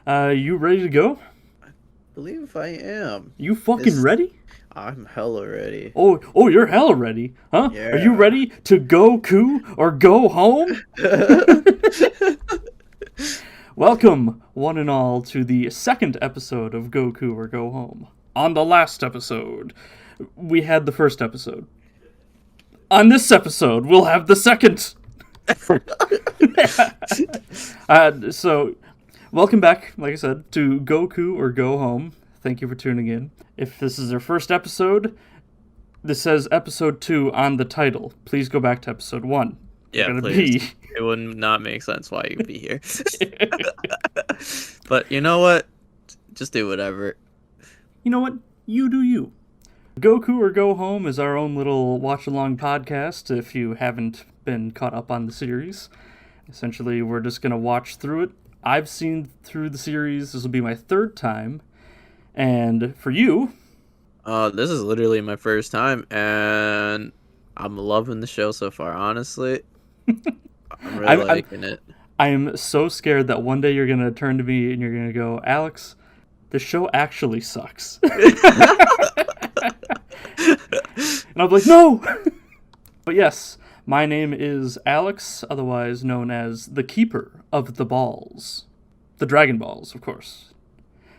You ready to go? Believe I am. You fucking ready? I'm hella ready. Oh, you're hella ready, huh? Are you Yeah. ready to Goku or go home? Welcome, one and all, to the second episode of Goku or Go Home. On the last episode, we had the first episode. On this episode, we'll have the second. So, welcome back, like I said, to Goku or Go Home. Thank you for tuning in. If this is your first episode, this says episode 2 on the title. Please go back to episode 1. Yeah, please. It would not make sense why you'd be here. But you know what? Just do whatever. You know what? You do you. Goku or Go Home is our own little watch-along podcast if you haven't been caught up on the series. Essentially, we're just going to watch through it. I've seen through the series. This will be my third time. And for you... This is literally my first time, and I'm loving the show so far, honestly. I'm really liking it. I am so scared that one day you're going to turn to me and you're going to go, Alex, the show actually sucks. And I'll be like, no! But yes, my name is Alex, otherwise known as the Keeper of the Balls. The Dragon Balls, of course.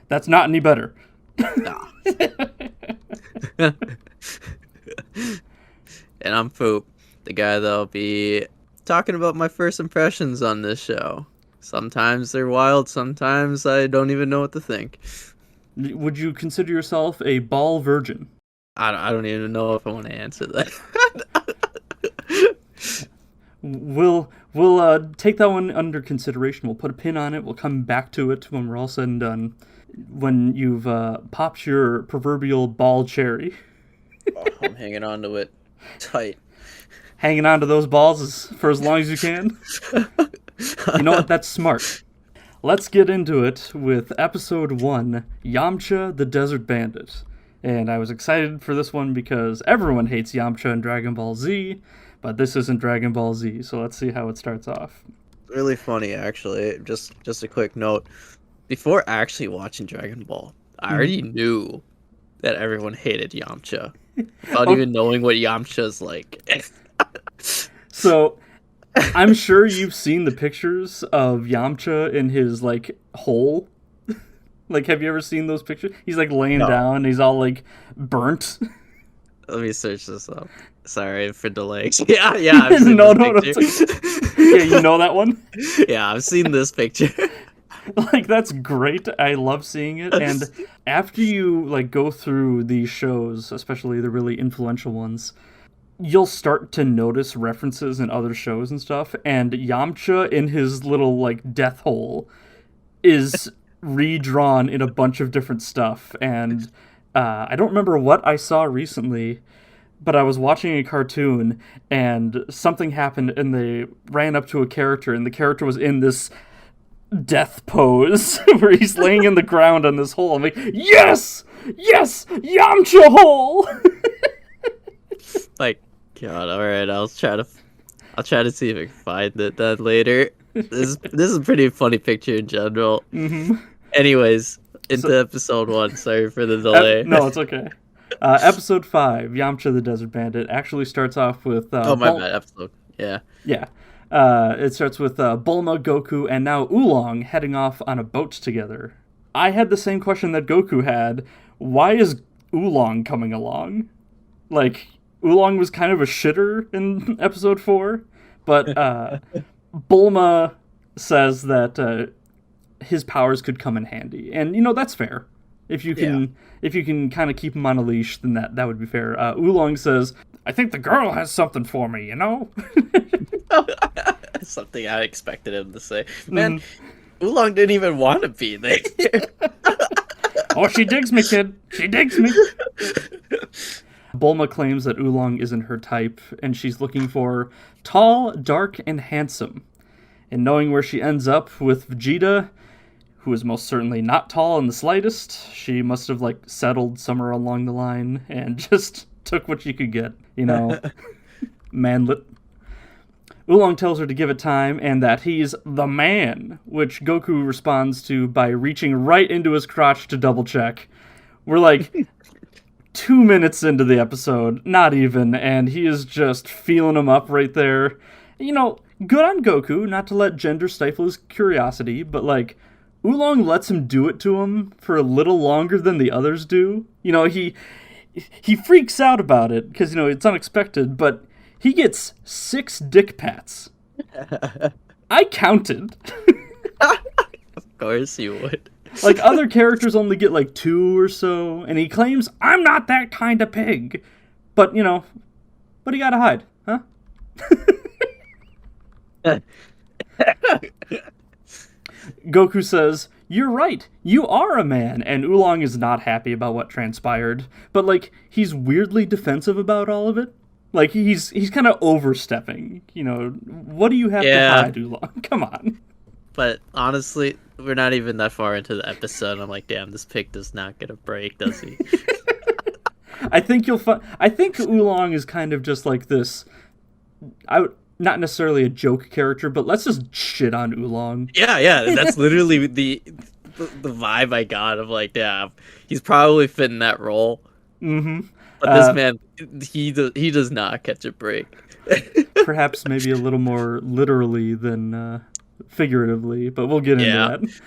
That's not any better. Nah. And I'm Phoup, the guy that'll be talking about my first impressions on this show. Sometimes they're wild, sometimes I don't even know what to think. Would you consider yourself a ball virgin? I don't even know if I want to answer that. We'll take that one under consideration. We'll put a pin on it. We'll come back to it when we're all said and done. When you've popped your proverbial ball cherry. Oh, I'm hanging on to it tight. Hanging on to those balls for as long as you can. You know what? That's smart. Let's get into it with episode 1, Yamcha the Desert Bandit. And I was excited for this one because everyone hates Yamcha in Dragon Ball Z, but this isn't Dragon Ball Z, so let's see how it starts off. Really funny, actually. Just a quick note. Before actually watching Dragon Ball, I already knew that everyone hated Yamcha without even knowing what Yamcha's like. So, I'm sure you've seen the pictures of Yamcha in his, like, hole. Like, have you ever seen those pictures? He's, like, laying down, and he's all, like, burnt. Let me search this up. Sorry for delays. Yeah, I've seen No, this picture. Yeah, you know that one? Yeah, I've seen this picture. Like, that's great. I love seeing it. And after you, like, go through these shows, especially the really influential ones, you'll start to notice references in other shows and stuff. And Yamcha in his little, like, death hole is redrawn in a bunch of different stuff. And I don't remember what I saw recently, but I was watching a cartoon and something happened and they ran up to a character and the character was in this death pose where he's laying in the ground on this hole. I'm like, yes, Yamcha hole. Like, God, all right, I'll try to see if I can find that later. This is a pretty funny picture in general. Mm-hmm. Anyways, into episode 1. Sorry for the delay. No, it's okay. Episode 5, Yamcha the Desert Bandit, actually starts off with my bad, episode. Yeah. It starts with Bulma, Goku, and now Oolong heading off on a boat together. I had the same question that Goku had. Why is Oolong coming along? Like, Oolong was kind of a shitter in episode 4, but Bulma says that his powers could come in handy. And, you know, that's fair. If you can kind of keep him on a leash, then that would be fair. Oolong says, I think the girl has something for me, you know? Something I expected him to say. Man, Oolong didn't even want to be there. Oh, she digs me, kid. She digs me. Bulma claims that Oolong isn't her type, and she's looking for tall, dark, and handsome. And knowing where she ends up with Vegeta, who is most certainly not tall in the slightest, she must have, like, settled somewhere along the line and just took what she could get, you know, manlet. Oolong tells her to give it time and that he's the man, which Goku responds to by reaching right into his crotch to double check. We're like 2 minutes into the episode, not even, and he is just feeling him up right there. You know, good on Goku not to let gender stifle his curiosity, but like, Oolong lets him do it to him for a little longer than the others do. You know, he freaks out about it because, you know, it's unexpected, but he gets 6 dick pats. I counted. Of course you would. Like, other characters only get like 2 or so, and he claims, I'm not that kind of pig. But, you know, what do you gotta hide, huh? Goku says, you're right, you are a man, and Oolong is not happy about what transpired, but, like, he's weirdly defensive about all of it. Like, he's kind of overstepping, you know, what do you have to hide, Oolong? Come on. But honestly, we're not even that far into the episode. I'm like, damn, this pig does not get a break, does he? I think Oolong is kind of just like this, not necessarily a joke character, but let's just shit on Oolong. Yeah, that's literally the vibe I got of like, yeah, he's probably fitting that role. Mm-hmm. But this man, he does not catch a break. Perhaps maybe a little more literally than figuratively, but we'll get into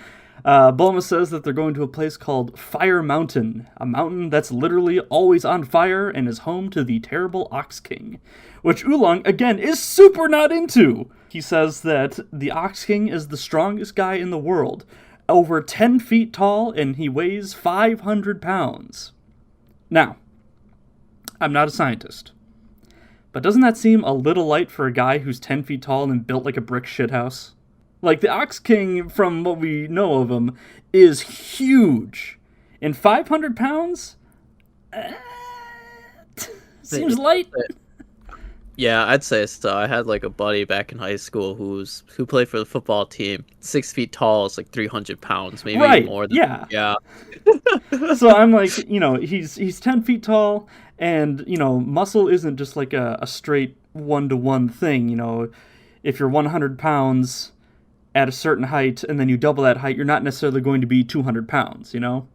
that. Bulma says that they're going to a place called Fire Mountain, a mountain that's literally always on fire and is home to the terrible Ox King, which Oolong, again, is super not into. He says that the Ox King is the strongest guy in the world, over 10 feet tall, and he weighs 500 pounds. Now, I'm not a scientist, but doesn't that seem a little light for a guy who's 10 feet tall and built like a brick shithouse? Like, the Ox King, from what we know of him, is huge. And 500 pounds? Seems light. Yeah, I'd say so. I had like a buddy back in high school who played for the football team. 6 feet tall is like 300 pounds, maybe even more than yeah. So I'm like, you know, he's 10 feet tall, and, you know, muscle isn't just like a straight 1-to-1 thing. You know, if you're 100 pounds at a certain height and then you double that height, you're not necessarily going to be 200 pounds, you know?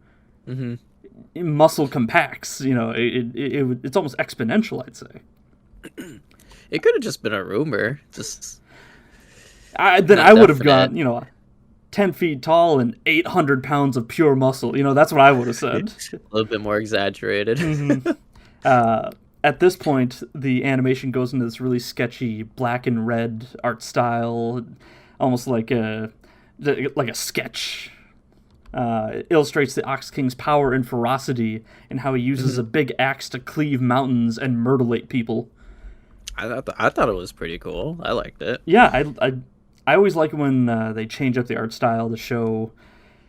Mm-hmm. Muscle compacts, you know, it's almost exponential, I'd say. It could have just been a rumor. I would have gone, you know, 10 feet tall and 800 pounds of pure muscle. You know, that's what I would have said. A little bit more exaggerated. Mm-hmm. At this point, the animation goes into this really sketchy black and red art style, almost like a sketch. It illustrates the Ox King's power and ferocity and how he uses a big axe to cleave mountains and mutilate people. I thought it was pretty cool. I liked it. Yeah, I always like when they change up the art style to show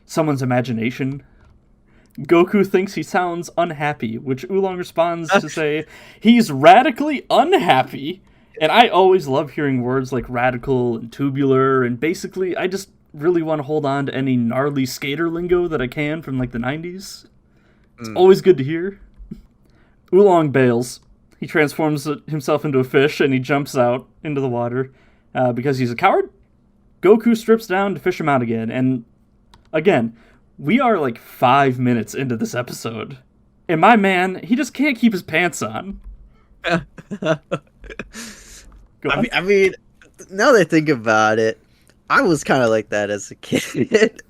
someone's imagination. Goku thinks he sounds unhappy, which Oolong responds to say he's radically unhappy. And I always love hearing words like radical and tubular, and basically I just really want to hold on to any gnarly skater lingo that I can from like the 90s. It's always good to hear. Oolong bails. He transforms himself into a fish and he jumps out into the water because he's a coward. Goku strips down to fish him out again. And again, we are like 5 minutes into this episode. And my man, he just can't keep his pants on. I mean, now that I think about it, I was kind of like that as a kid.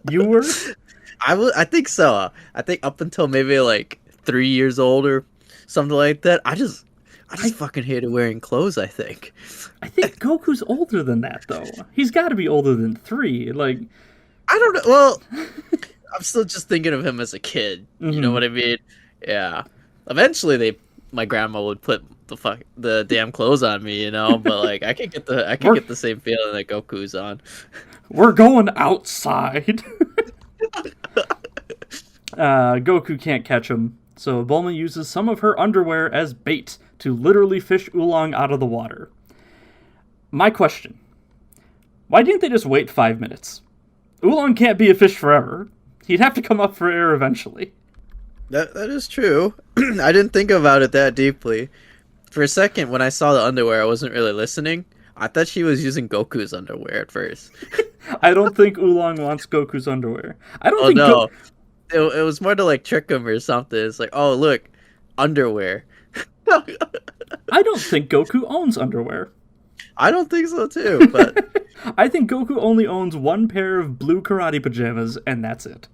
You were? I think so. I think up until maybe like 3 years old or something like that. I just fucking hated wearing clothes, I think. I think Goku's older than that, though. He's got to be older than 3. Like, I don't know. Well, I'm still just thinking of him as a kid. You know what I mean? Yeah. Eventually, my grandma would put the damn clothes on me, you know. But like, I can get the same feeling that Goku's on. We're going outside. Goku can't catch him, so Bulma uses some of her underwear as bait to literally fish Oolong out of the water. My question: why didn't they just wait 5 minutes? Oolong can't be a fish forever. He'd have to come up for air eventually. That is true. I didn't think about it that deeply. For a second, when I saw the underwear, I wasn't really listening. I thought she was using Goku's underwear at first. I don't think Oolong wants Goku's underwear. I don't Oh think no, it was more to like trick him or something. It's like, oh look, underwear. I don't think Goku owns underwear. I don't think so too, but I think Goku only owns one pair of blue karate pajamas, and that's it.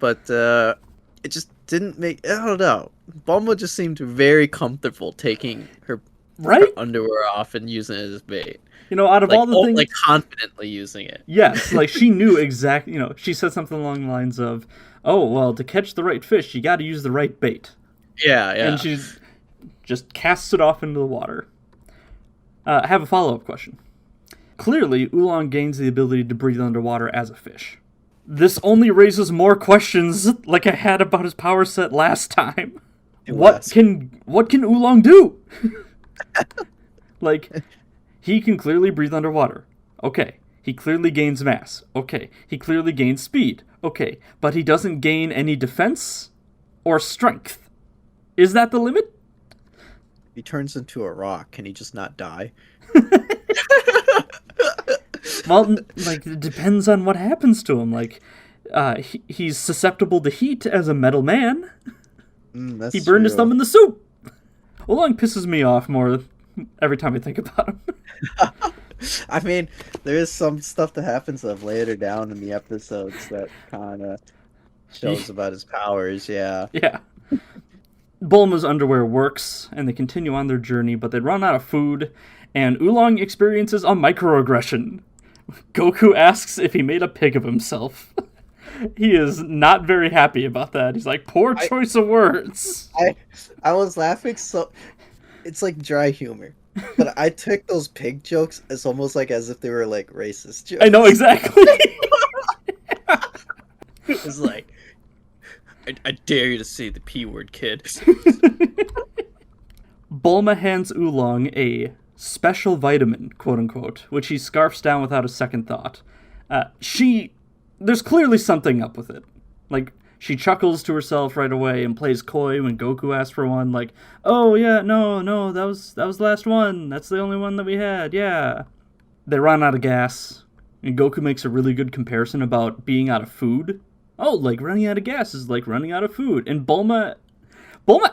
it just didn't make. I don't know. Bulma just seemed very comfortable taking her Right? underwear off and using it as bait. You know, out of all the things, Like confidently using it. yes, like she knew exactly. You know, she said something along the lines of, "Oh, well, to catch the right fish, you got to use the right bait." Yeah, yeah. And she just casts it off into the water. I have a follow-up question. Clearly, Oolong gains the ability to breathe underwater as a fish. This only raises more questions like I had about his power set last time. What can Oolong do? Like, he can clearly breathe underwater. Okay. He clearly gains mass. Okay. He clearly gains speed. Okay. But he doesn't gain any defense or strength. Is that the limit? He turns into a rock. Can he just not die? Well, like, it depends on what happens to him. Like, he's susceptible to heat as a metal man. That's He burned his true. thumb in the soup. Oolong pisses me off more every time I think about him. I mean, there is some stuff that happens of later down in the episodes that kind of shows about his powers. Yeah. Yeah. Bulma's underwear works, and they continue on their journey, but they run out of food, and Oolong experiences a microaggression. Goku asks if he made a pig of himself. He is not very happy about that. He's like, poor choice of words. I was laughing so it's like dry humor. But I took those pig jokes as almost like as if they were like racist jokes. I know exactly. It's like I dare you to say the P word, kid. Bulma hands Oolong a special vitamin, quote unquote, which he scarfs down without a second thought. There's clearly something up with it. Like, she chuckles to herself right away and plays coy when Goku asks for one, like, oh yeah, no, that was the last one. That's the only one that we had, yeah. They run out of gas, and Goku makes a really good comparison about being out of food. Oh, like, running out of gas is like running out of food. And Bulma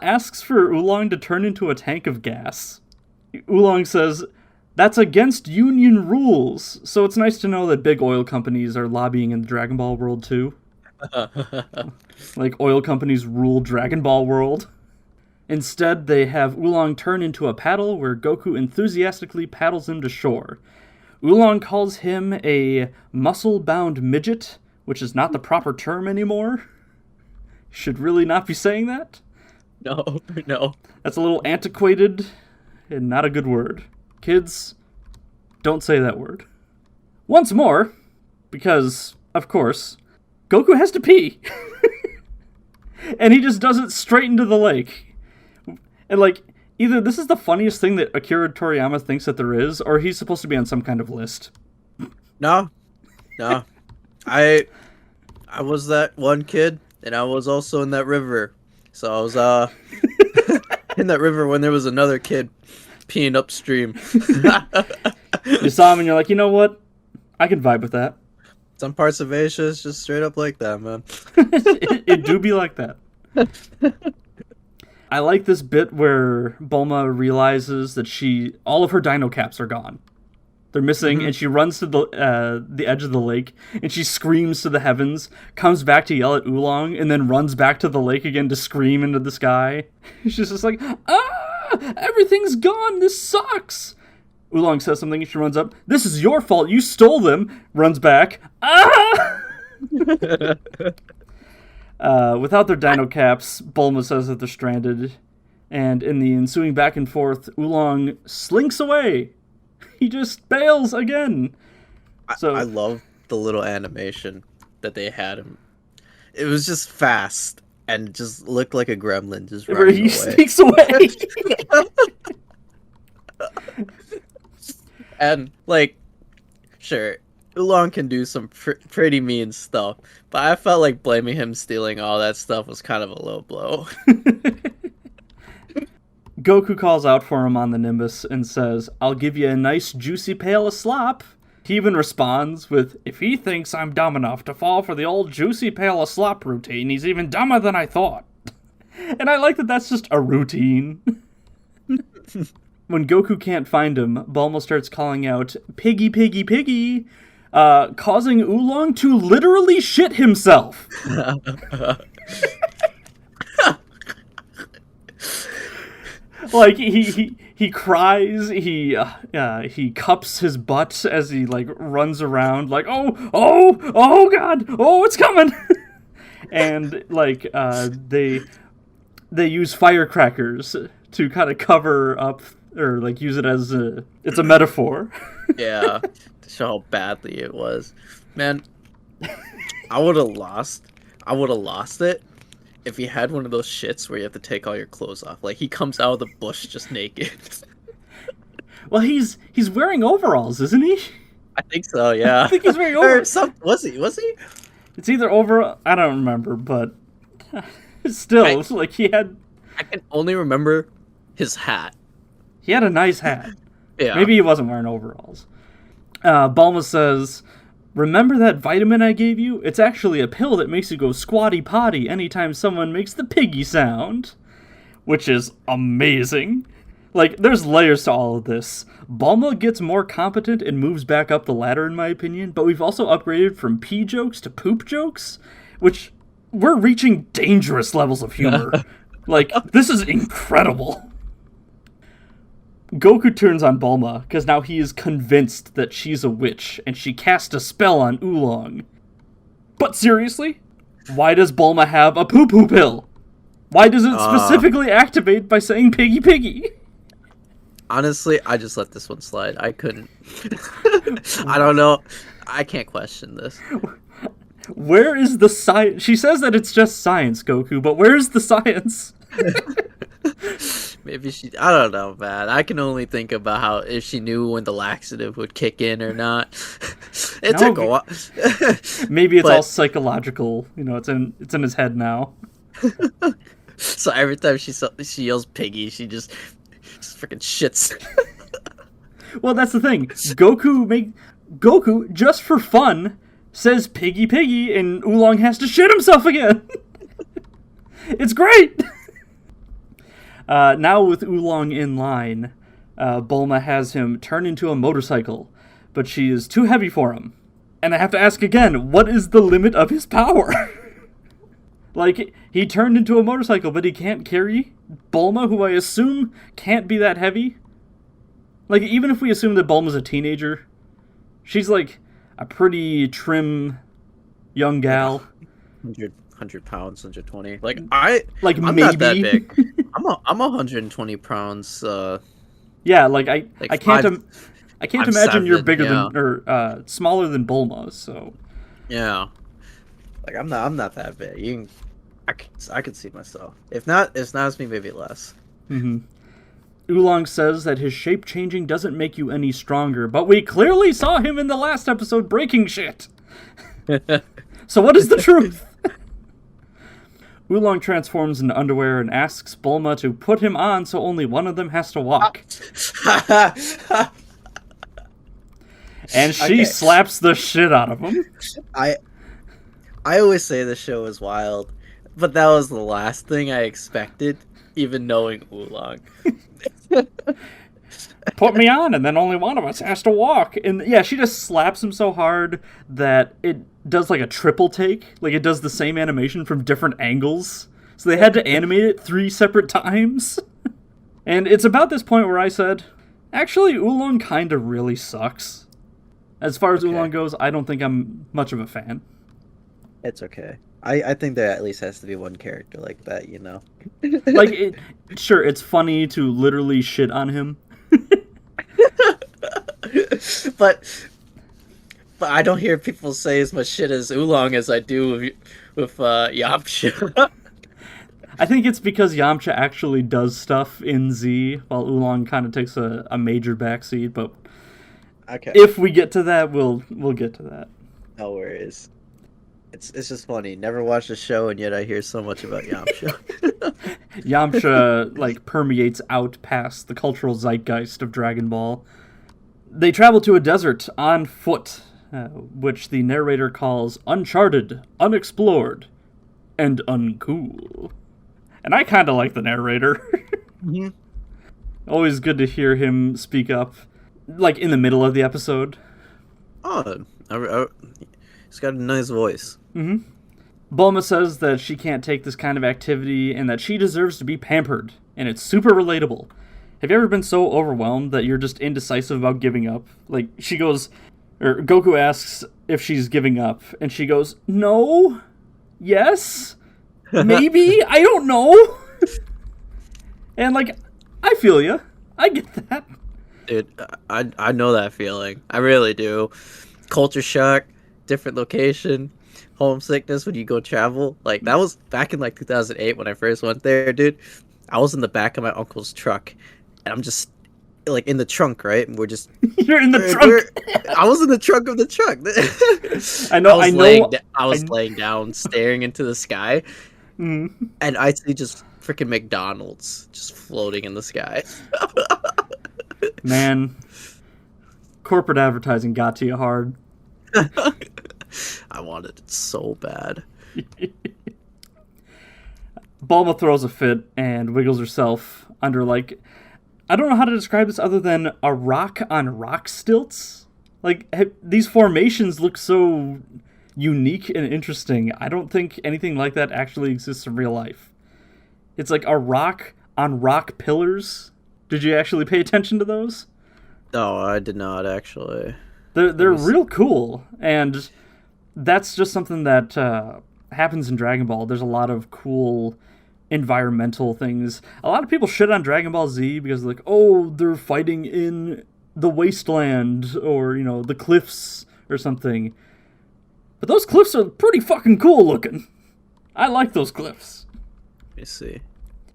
asks for Oolong to turn into a tank of gas. Oolong says, that's against union rules. So it's nice to know that big oil companies are lobbying in the Dragon Ball world too. Like, oil companies rule Dragon Ball world. Instead, they have Oolong turn into a paddle where Goku enthusiastically paddles him to shore. Oolong calls him a muscle-bound midget, which is not the proper term anymore. Should really not be saying that. No. That's a little antiquated and not a good word. Kids, don't say that word. Once more, because, of course, Goku has to pee. And he just does it straight into the lake. And, like, either this is the funniest thing that Akira Toriyama thinks that there is, or he's supposed to be on some kind of list. No. I was that one kid, and I was also in that river. So I was in that river when there was another kid peeing upstream. You saw him and you're like, you know what? I can vibe with that. Some parts of Asia is just straight up like that, man. It do be like that. I like this bit where Bulma realizes that all of her dino caps are gone. They're missing, and she runs to the edge of the lake, and she screams to the heavens, comes back to yell at Oolong, and then runs back to the lake again to scream into the sky. She's just like, everything's gone, this sucks! Oolong says something, and she runs up, this is your fault, you stole them! Runs back, without their dino caps, Bulma says that they're stranded, and in the ensuing back and forth, Oolong slinks away! He just bails again. So I love the little animation that they had him. It was just fast and just looked like a gremlin just running away. He sneaks away. And like, sure, Oolong can do some pretty mean stuff, but I felt like blaming him stealing all that stuff was kind of a low blow. Goku calls out for him on the Nimbus and says, "I'll give you a nice juicy pail of slop." He even responds with, "If he thinks I'm dumb enough to fall for the old juicy pail of slop routine, he's even dumber than I thought." And I like that that's just a routine. When Goku can't find him, Bulma starts calling out, "Piggy, piggy, piggy," causing Oolong to literally shit himself. Like, he cries, he cups his butt as he, like, runs around, like, oh god, oh, it's coming! And, like, they use firecrackers to kind of cover up, or, like, use it as it's a metaphor. Yeah, to show how badly it was. Man, I would have lost it if he had one of those shits where you have to take all your clothes off. Like, he comes out of the bush just naked. Well, he's wearing overalls, isn't he? I think so, yeah. I think he's wearing overalls. Was he? It's either over... I don't remember, but... Still, like, he had... I can only remember his hat. He had a nice hat. Yeah. Maybe he wasn't wearing overalls. Bulma says, "Remember that vitamin I gave you? It's actually a pill that makes you go squatty potty anytime someone makes the piggy sound." Which is amazing. Like, there's layers to all of this. Bulma gets more competent and moves back up the ladder, in my opinion, but we've also upgraded from pee jokes to poop jokes, which we're reaching dangerous levels of humor. Like, this is incredible. Goku turns on Bulma, because now he is convinced that she's a witch, and she cast a spell on Oolong. But seriously? Why does Bulma have a poo-poo pill? Why does it specifically activate by saying piggy piggy? Honestly, I just let this one slide. I couldn't. I don't know. I can't question this. Where is the science? She says that it's just science, Goku, but where's the science? Maybe she... I don't know, man. I can only think about how if she knew when the laxative would kick in or not. It took a while. Maybe it's all psychological. You know, it's in his head now. So every time she yells piggy, she just freaking shits. Well, that's the thing. Goku, just for fun, says piggy piggy, and Oolong has to shit himself again. It's great! Now with Oolong in line, Bulma has him turn into a motorcycle, but she is too heavy for him. And I have to ask again, what is the limit of his power? Like, he turned into a motorcycle, but he can't carry Bulma, who I assume can't be that heavy. Like, even if we assume that Bulma's a teenager, she's like a pretty trim young gal. 100 pounds, 120. I'm maybe not that big. I'm 120 pounds. Yeah, I can't imagine 7, you're bigger than or smaller than Bulma. So yeah, like I'm not that big. I can see myself. If not, it's me, maybe less. Mm-hmm. Oolong says that his shape changing doesn't make you any stronger, but we clearly saw him in the last episode breaking shit. So what is the truth? Oolong transforms into underwear and asks Bulma to put him on so only one of them has to walk. And she slaps the shit out of him. I always say the show is wild, but that was the last thing I expected, even knowing Oolong. Put me on, and then only one of us has to walk. And yeah, she just slaps him so hard that it does like a triple take. Like, it does the same animation from different angles. So they had to animate it 3 separate times. And it's about this point where I said, actually, Oolong kind of really sucks. As far as Oolong goes, I don't think I'm much of a fan. It's okay. I think there at least has to be one character like that, you know? Sure, it's funny to literally shit on him. But I don't hear people say as much shit as Oolong as I do with Yamcha. I think it's because Yamcha actually does stuff in Z, while Oolong kind of takes a major backseat. But if we get to that, we'll get to that. No worries. It's just funny. Never watched the show, and yet I hear so much about Yamcha. Yamcha, like, permeates out past the cultural zeitgeist of Dragon Ball. They travel to a desert on foot, which the narrator calls uncharted, unexplored, and uncool. And I kind of like the narrator. Mm-hmm. Always good to hear him speak up, like, in the middle of the episode. Oh, he's got a nice voice. Mm-hmm. Bulma says that she can't take this kind of activity and that she deserves to be pampered, and it's super relatable. Have you ever been so overwhelmed that you're just indecisive about giving up? Like, she goes, or Goku asks if she's giving up, and she goes, no, yes, maybe, I don't know. And, like, I feel ya. I get that. Dude, I know that feeling. I really do. Culture shock, different location, homesickness when you go travel. Like, that was back in, like, 2008 when I first went there, dude. I was in the back of my uncle's truck, and I'm just, like, in the trunk, right? And we're just... You're in the trunk? I was in the trunk of the truck. I was laying down, staring into the sky, and I see just freaking McDonald's just floating in the sky. Man, corporate advertising got to you hard. I wanted it so bad. Bulma throws a fit and wiggles herself under, like, I don't know how to describe this other than a rock on rock stilts. Like, these formations look so unique and interesting. I don't think anything like that actually exists in real life. It's like a rock on rock pillars. Did you actually pay attention to those? No, I did not, actually. They're real cool, and that's just something that happens in Dragon Ball. There's a lot of cool environmental things. A lot of people shit on Dragon Ball Z because they're like, oh, they're fighting in the wasteland, or, you know, the cliffs or something. But those cliffs are pretty fucking cool looking. I like those cliffs. Let me see.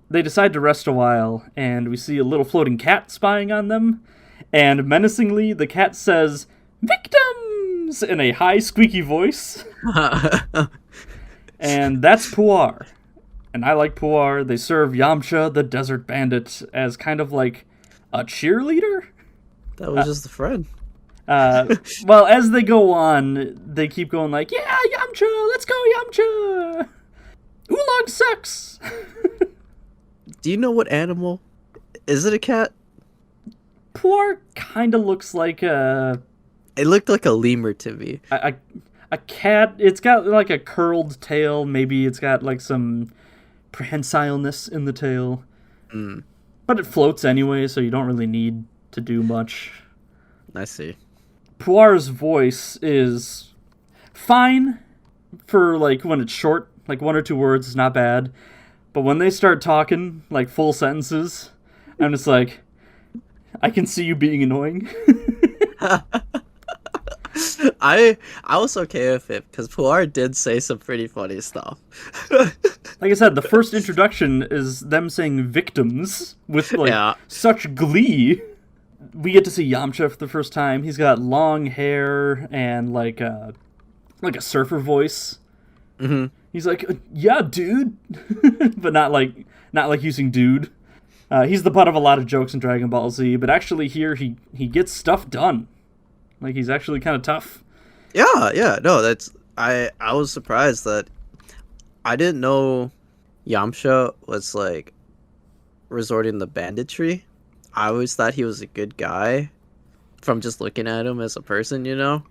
They decide to rest a while, and we see a little floating cat spying on them. And menacingly, the cat says, "Victims!" in a high, squeaky voice. And that's Puar. And I like Puar. They serve Yamcha, the desert bandit, as kind of like a cheerleader. That was just a friend. Well, as they go on, they keep going like, yeah, Yamcha, let's go, Yamcha! Oolong sucks! Do you know what animal? Is it a cat? Puar kind of looks like a... It looked like a lemur to me. A cat. It's got like a curled tail. Maybe it's got like some prehensileness in the tail. Mm. But it floats anyway, so you don't really need to do much. I see. Puar's voice is fine for like when it's short, like 1 or 2 words is not bad. But when they start talking like full sentences, I'm just like, I can see you being annoying. I was okay with it because Puar did say some pretty funny stuff. Like I said, the first introduction is them saying victims with like such glee. We get to see Yamcha for the first time. He's got long hair and like a surfer voice. Mm-hmm. He's like, yeah, dude, but not like using dude. He's the butt of a lot of jokes in Dragon Ball Z, but actually here he gets stuff done. Like, he's actually kind of tough. Yeah, no, that's... I was surprised that... I didn't know Yamcha was, like, resorting to banditry. I always thought he was a good guy from just looking at him as a person, you know?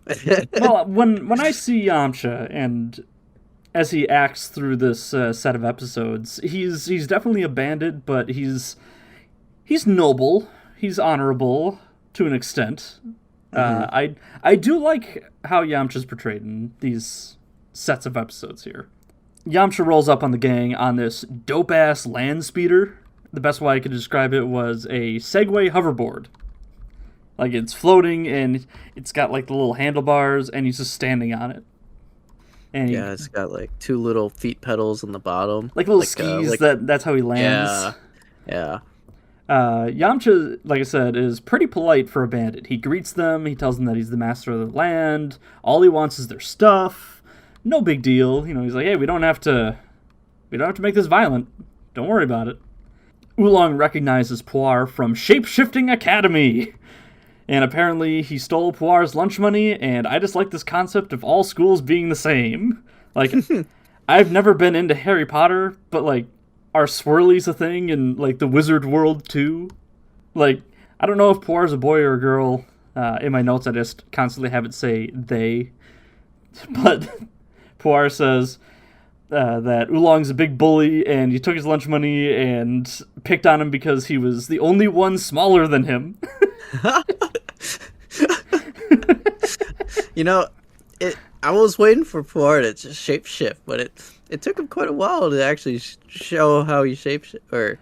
Well, when I see Yamcha, and as he acts through this set of episodes, he's definitely a bandit, but he's noble, he's honorable to an extent. Mm-hmm. I do like how Yamcha's portrayed in these sets of episodes here. Yamcha rolls up on the gang on this dope-ass land speeder. The best way I could describe it was a Segway hoverboard. Like, it's floating, and it's got, like, the little handlebars, and he's just standing on it. And it's got, like, 2 little feet pedals on the bottom. Like little skis, that's how he lands. Yeah. Yamcha, like I said, is pretty polite for a bandit. He greets them, he tells them that he's the master of the land, all he wants is their stuff. No big deal. You know, he's like, hey, we don't have to make this violent. Don't worry about it. Oolong recognizes Puar from Shape-Shifting Academy. And apparently he stole Puar's lunch money, and I just like this concept of all schools being the same. Like, I've never been into Harry Potter, but, like, are swirlies a thing in, like, the wizard world, too? Like, I don't know if Puar's a boy or a girl. In my notes, I just constantly have it say they. But Puar says that Oolong's a big bully, and he took his lunch money and picked on him because he was the only one smaller than him. You know, I was waiting for Puar to just shapeshift, but it took him quite a while to actually show how he shapeshift, or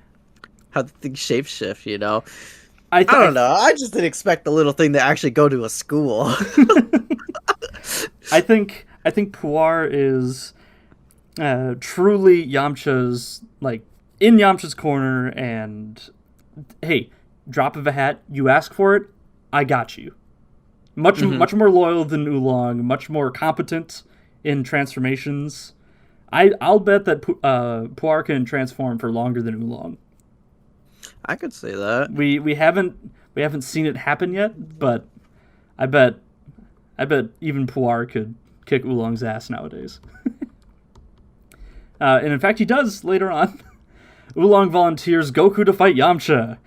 how the thing shapeshift, you know? I don't know. I just didn't expect the little thing to actually go to a school. I think Puar is truly Yamcha's, like, in Yamcha's corner, and hey, drop of a hat, you ask for it, I got you. Much more loyal than Oolong, much more competent in transformations. I'll bet that Puar can transform for longer than Oolong. I could say that. We haven't seen it happen yet, but I bet even Puar could kick Oolong's ass nowadays. And in fact, he does later on. Oolong volunteers Goku to fight Yamcha.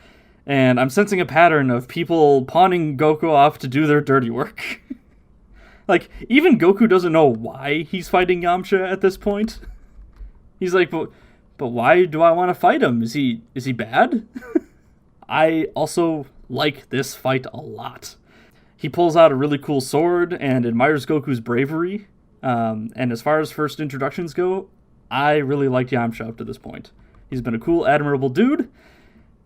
And I'm sensing a pattern of people pawning Goku off to do their dirty work. Like, even Goku doesn't know why he's fighting Yamcha at this point. He's like, but why do I want to fight him? Is he bad? I also like this fight a lot. He pulls out a really cool sword and admires Goku's bravery. And as far as first introductions go, I really liked Yamcha up to this point. He's been a cool, admirable dude.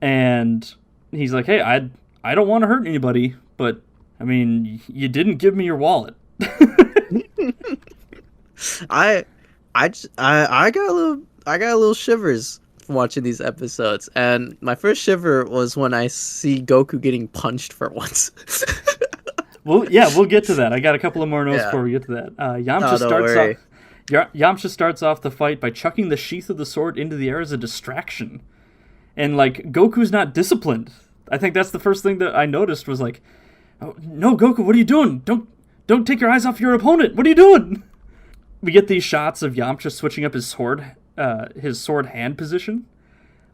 And he's like, hey, I don't want to hurt anybody, but, I mean, you didn't give me your wallet. I got a little shivers from watching these episodes, and my first shiver was when I see Goku getting punched for once. Well, yeah, we'll get to that. I got a couple of more notes before we get to that. Yamcha starts off the fight by chucking the sheath of the sword into the air as a distraction. And, like, Goku's not disciplined. I think that's the first thing that I noticed was like, oh, no, Goku, what are you doing? Don't take your eyes off your opponent. What are you doing? We get these shots of Yamcha switching up his sword hand position.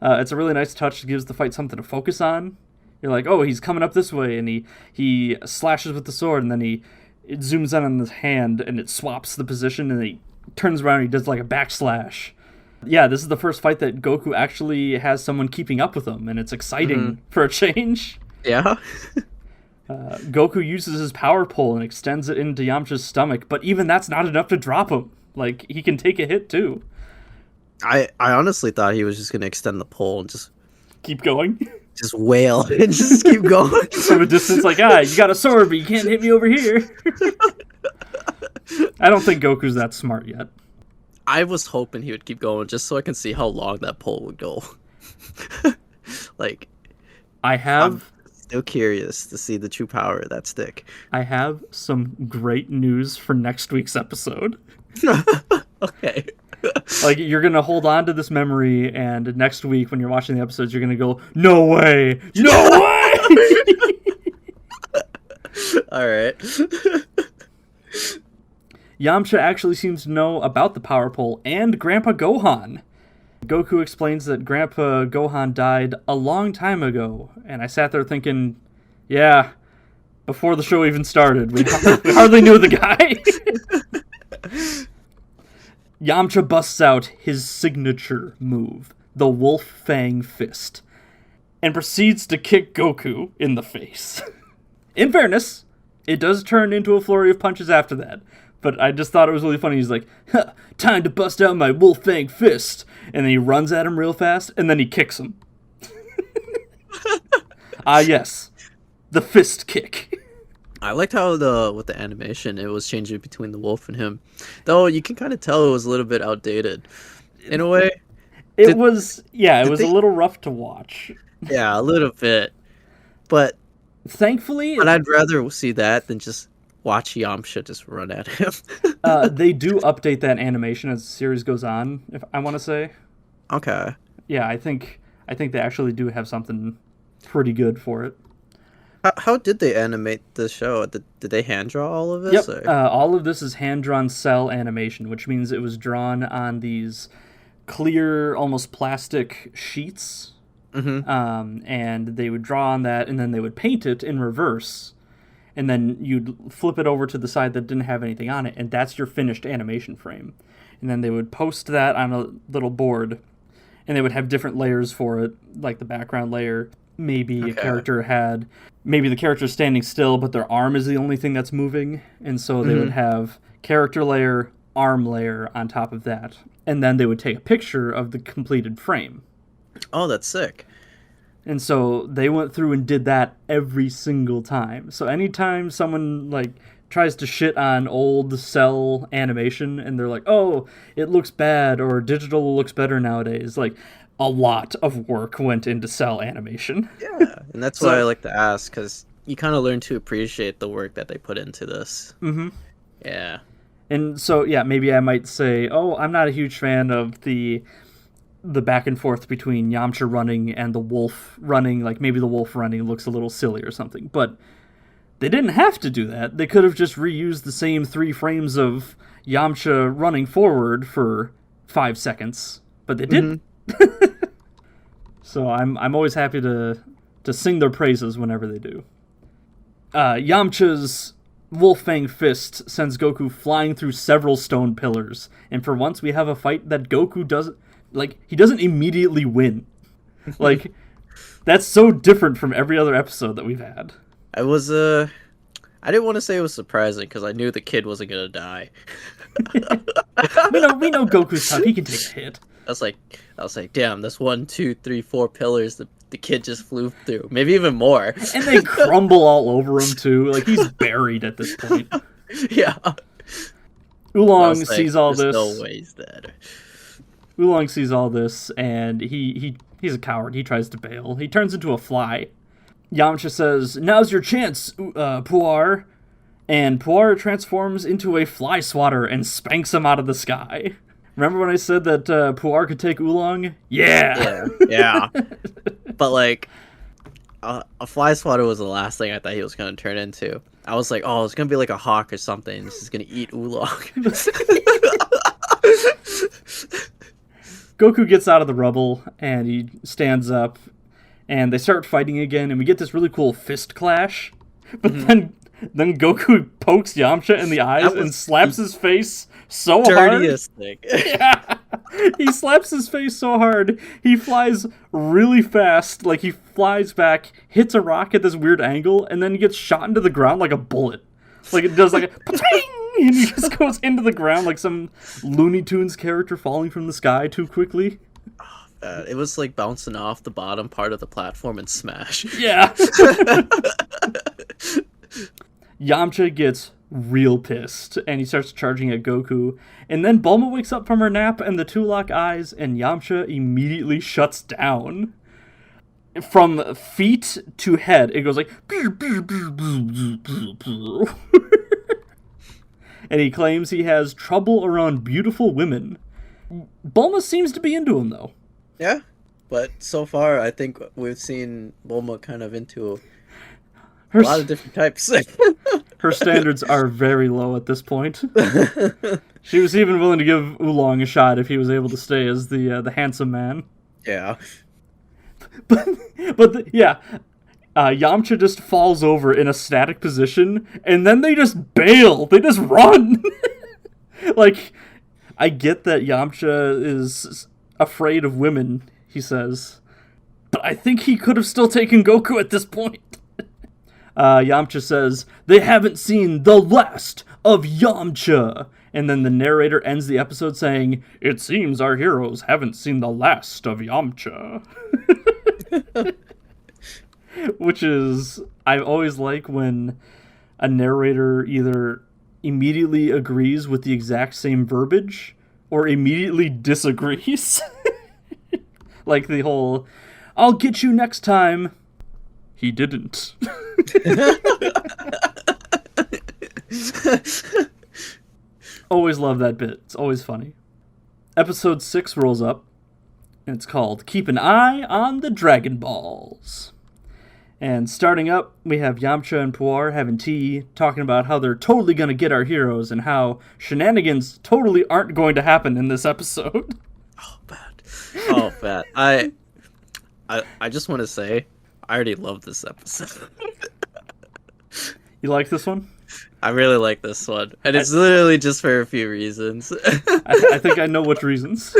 It's a really nice touch. It gives the fight something to focus on. You're like, oh, he's coming up this way, and he slashes with the sword, and then it zooms in on his hand, and it swaps the position, and he turns around and he does like a backslash. Yeah, this is the first fight that Goku actually has someone keeping up with him, and it's exciting for a change. Yeah. Goku uses his power pole and extends it into Yamcha's stomach, but even that's not enough to drop him. Like, he can take a hit, too. I honestly thought he was just going to extend the pole and just... keep going? Just wail and just keep going. From a distance, like, you got a sword, but you can't hit me over here. I don't think Goku's that smart yet. I was hoping he would keep going just so I can see how long that pole would go. Like, I'm still curious to see the true power of that stick. I have some great news for next week's episode. Okay. Like, you're going to hold on to this memory, and next week when you're watching the episodes, you're going to go, no way! No way! All right. Yamcha actually seems to know about the power pole and Grandpa Gohan. Goku explains that Grandpa Gohan died a long time ago, and I sat there thinking, yeah, before the show even started, we hardly knew the guy. Yamcha busts out his signature move, the Wolf Fang Fist, and proceeds to kick Goku in the face. In fairness, it does turn into a flurry of punches after that. But I just thought it was really funny. He's like, time to bust out my Wolf Fang Fist. And then he runs at him real fast, and then he kicks him. Yes. The fist kick. I liked how with the animation, it was changing between the wolf and him. Though you can kind of tell it was a little bit outdated. In a way. It was a little rough to watch. Yeah, a little bit. But thankfully... But I'd rather see that than just... watch Yamcha just run at him. They do update that animation as the series goes on, if I want to say. Okay. yeah, I think they actually do have something pretty good for it. How did they animate the show? Did they hand draw all of Yep, this? Or? all of this is hand-drawn cell animation, which means it was drawn on these clear, almost plastic sheets. Mm-hmm. And they would draw on that, and then they would paint it in reverse, and then you'd flip it over to the side that didn't have anything on it, and that's your finished animation frame. And then they would post that on a little board, and they would have different layers for it, like the background layer. Maybe a character had, maybe the character's standing still, but their arm is the only thing that's moving, and so they would have character layer, arm layer on top of that, and then they would take a picture of the completed frame. Oh, that's sick. And so they went through and did that every single time. So anytime someone like tries to shit on old cell animation and they're like, oh, it looks bad or digital looks better nowadays, like a lot of work went into cell animation. Yeah, and that's why I like to ask, because you kind of learn to appreciate the work that they put into this. Mm-hmm. Yeah. And so, yeah, maybe I might say, oh, I'm not a huge fan of the back and forth between Yamcha running and the wolf running. Like, maybe the wolf running looks a little silly or something. But they didn't have to do that. They could have just reused the same 3 frames of Yamcha running forward for 5 seconds. But they didn't. So I'm always happy to sing their praises whenever they do. Yamcha's Wolf-Fang Fist sends Goku flying through several stone pillars. And for once we have a fight that Goku doesn't... Like, he doesn't immediately win. Like, that's so different from every other episode that we've had. I didn't want to say it was surprising, because I knew the kid wasn't going to die. we know Goku's tough. He can take a hit. I was like, damn, that's 1, 2, 3, 4 pillars the kid just flew through. Maybe even more. And they crumble all over him, too. Like, he's buried at this point. Yeah. Oolong sees all this. No way he's dead. Oolong sees all this, and he's a coward. He tries to bail. He turns into a fly. Yamcha says, now's your chance, Puar. And Puar transforms into a fly swatter and spanks him out of the sky. Remember when I said that Puar could take Oolong? Yeah! Yeah. But, like, a fly swatter was the last thing I thought he was going to turn into. I was like, oh, it's going to be like a hawk or something. He's just going to eat Oolong. Goku gets out of the rubble, and he stands up, and they start fighting again, and we get this really cool fist clash. But then Goku pokes Yamcha in the eyes and slaps his face so hard. Dirtiest thing. Yeah. He slaps his face so hard, he flies really fast, like he flies back, hits a rock at this weird angle, and then he gets shot into the ground like a bullet. Like it does like a pa-ting! And he just goes into the ground like some Looney Tunes character falling from the sky too quickly. It was like bouncing off the bottom part of the platform and smash. Yeah. Yamcha gets real pissed, and he starts charging at Goku. And then Bulma wakes up from her nap, and the two lock eyes, and Yamcha immediately shuts down. From feet to head, it goes like... And he claims he has trouble around beautiful women. Bulma seems to be into him, though. Yeah, but so far, I think we've seen Bulma kind of into a lot of different types. Her standards are very low at this point. She was even willing to give Oolong a shot if he was able to stay as the handsome man. Yeah. Yamcha just falls over in a static position, and then they just bail. They just run. Like, I get that Yamcha is afraid of women, he says, but I think he could have still taken Goku at this point. Yamcha says, they haven't seen the last of Yamcha. And then the narrator ends the episode saying, it seems our heroes haven't seen the last of Yamcha. Which is, I always like when a narrator either immediately agrees with the exact same verbiage or immediately disagrees. Like the whole, I'll get you next time. He didn't. Always love that bit. It's always funny. Episode 6 rolls up. And it's called Keep an Eye on the Dragon Balls. And starting up, we have Yamcha and Puar having tea, talking about how they're totally going to get our heroes and how shenanigans totally aren't going to happen in this episode. Oh, bad. Oh, bad. I just want to say, I already love this episode. You like this one? I really like this one. And it's literally just for a few reasons. I think I know which reasons.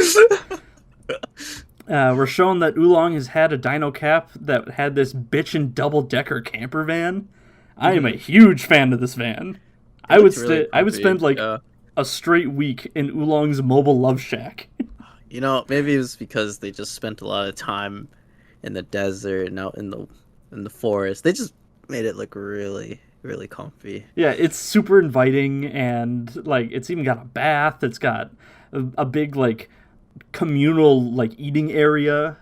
We're shown that Oolong has had a dino cap that had this bitchin' double-decker camper van. I am a huge fan of this van. I would spend like a straight week in Oolong's mobile love shack. You know, maybe it was because they just spent a lot of time in the desert and out in the forest. They just made it look really, really comfy. Yeah, it's super inviting, and like it's even got a bath. It's got a big like communal like eating area.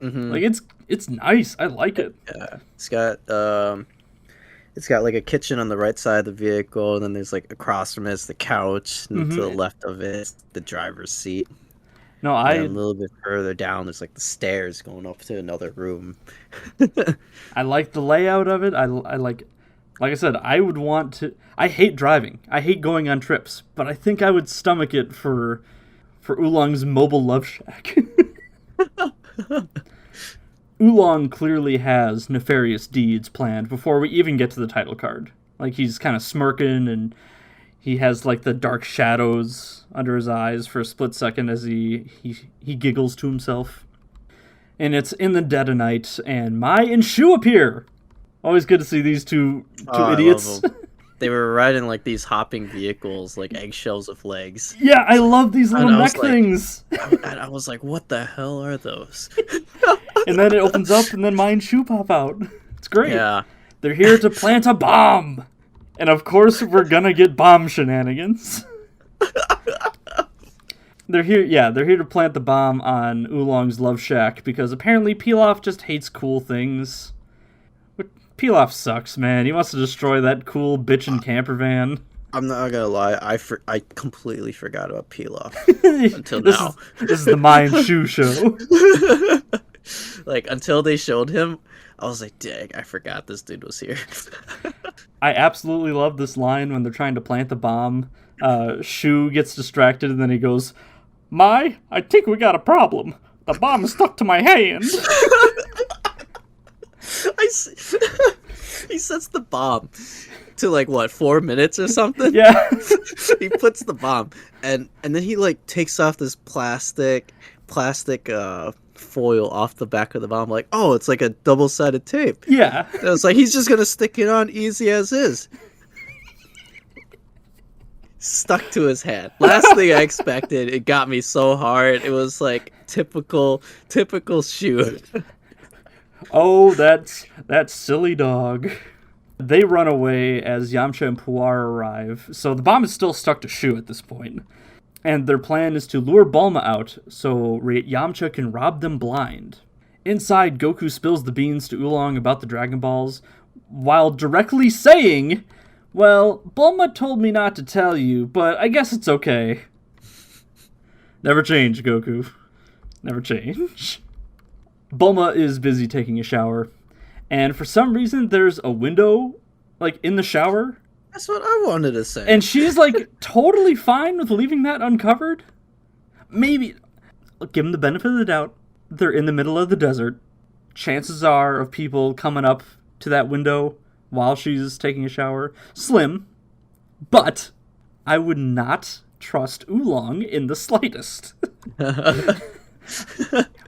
Mm-hmm. Like it's nice. I like it. Yeah, it's got like a kitchen on the right side of the vehicle, and then there's like across from it's the couch, and to the left of it, the driver's seat. No, a little bit further down, there's like the stairs going up to another room. I like the layout of it. I like I said, I would want to. I hate driving. I hate going on trips, but I think I would stomach it for Oolong's mobile love shack. Oolong clearly has nefarious deeds planned before we even get to the title card. Like, he's kind of smirking, and he has like the dark shadows under his eyes for a split second as he giggles to himself. And it's in the dead of night, and Mai and Shu appear. Always good to see these two idiots. They were riding like these hopping vehicles, like eggshells with legs. Yeah, I love these little neck things. And I was like, what the hell are those? And then it opens up, and then Mai and Shu pop out. It's great. Yeah. They're here to plant a bomb. And of course, we're gonna get bomb shenanigans. They're here to plant the bomb on Oolong's love shack, because apparently Pilaf just hates cool things. Pilaf sucks, man. He wants to destroy that cool bitchin' camper van. I'm not gonna lie, I completely forgot about Pilaf until now. This is the Mai and Shu show. Like, until they showed him, I was like, dang, I forgot this dude was here. I absolutely love this line when they're trying to plant the bomb. Shu gets distracted, and then he goes, Mai, I think we got a problem. The bomb is stuck to my hand. He sets the bomb to like what, 4 minutes or something? Yeah. He puts the bomb and then he like takes off this plastic foil off the back of the bomb, like, oh, it's like a double-sided tape. Yeah. And it's like he's just gonna stick it on easy as is. Stuck to his hand. Last thing I expected. It got me so hard. It was like typical Shu. Oh, that silly dog. They run away as Yamcha and Puar arrive, so the bomb is still stuck to Shu at this point. And their plan is to lure Bulma out so Yamcha can rob them blind. Inside, Goku spills the beans to Oolong about the Dragon Balls, while directly saying, well, Bulma told me not to tell you, but I guess it's okay. Never change, Goku. Never change. Bulma is busy taking a shower, and for some reason there's a window, like, in the shower. That's what I wanted to say. And she's, like, totally fine with leaving that uncovered. Maybe, give them the benefit of the doubt. They're in the middle of the desert. Chances are of people coming up to that window while she's taking a shower, slim. But I would not trust Oolong in the slightest.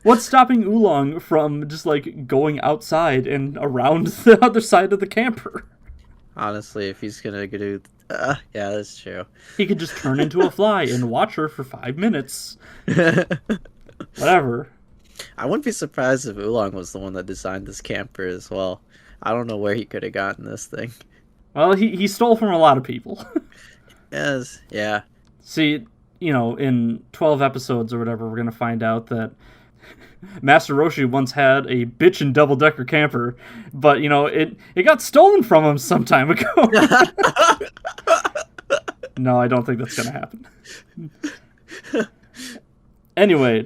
What's stopping Oolong from just, like, going outside and around the other side of the camper? Honestly, if he's gonna do... yeah, that's true. He could just turn into a fly and watch her for 5 minutes. Whatever. I wouldn't be surprised if Oolong was the one that designed this camper as well. I don't know where he could have gotten this thing. Well, he stole from a lot of people. Yes, yeah. See, you know, in 12 episodes or whatever, we're going to find out that Master Roshi once had a bitchin' double-decker camper, but, you know, it got stolen from him some time ago. No, I don't think that's going to happen. Anyway,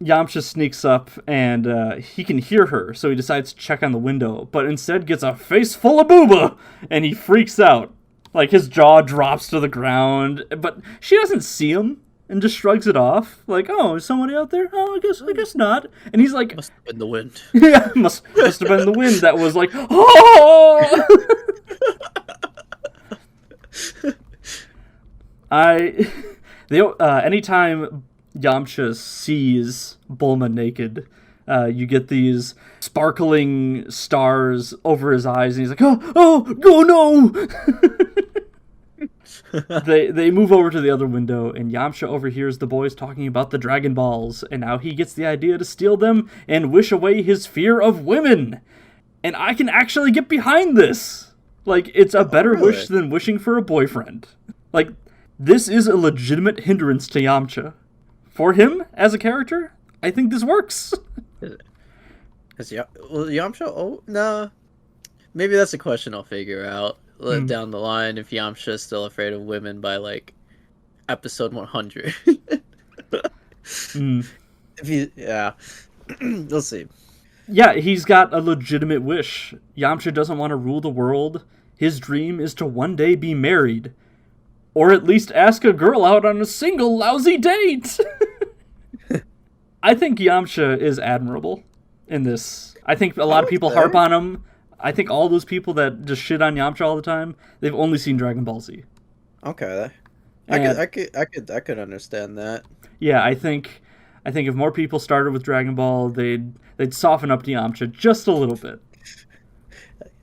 Yamcha sneaks up, and he can hear her, so he decides to check on the window, but instead gets a face full of booba, and he freaks out. Like, his jaw drops to the ground, but she doesn't see him, and just shrugs it off. Like, oh, is somebody out there? Oh, I guess not. And he's like... Must have been the wind. Yeah, must have been the wind that was like, oh! Anytime Yamcha sees Bulma naked, you get these sparkling stars over his eyes, and he's like, oh, no! They move over to the other window, and Yamcha overhears the boys talking about the Dragon Balls, and now he gets the idea to steal them and wish away his fear of women. And I can actually get behind this! Like, it's a better wish than wishing for a boyfriend. Like, this is a legitimate hindrance to Yamcha. For him, as a character, I think this works. Yamcha? Oh, no. Maybe that's a question I'll figure out down the line if Yamcha is still afraid of women by, like, episode 100. Yeah. We'll see. Yeah, he's got a legitimate wish. Yamcha doesn't want to rule the world. His dream is to one day be married. Or at least ask a girl out on a single lousy date. I think Yamcha is admirable in this. I think a lot of people harp on him. I think all those people that just shit on Yamcha all the time, they've only seen Dragon Ball Z. Okay. I could understand that. Yeah, I think if more people started with Dragon Ball, they'd soften up to Yamcha just a little bit.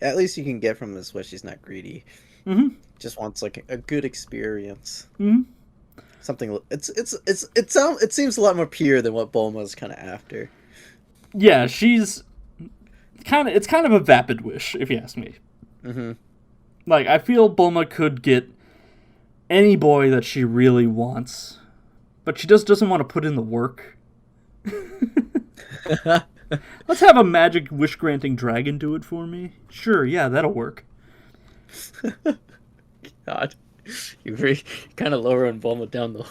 At least you can get from this wish he's not greedy. Mm-hmm. Just wants like a good experience. Mm-hmm. Something. It seems a lot more pure than what Bulma's kind of after. Yeah, it's kind of a vapid wish, if you ask me. Mm-hmm. Like, I feel Bulma could get any boy that she really wants, but she just doesn't want to put in the work. Let's have a magic wish-granting dragon do it for me. Sure, yeah, that'll work. God, you're kind of lowering Bulma down, though.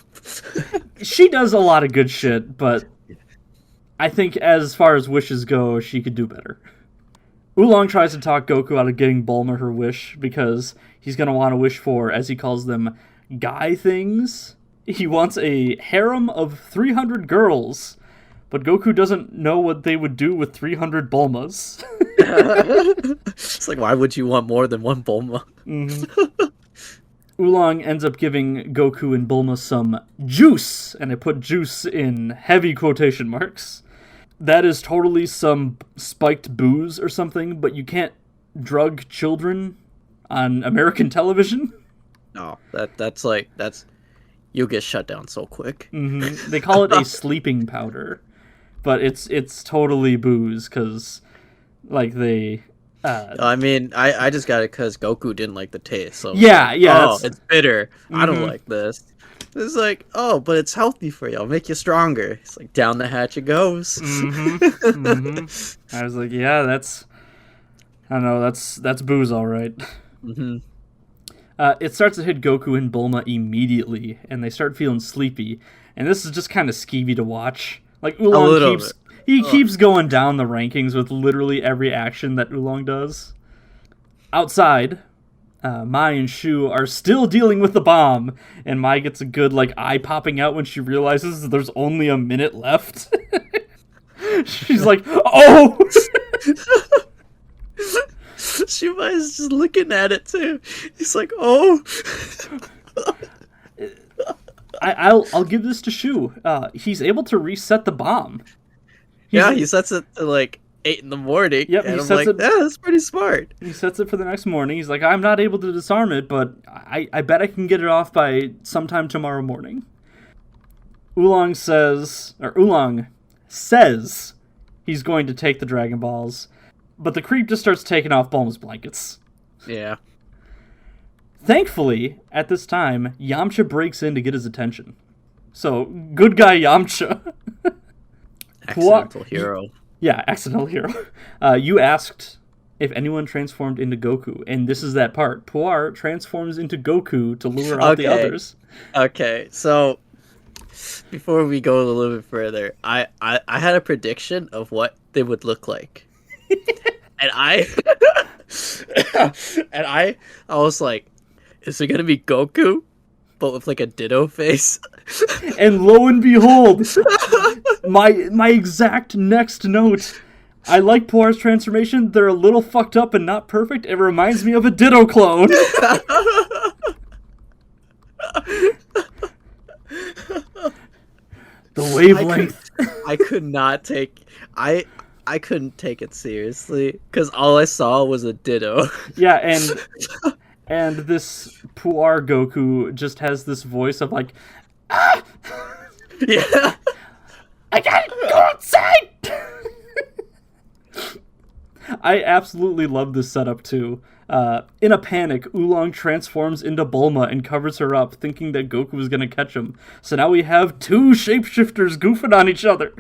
She does a lot of good shit, but I think as far as wishes go, she could do better. Oolong tries to talk Goku out of getting Bulma her wish, because he's going to want to wish for, as he calls them, guy things. He wants a harem of 300 girls, but Goku doesn't know what they would do with 300 Bulmas. It's like, why would you want more than one Bulma? Mm-hmm. Oolong ends up giving Goku and Bulma some juice, and I put juice in heavy quotation marks. That is totally some spiked booze or something, but you can't drug children on American television. No, that's you'll get shut down so quick. Mm-hmm. They call it a sleeping powder, but it's totally booze because, like, they. I mean, I just got it because Goku didn't like the taste. So yeah. Oh, it's bitter. Mm-hmm. I don't like this. It's like, oh, but it's healthy for you. I'll make you stronger. It's like, down the hatch it goes. Mm-hmm. Mm-hmm. I was like, yeah, that's booze, all right. Mm-hmm. It starts to hit Goku and Bulma immediately, and they start feeling sleepy. And this is just kind of skeevy to watch. Like, Oolong keeps going down the rankings with literally every action that Oolong does. Outside, Mai and Shu are still dealing with the bomb, and Mai gets a good, like, eye popping out when she realizes that there's only a minute left. She's like, oh! Shumai is just looking at it too. He's like, oh. I'll give this to Shu. He's able to reset the bomb. He sets it to like 8 in the morning. Yep, and I'm like, that's pretty smart. He sets it for the next morning. He's like, I'm not able to disarm it, but I bet I can get it off by sometime tomorrow morning. Oolong says he's going to take the Dragon Balls, but the creep just starts taking off Bulma's blankets. Yeah. Thankfully, at this time, Yamcha breaks in to get his attention. So, good guy Yamcha. Accidental hero. Yeah, accidental hero. You asked if anyone transformed into Goku, and this is that part. Puar transforms into Goku to lure out the others. Okay, so before we go a little bit further, I had a prediction of what they would look like, and I I was like, is it gonna be Goku, but with like a Ditto face? And lo and behold, my exact next note. I like Puar's transformation. They're a little fucked up and not perfect. It reminds me of a Ditto clone. The wavelength. I could not take. I couldn't take it seriously because all I saw was a Ditto. Yeah, and this Puar Goku just has this voice of like, ah! Yeah. I gotta go outside! I absolutely love this setup too. In a panic, Oolong transforms into Bulma and covers her up, thinking that Goku is gonna catch him. So now we have two shapeshifters goofing on each other.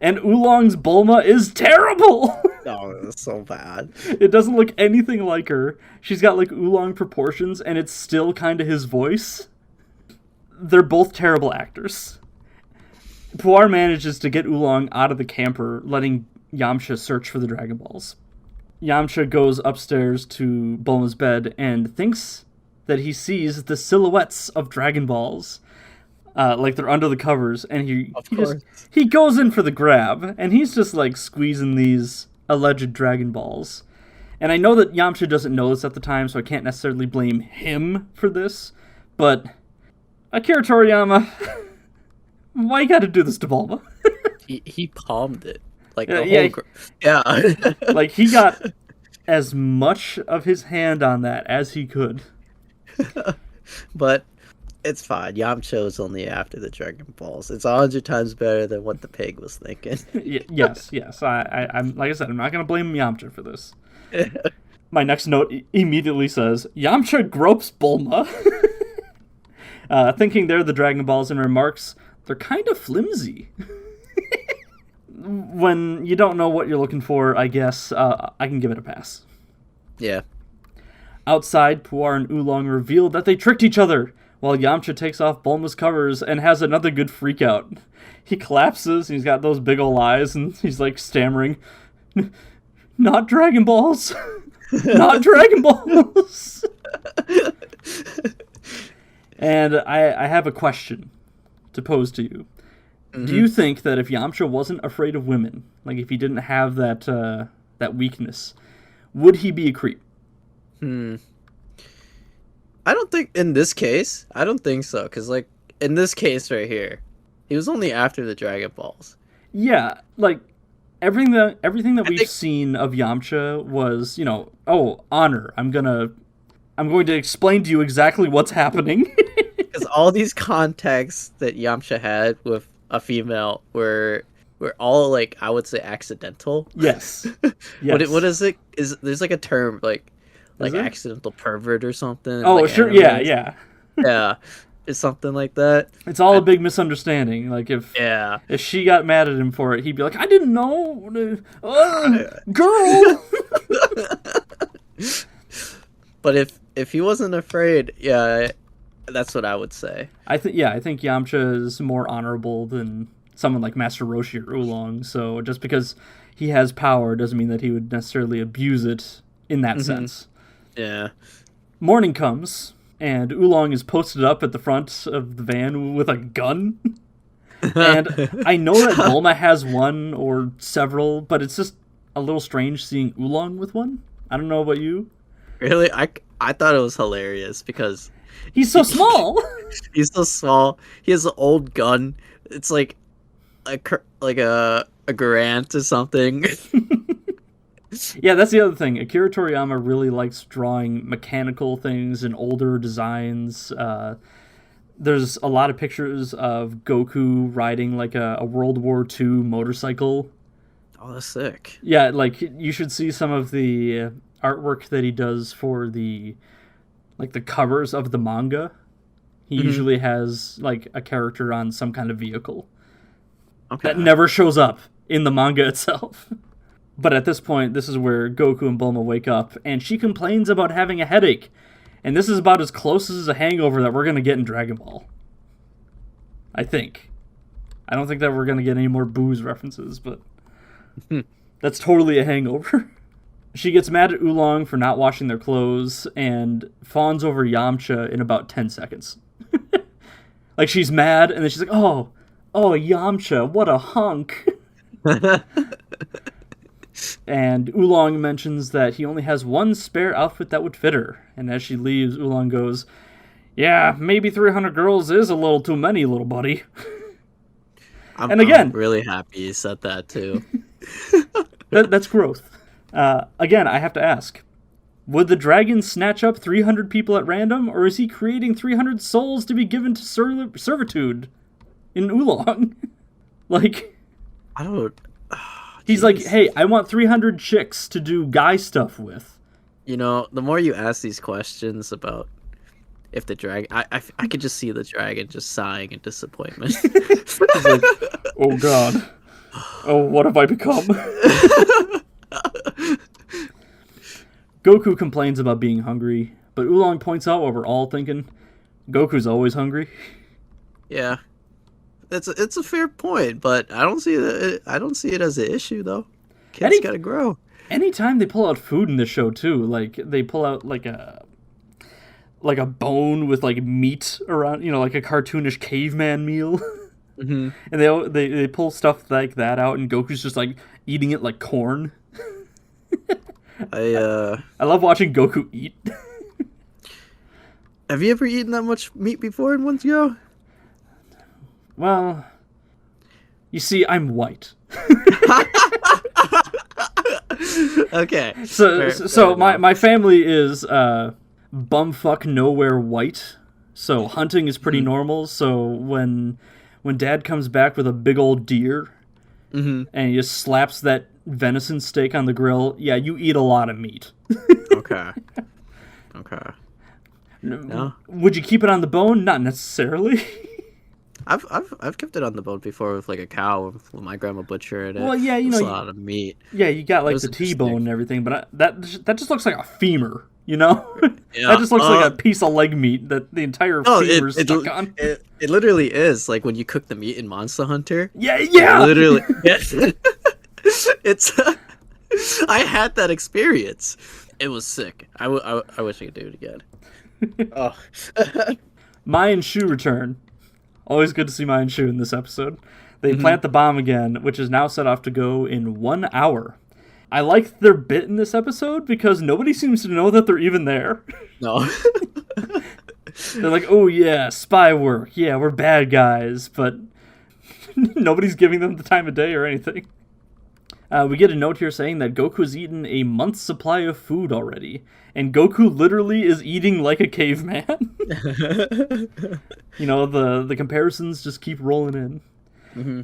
And Oolong's Bulma is terrible! Oh, it was so bad. It doesn't look anything like her. She's got like Oolong proportions, and it's still kind of his voice. They're both terrible actors. Puar manages to get Oolong out of the camper, letting Yamcha search for the Dragon Balls. Yamcha goes upstairs to Bulma's bed and thinks that he sees the silhouettes of Dragon Balls. Like they're under the covers, and he goes in for the grab, and he's just like squeezing these alleged Dragon Balls. And I know that Yamcha doesn't know this at the time, so I can't necessarily blame him for this, but Akira Toriyama, why you gotta do this to Bulma? He palmed it. Like yeah. Like he got as much of his hand on that as he could. But it's fine. Yamcha was only after the Dragon Balls. It's 100 times better than what the pig was thinking. Yes. I'm like I said, I'm not gonna blame Yamcha for this. My next note immediately says, Yamcha gropes Bulma. Thinking they're the Dragon Balls, and remarks, they're kind of flimsy. When you don't know what you're looking for, I guess I can give it a pass. Yeah. Outside, Puar and Oolong reveal that they tricked each other, while Yamcha takes off Bulma's covers and has another good freak out. He collapses, and he's got those big ol' eyes, and he's like stammering, not Dragon Balls! Not Dragon Balls! And I have a question to pose to you. Mm-hmm. Do you think that if Yamcha wasn't afraid of women, like if he didn't have that weakness, would he be a creep? I don't think in this case. I don't think so, because like in this case right here, he was only after the Dragon Balls. Yeah, like everything that we've seen of Yamcha was, honor. I'm going to explain to you exactly what's happening. Because all these contacts that Yamcha had with a female were all, like, I would say accidental. Yes. Yes. What is it? There's like a term like accidental pervert or something? Oh, like sure. animals. Yeah. Yeah. It's something like that. It's all a big misunderstanding. Like if she got mad at him for it, he'd be like, "I didn't know, girl." But if he wasn't afraid, yeah, that's what I would say. I think Yamcha is more honorable than someone like Master Roshi or Oolong. So just because he has power doesn't mean that he would necessarily abuse it in that sense. Yeah. Morning comes, and Oolong is posted up at the front of the van with a gun. And I know that Bulma has one or several, but it's just a little strange seeing Oolong with one. I don't know about you. Really? I thought it was hilarious because he's so small. He's so small. He has an old gun. It's like a Garant or something. Yeah, that's the other thing. Akira Toriyama really likes drawing mechanical things and older designs. There's a lot of pictures of Goku riding like a World War II motorcycle. Oh, that's sick. Yeah, like you should see some of the artwork that he does for the covers of the manga. He usually has like a character on some kind of vehicle. Okay. That never shows up in the manga itself. But at this point, this is where Goku and Bulma wake up, and she complains about having a headache. And this is about as close as a hangover that we're going to get in Dragon Ball. I think. I don't think that we're going to get any more booze references, but that's totally a hangover. She gets mad at Oolong for not washing their clothes and fawns over Yamcha in about 10 seconds. Like, she's mad, and then she's like, oh, Yamcha, what a hunk. And Oolong mentions that he only has one spare outfit that would fit her. And as she leaves, Oolong goes, yeah, maybe 300 girls is a little too many, little buddy. I'm really happy you said that, too. That's growth. Again, I have to ask, would the dragon snatch up 300 people at random, or is he creating 300 souls to be given to servitude in Oolong? Like, I don't... He's like, hey, I want 300 chicks to do guy stuff with. You know, the more you ask these questions about if the dragon... I could just see the dragon just sighing in disappointment. He's like, oh god. Oh, what have I become? Goku complains about being hungry, but Oolong points out what we're all thinking. Goku's always hungry. Yeah. It's a fair point, but I don't see it as an issue though. Kids gotta grow. Anytime they pull out food in this show too, like they pull out like a bone with like meat around, you know, like a cartoonish caveman meal. Mm-hmm. And they pull stuff like that out, and Goku's just like eating it like corn. I love watching Goku eat. Have you ever eaten that much meat before in one go? Well, you see, I'm white. Okay. So my family is bumfuck nowhere white. So hunting is pretty normal. So when Dad comes back with a big old deer, and he just slaps that venison steak on the grill, yeah, you eat a lot of meat. Okay. No. Would you keep it on the bone? Not necessarily. I've kept it on the bone before with like a cow when my grandma butchered it. Well, yeah, you know, a lot of meat. Yeah, you got like the T-bone and everything, but that just looks like a femur, you know? Yeah, that just looks like a piece of leg meat that the entire femur is stuck on. It literally is like when you cook the meat in Monster Hunter. Yeah. Literally, yes. It's. I had that experience. It was sick. I wish I could do it again. Oh. Mai and Shu return. Always good to see Mai and Shu in this episode. They plant the bomb again, which is now set off to go in 1 hour. I like their bit in this episode because nobody seems to know that they're even there. No. They're like, oh yeah, spy work. Yeah, we're bad guys, but nobody's giving them the time of day or anything. We get a note here saying that Goku's eaten a month's supply of food already. And Goku literally is eating like a caveman. You know, the comparisons just keep rolling in. Mm-hmm.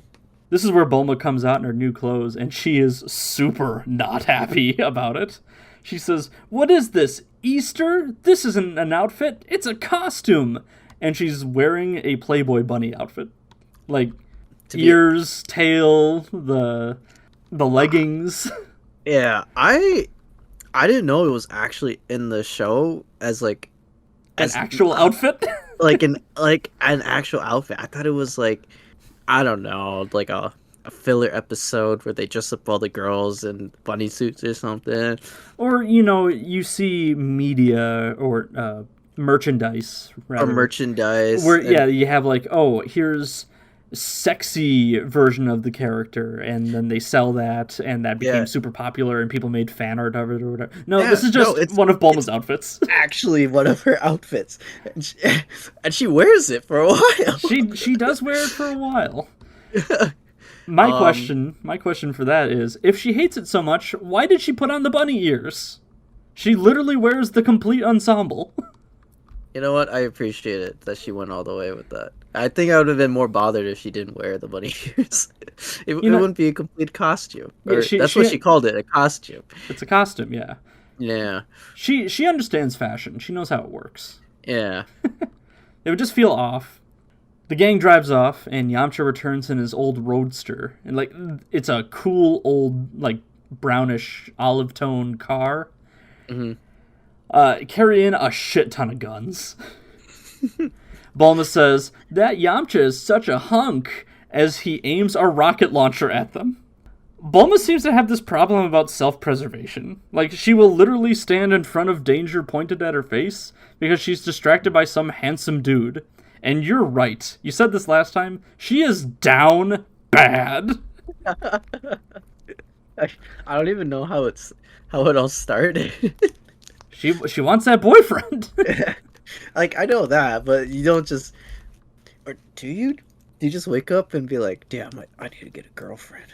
This is where Bulma comes out in her new clothes, and she is super not happy about it. She says, what is this, Easter? This isn't an outfit, it's a costume. And she's wearing a Playboy bunny outfit. Like, ears, tail, the leggings. Yeah, I didn't know it was actually in the show as like an actual outfit. like an actual outfit. I thought it was like, I don't know, like a filler episode where they dress up all the girls in bunny suits or something. Or, you know, you see media or merchandise rather. Or merchandise. Where you have like, oh, here's sexy version of the character, and then they sell that, and that became super popular, and people made fan art of it or whatever. No, this is just one of Bulma's outfits. Actually, one of her outfits, and she wears it for a while. She does wear it for a while. My question for that is, if she hates it so much, why did she put on the bunny ears? She literally wears the complete ensemble. You know what? I appreciate it that she went all the way with that. I think I would have been more bothered if she didn't wear the bunny ears. It wouldn't be a complete costume. That's what she called it, a costume. It's a costume, yeah. Yeah. She understands fashion. She knows how it works. Yeah. It would just feel off. The gang drives off, and Yamcha returns in his old roadster. And, like, it's a cool old, like, brownish olive tone car. Mm-hmm. Carry in a shit ton of guns. Bulma says, "That Yamcha is such a hunk," as he aims a rocket launcher at them. Bulma seems to have this problem about self-preservation. Like, she will literally stand in front of danger pointed at her face because she's distracted by some handsome dude. And you're right. You said this last time. She is down bad. I don't even know how it all started. She wants that boyfriend. Like, I know that, but you don't just... Or do you? Do you just wake up and be like, damn, I need to get a girlfriend?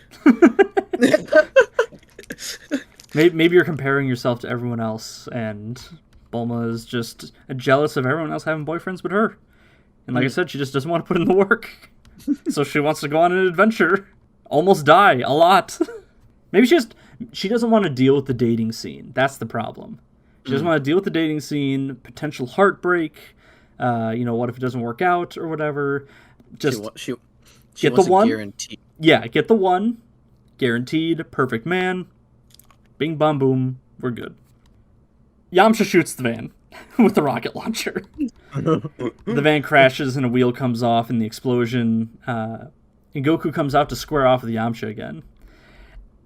Maybe you're comparing yourself to everyone else, and Bulma is just jealous of everyone else having boyfriends but her. And like I said, she just doesn't want to put in the work. So she wants to go on an adventure. Almost die a lot. Maybe she doesn't want to deal with the dating scene. That's the problem. She doesn't want to deal with the dating scene, potential heartbreak, what if it doesn't work out or whatever. Just she get the one. Guaranteed. Yeah, get the one. Guaranteed. Perfect man. Bing, bom, boom. We're good. Yamcha shoots the van with the rocket launcher. The van crashes and a wheel comes off in the explosion. And Goku comes out to square off with Yamcha again.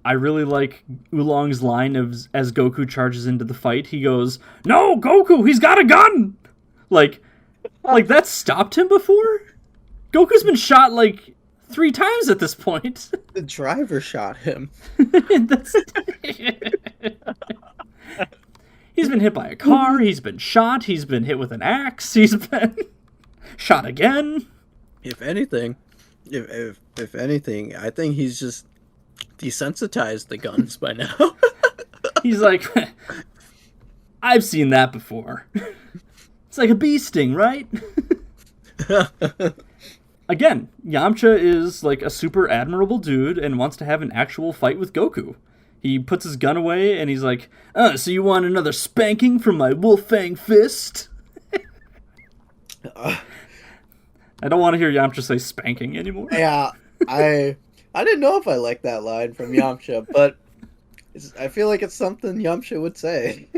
I really like Oolong's line as Goku charges into the fight. He goes, "No, Goku, he's got a gun!" Like that stopped him before? Goku's been shot, 3 times at this point. The driver shot him. He's been hit by a car, he's been shot, he's been hit with an axe, he's been shot again. If anything, I think he's just desensitized the guns by now. He's like, I've seen that before. It's like a bee sting, right? Again, Yamcha is a super admirable dude and wants to have an actual fight with Goku. He puts his gun away and he's like, so you want another spanking from my wolf fang fist? I don't want to hear Yamcha say spanking anymore. Yeah, I didn't know if I liked that line from Yamcha, but I feel like it's something Yamcha would say.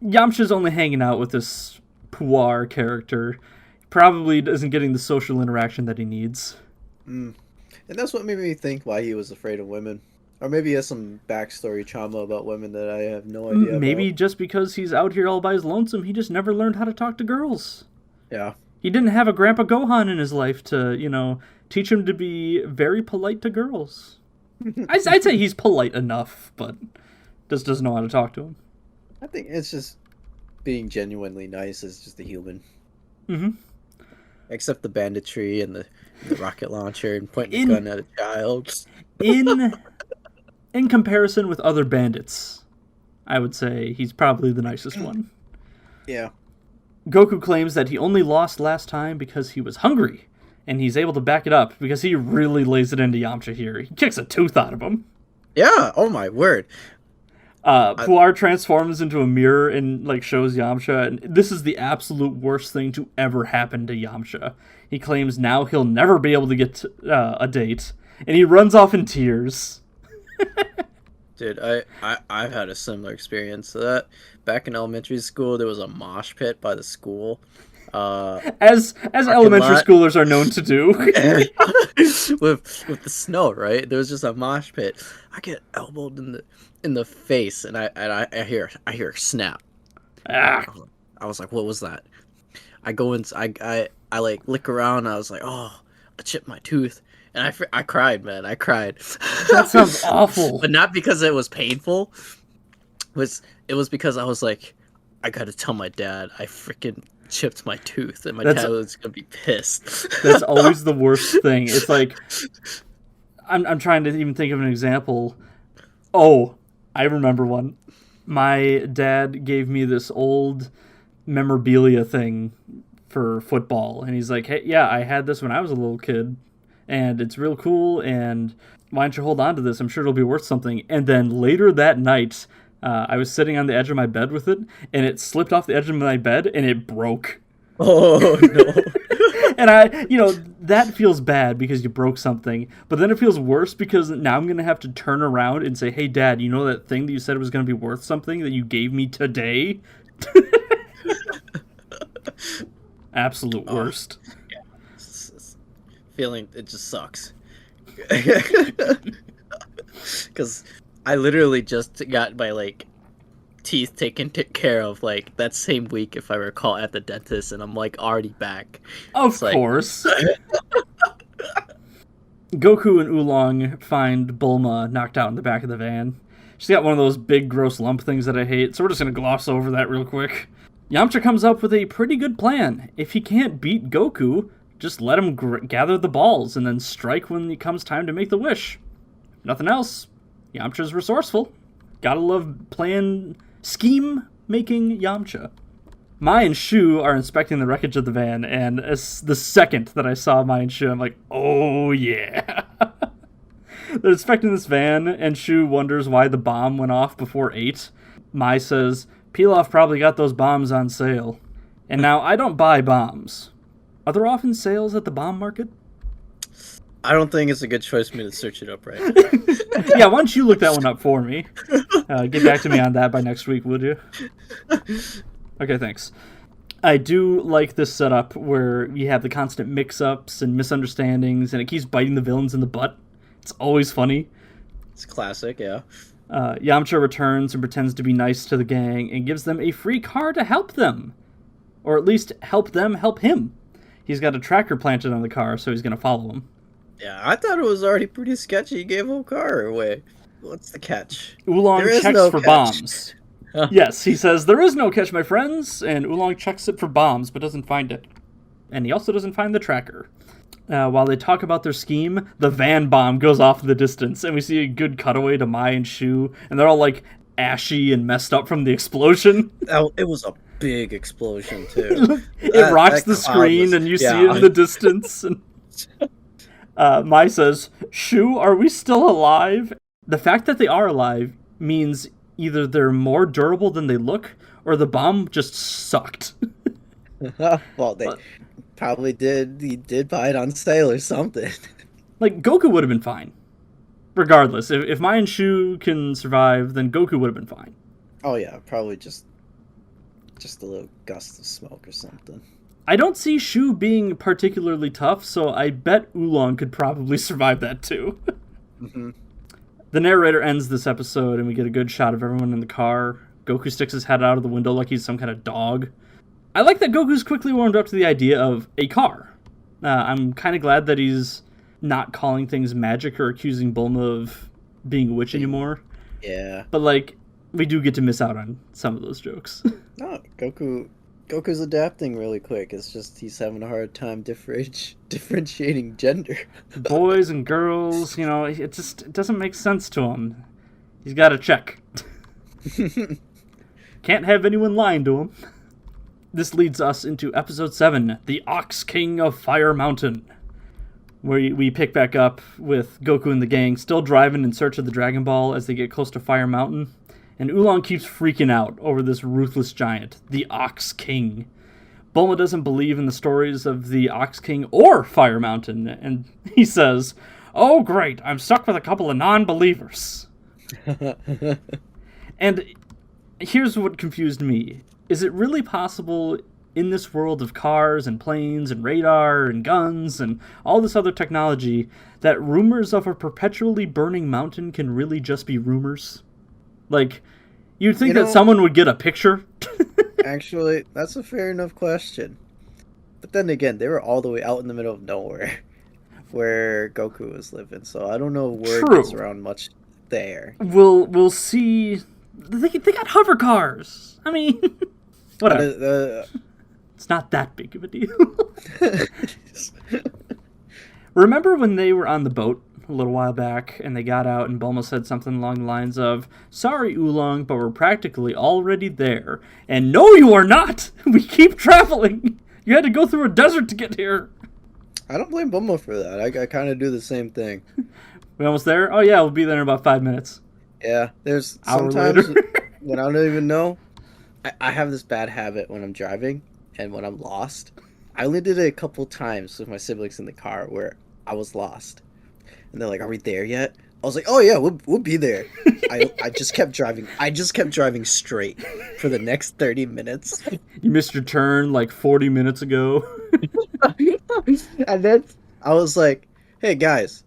Yamcha's only hanging out with this Puar character. Probably isn't getting the social interaction that he needs. And that's what made me think why he was afraid of women. Or maybe he has some backstory trauma about women that I have no idea Maybe about. just because he's out here all by his lonesome, he just never learned how to talk to girls. Yeah. He didn't have a Grandpa Gohan in his life to, teach him to be very polite to girls. I'd say he's polite enough, but just doesn't know how to talk to him. I think it's just being genuinely nice is just a human. Mm-hmm. Except the banditry and the rocket launcher and pointing a gun at a child. In comparison with other bandits, I would say he's probably the nicest one. Yeah. Goku claims that he only lost last time because he was hungry, and he's able to back it up because he really lays it into Yamcha here. He kicks a tooth out of him. Yeah, oh my word. Puar transforms into a mirror and shows Yamcha, and this is the absolute worst thing to ever happen to Yamcha. He claims now he'll never be able to get a date, and he runs off in tears. Dude, I've had a similar experience to that. Back in elementary school, there was a mosh pit by the school. As elementary schoolers are known to do. with the snow, right? There was just a mosh pit. I get elbowed in the face, and I hear a snap. Ah. I was like, what was that? I go in, I lick around. I was like, oh, I chipped my tooth. And I cried, man. I cried. That sounds awful. But not because it was painful. It was because I was like, I gotta tell my dad I freaking chipped my tooth, and my dad was gonna be pissed. That's always the worst thing. It's like, I'm trying to even think of an example. Oh, I remember one. My dad gave me this old memorabilia thing for football, and he's like, hey, yeah, I had this when I was a little kid. And it's real cool, and why don't you hold on to this? I'm sure it'll be worth something. And then later that night, I was sitting on the edge of my bed with it, and it slipped off the edge of my bed, and it broke. Oh, no. And that feels bad because you broke something, but then it feels worse because now I'm going to have to turn around and say, hey, Dad, you know that thing that you said was going to be worth something that you gave me today? Absolute worst. Yeah. It's feeling it just sucks. Because I literally just got my like teeth taken care of like that same week, if I recall, at the dentist, and I'm like already back. Of It's course. Goku and Oolong find Bulma knocked out in the back of the van. She's got one of those big gross lump things that I hate, so we're just gonna gloss over that real quick. Yamcha comes up with a pretty good plan. If he can't beat Goku, just let him gather the balls and then strike when it comes time to make the wish. Nothing else. Yamcha's resourceful. Gotta love scheme-making Yamcha. Mai and Shu are inspecting the wreckage of the van, and as the second that I saw Mai and Shu, I'm like, oh yeah. They're inspecting this van, and Shu wonders why the bomb went off before 8. Mai says, Pilaf probably got those bombs on sale. And now, I don't buy bombs. Are there often sales at the bomb market? I don't think it's a good choice for me to search it up right now. Yeah, why don't you look that one up for me? Get back to me on that by next week, would you? Okay, thanks. I do like this setup where you have the constant mix-ups and misunderstandings, and it keeps biting the villains in the butt. It's always funny. It's classic, yeah. Yamcha returns and pretends to be nice to the gang and gives them a free car to help them. Or at least help them help him. He's got a tracker planted on the car, so he's going to follow him. Yeah, I thought it was already pretty sketchy. He gave a car away. What's the catch? Oolong checks for bombs. Yes, he says, there is no catch, my friends, and Oolong checks it for bombs, but doesn't find it. And he also doesn't find the tracker. While they talk about their scheme, the van bomb goes off in the distance, and we see a good cutaway to Mai and Shu, and they're all, like, ashy and messed up from the explosion. It was a big explosion, too. It rocks the screen, and you see it in the distance. And Mai says, Shu, are we still alive? The fact that they are alive means either they're more durable than they look, or the bomb just sucked. Well, they probably did. He did buy it on sale or something. Like, Goku would have been fine. Regardless, if Mai and Shu can survive, then Goku would have been fine. Oh yeah, probably just a little gust of smoke or something. I don't see Shu being particularly tough, so I bet Oolong could probably survive that too. Mm-hmm. The narrator ends this episode, and we get a good shot of everyone in the car. Goku sticks his head out of the window like he's some kind of dog. I like that Goku's quickly warmed up to the idea of a car. I'm kind of glad that he's not calling things magic or accusing Bulma of being a witch anymore. Yeah. But, like, we do get to miss out on some of those jokes. No, Goku's adapting really quick. It's just he's having a hard time differentiating gender. Boys and girls, it doesn't make sense to him. He's got to check. Can't have anyone lying to him. This leads us into episode 7, The Ox King of Fire Mountain, where we pick back up with Goku and the gang still driving in search of the Dragon Ball as they get close to Fire Mountain. And Oolong keeps freaking out over this ruthless giant, the Ox King. Bulma doesn't believe in the stories of the Ox King or Fire Mountain, and he says, oh great, I'm stuck with a couple of non-believers. And here's what confused me. Is it really possible in this world of cars and planes and radar and guns and all this other technology that rumors of a perpetually burning mountain can really just be rumors? Like, you'd think that someone would get a picture. Actually, that's a fair enough question. But then again, they were all the way out in the middle of nowhere where Goku was living, so I don't know word gets around much there. We'll see. They got hover cars. I mean, whatever. It's not that big of a deal. Remember when they were on the boat a little while back, and they got out, and Bulma said something along the lines of, sorry, Oolong, but we're practically already there. And no, you are not! We keep traveling! You had to go through a desert to get here! I don't blame Bulma for that. I kind of do the same thing. We almost there? Oh yeah, we'll be there in about 5 minutes. Yeah, there's sometimes when I don't even know, I have this bad habit when I'm driving, and when I'm lost. I only did it a couple times with my siblings in the car where I was lost. And they're like, are we there yet? I was like, oh yeah, we'll be there. I just kept driving. I just kept driving straight for the next 30 minutes. You missed your turn like 40 minutes ago. And then I was like, hey guys,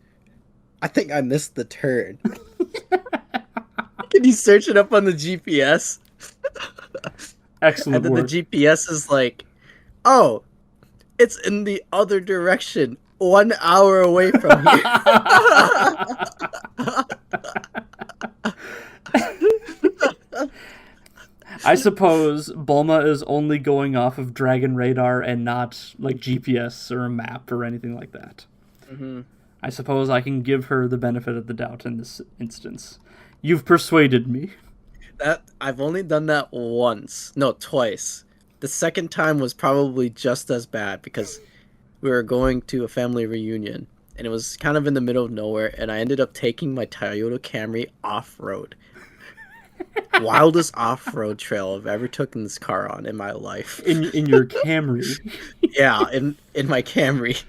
I think I missed the turn. Can you search it up on the GPS? Excellent And then work. the GPS is like, oh, it's in the other direction, 1 hour away from here. I suppose Bulma is only going off of Dragon Radar and not like GPS or a map or anything like that. Mm-hmm. I suppose I can give her the benefit of the doubt in this instance. You've persuaded me. That I've only done that once. No, twice. The second time was probably just as bad because we were going to a family reunion and it was kind of in the middle of nowhere and I ended up taking my Toyota Camry off-road. Wildest off-road trail I've ever taken this car on in my life. In your Camry. Yeah, in my Camry.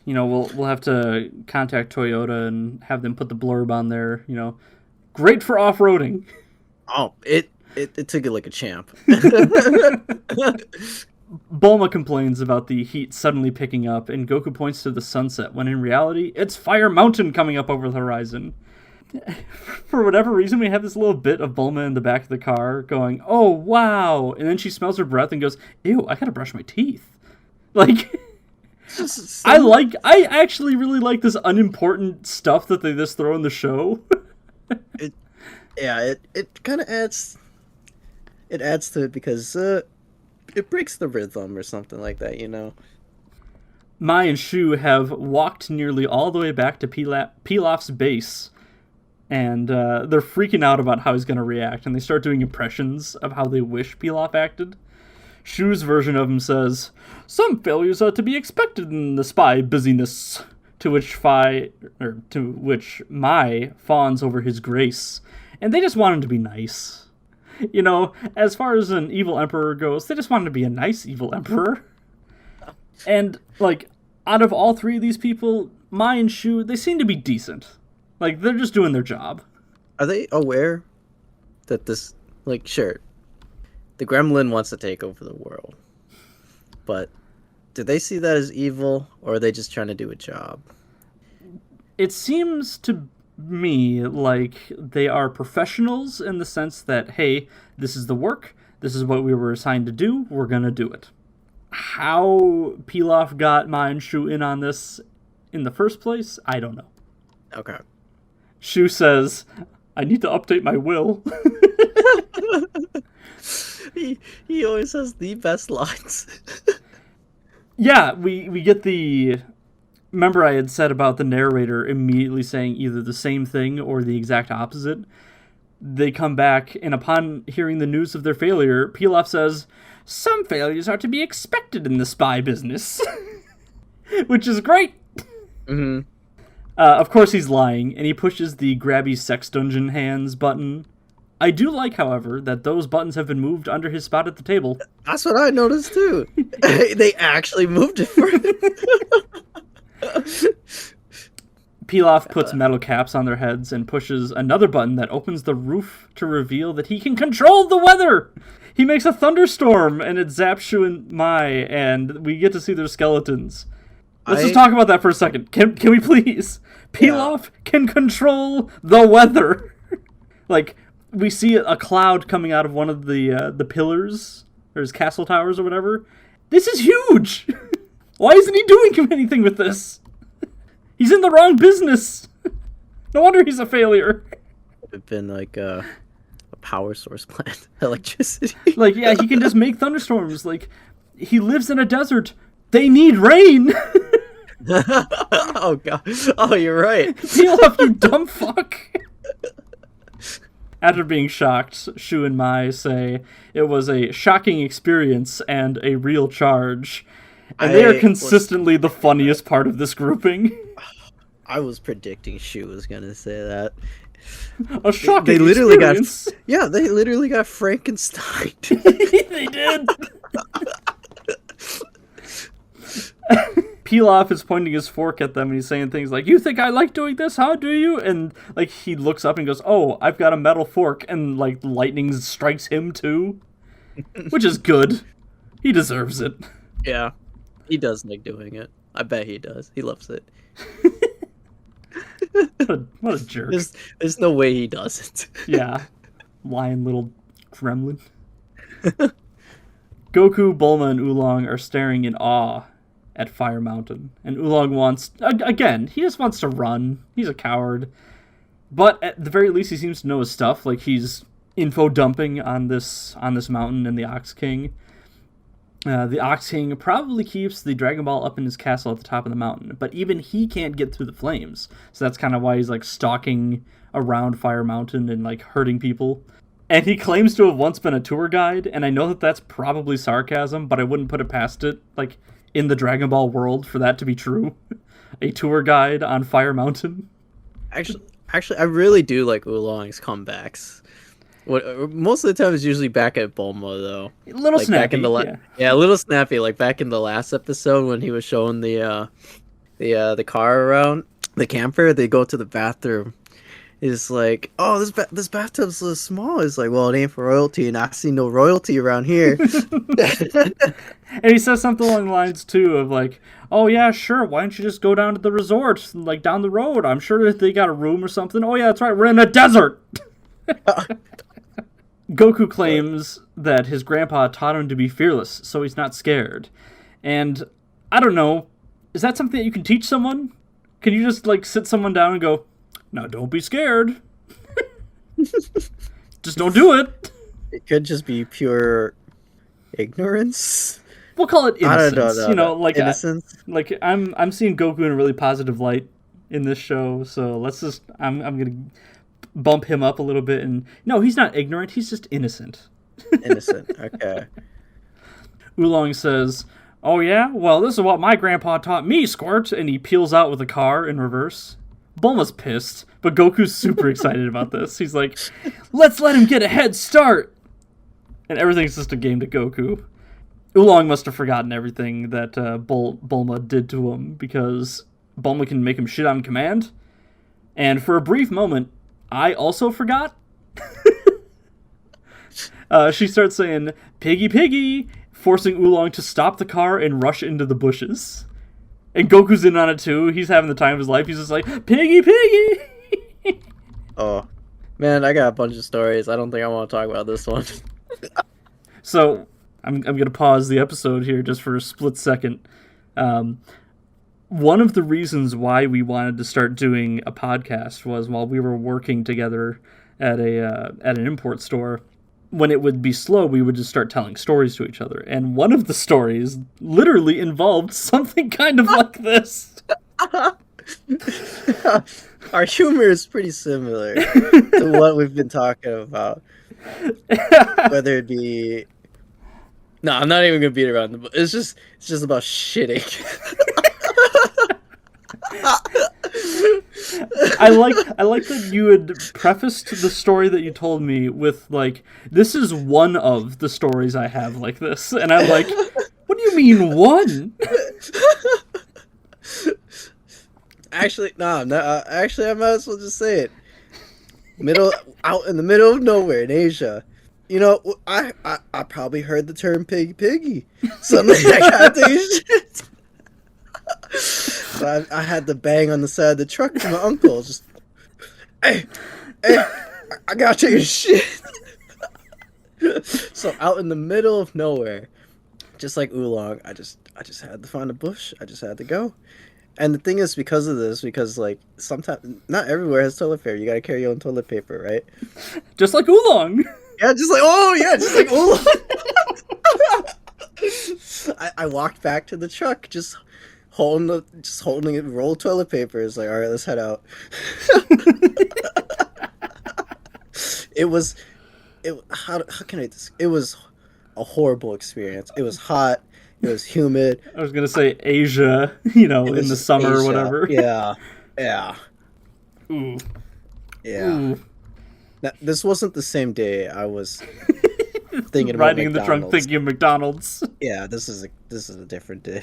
You know, we'll have to contact Toyota and have them put the blurb on there, you know. Great for off-roading. Oh, it took it like a champ. Bulma complains about the heat suddenly picking up, and Goku points to the sunset, when in reality, it's Fire Mountain coming up over the horizon. For whatever reason, we have this little bit of Bulma in the back of the car going, oh, wow. And then she smells her breath and goes, ew, I gotta brush my teeth. Like, I actually really like this unimportant stuff that they just throw in the show. it kind of adds to it because it breaks the rhythm or something like that, you know. Mai and Shu have walked nearly all the way back to Pilaf's base, and they're freaking out about how he's going to react, and they start doing impressions of how they wish Pilaf acted. Shu's version of him says, some failures are to be expected in the spy busyness, to which Mai fawns over his grace, and they just want him to be nice. You know, as far as an evil emperor goes, they just want him to be a nice evil emperor. And, like, out of all three of these people, Mai and Shu, they seem to be decent. Like, they're just doing their job. Are they aware that this, like, sure, the gremlin wants to take over the world, but do they see that as evil, or are they just trying to do a job? It seems to me like they are professionals in the sense that, hey, this is the work, this is what we were assigned to do, we're gonna do it. How Pilaf got Mai and Shu in on this in the first place, I don't know. Okay. Shu says, I need to update my will. He always has the best lines. Yeah, we get the... Remember I had said about the narrator immediately saying either the same thing or the exact opposite? They come back, and upon hearing the news of their failure, Pilaf says, some failures are to be expected in the spy business. Which is great! Mm-hmm. Of course he's lying, and he pushes the grabby sex dungeon hands button. I do like, however, that those buttons have been moved under his spot at the table. That's what I noticed, too. They actually moved it for him. Pilaf puts metal caps on their heads and pushes another button that opens the roof to reveal that he can control the weather! He makes a thunderstorm, and it zaps Shu and Mai, and we get to see their skeletons. Let's just talk about that for a second. Can we please? Pilaf can control the weather! Like, we see a cloud coming out of one of the pillars, or his castle towers or whatever. This is huge! Why isn't he doing anything with this? He's in the wrong business. No wonder he's a failure. It's been like a power source plant, electricity. Like, yeah, he can just make thunderstorms. Like, he lives in a desert. They need rain. Oh god. Oh, you're right. Pilaf, you dumb fuck. After being shocked, Shu and Mai say it was a shocking experience and a real charge. And they are consistently the funniest part of this grouping. I was predicting Shu was gonna say that. A shocking they literally experience. They literally got Frankenstein. They did. Pilaf is pointing his fork at them and he's saying things like, "You think I like doing this? How do you?" And like he looks up and goes, "Oh, I've got a metal fork," and like lightning strikes him too, which is good. He deserves it. Yeah, he does like doing it. I bet he does. He loves it. What a jerk. There's no way he doesn't. Yeah. Lying little gremlin. Goku, Bulma, and Oolong are staring in awe at Fire Mountain. And Oolong wants, again, he just wants to run. He's a coward. But at the very least, he seems to know his stuff. Like, he's info dumping on this mountain and the Ox King. The Ox King probably keeps the Dragon Ball up in his castle at the top of the mountain, but even he can't get through the flames. So that's kind of why he's like stalking around Fire Mountain and like hurting people. And he claims to have once been a tour guide, and I know that that's probably sarcasm, but I wouldn't put it past it, like in the Dragon Ball world, for that to be true. A tour guide on Fire Mountain. Actually, I really do like Oolong's comebacks. Most of the time it's usually back at Bulma though. A little like snappy, back in the yeah, a little snappy. Like back in the last episode when he was showing the car around the camper, they go to the bathroom. It's like, oh, this bathtub's so small. It's like, well, it ain't for royalty, and I see no royalty around here. And he says something along the lines too of like, oh yeah, sure, why don't you just go down to the resort, like down the road? I'm sure that they got a room or something. Oh yeah, that's right, we're in a desert. Goku claims that his grandpa taught him to be fearless, so he's not scared. And I don't know, is that something that you can teach someone? Can you just like sit someone down and go, "Now don't be scared. Just don't do it." It could just be pure ignorance. We'll call it innocence. No, you know, like innocence. I'm seeing Goku in a really positive light in this show, so let's just I'm gonna bump him up a little bit. And no, he's not ignorant, he's just innocent. Innocent, okay. Oolong says, "Oh yeah? Well, this is what my grandpa taught me, Squirt," and he peels out with a car in reverse. Bulma's pissed, but Goku's super excited about this. He's like, "Let's let him get a head start!" And everything's just a game to Goku. Oolong must have forgotten everything that Bulma did to him, because Bulma can make him shit on command. And for a brief moment, I also forgot. She starts saying, "Piggy, piggy," forcing Oolong to stop the car and rush into the bushes. And Goku's in on it too. He's having the time of his life. He's just like, "Piggy, piggy." Oh, man, I got a bunch of stories. I don't think I want to talk about this one. So, I'm going to pause the episode here just for a split second. One of the reasons why we wanted to start doing a podcast was while we were working together at an import store. When it would be slow, we would just start telling stories to each other. And one of the stories literally involved something kind of like this. Our humor is pretty similar to what we've been talking about. Whether it be... No, I'm not even going to beat around the bush. It's just about shitting. I like that you had prefaced the story that you told me with like, "This is one of the stories I have like this," and I'm like, "What do you mean one?" Actually, no. Actually, I might as well just say it. Out in the middle of nowhere in Asia. You know, I probably heard the term "piggy piggy." Suddenly, I got to shit. So I had to bang on the side of the truck to my uncle. Just, hey, I gotta take a shit. So out in the middle of nowhere, just like Oolong, I just had to find a bush. I just had to go. And the thing is, because like sometimes not everywhere has toilet paper. You gotta carry your own toilet paper, right? Just like Oolong. Yeah, just like Oolong. I walked back to the truck, just holding a roll of toilet paper. It's like, all right, let's head out. How can I? It was a horrible experience. It was hot. It was humid. I was gonna say Asia, in the summer Asia. or whatever. Yeah. Ooh. Yeah. Ooh. Now, this wasn't the same day I was thinking about riding in the trunk thinking of McDonald's. Yeah, this is a different day.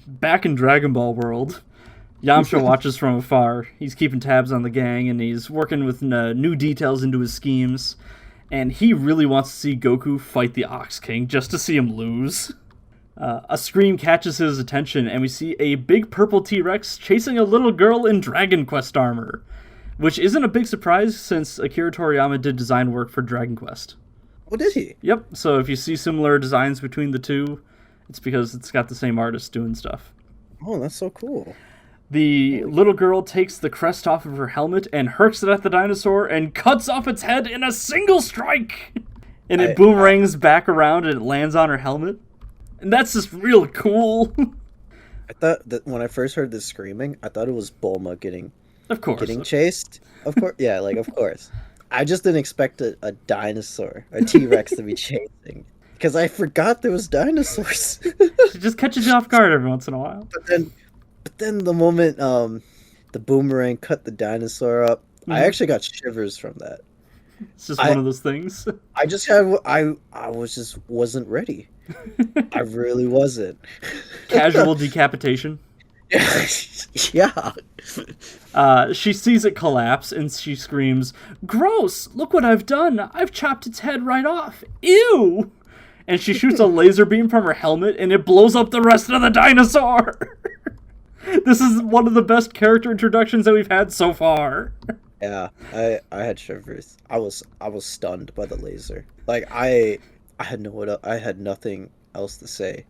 back in Dragon Ball world, Yamcha watches from afar. He's keeping tabs on the gang, and he's working with new details into his schemes. And he really wants to see Goku fight the Ox King just to see him lose. A scream catches his attention, and we see a big purple T-Rex chasing a little girl in Dragon Quest armor, which isn't a big surprise since Akira Toriyama did design work for Dragon Quest. Oh, did he? Yep, so if you see similar designs between the two, it's because it's got the same artist doing stuff. Oh, that's so cool. The little girl takes the crest off of her helmet and hurks it at the dinosaur and cuts off its head in a single strike! And it boomerangs back around and it lands on her helmet. And that's just real cool. I thought that when I first heard this screaming, I thought it was Bulma getting chased. Of course, yeah, like of course. I just didn't expect a dinosaur, a T-Rex to be chasing, because I forgot there was dinosaurs. She just catches you off guard every once in a while. But then the moment the boomerang cut the dinosaur up, I actually got shivers from that. It's just one of those things. I wasn't ready. I really wasn't. Casual decapitation. Yeah. She sees it collapse and she screams, "Gross! Look what I've done! I've chopped its head right off! Ew!" And she shoots a laser beam from her helmet and it blows up the rest of the dinosaur! This is one of the best character introductions that we've had so far. Yeah, I had shivers. I was stunned by the laser. Like I had nothing else to say.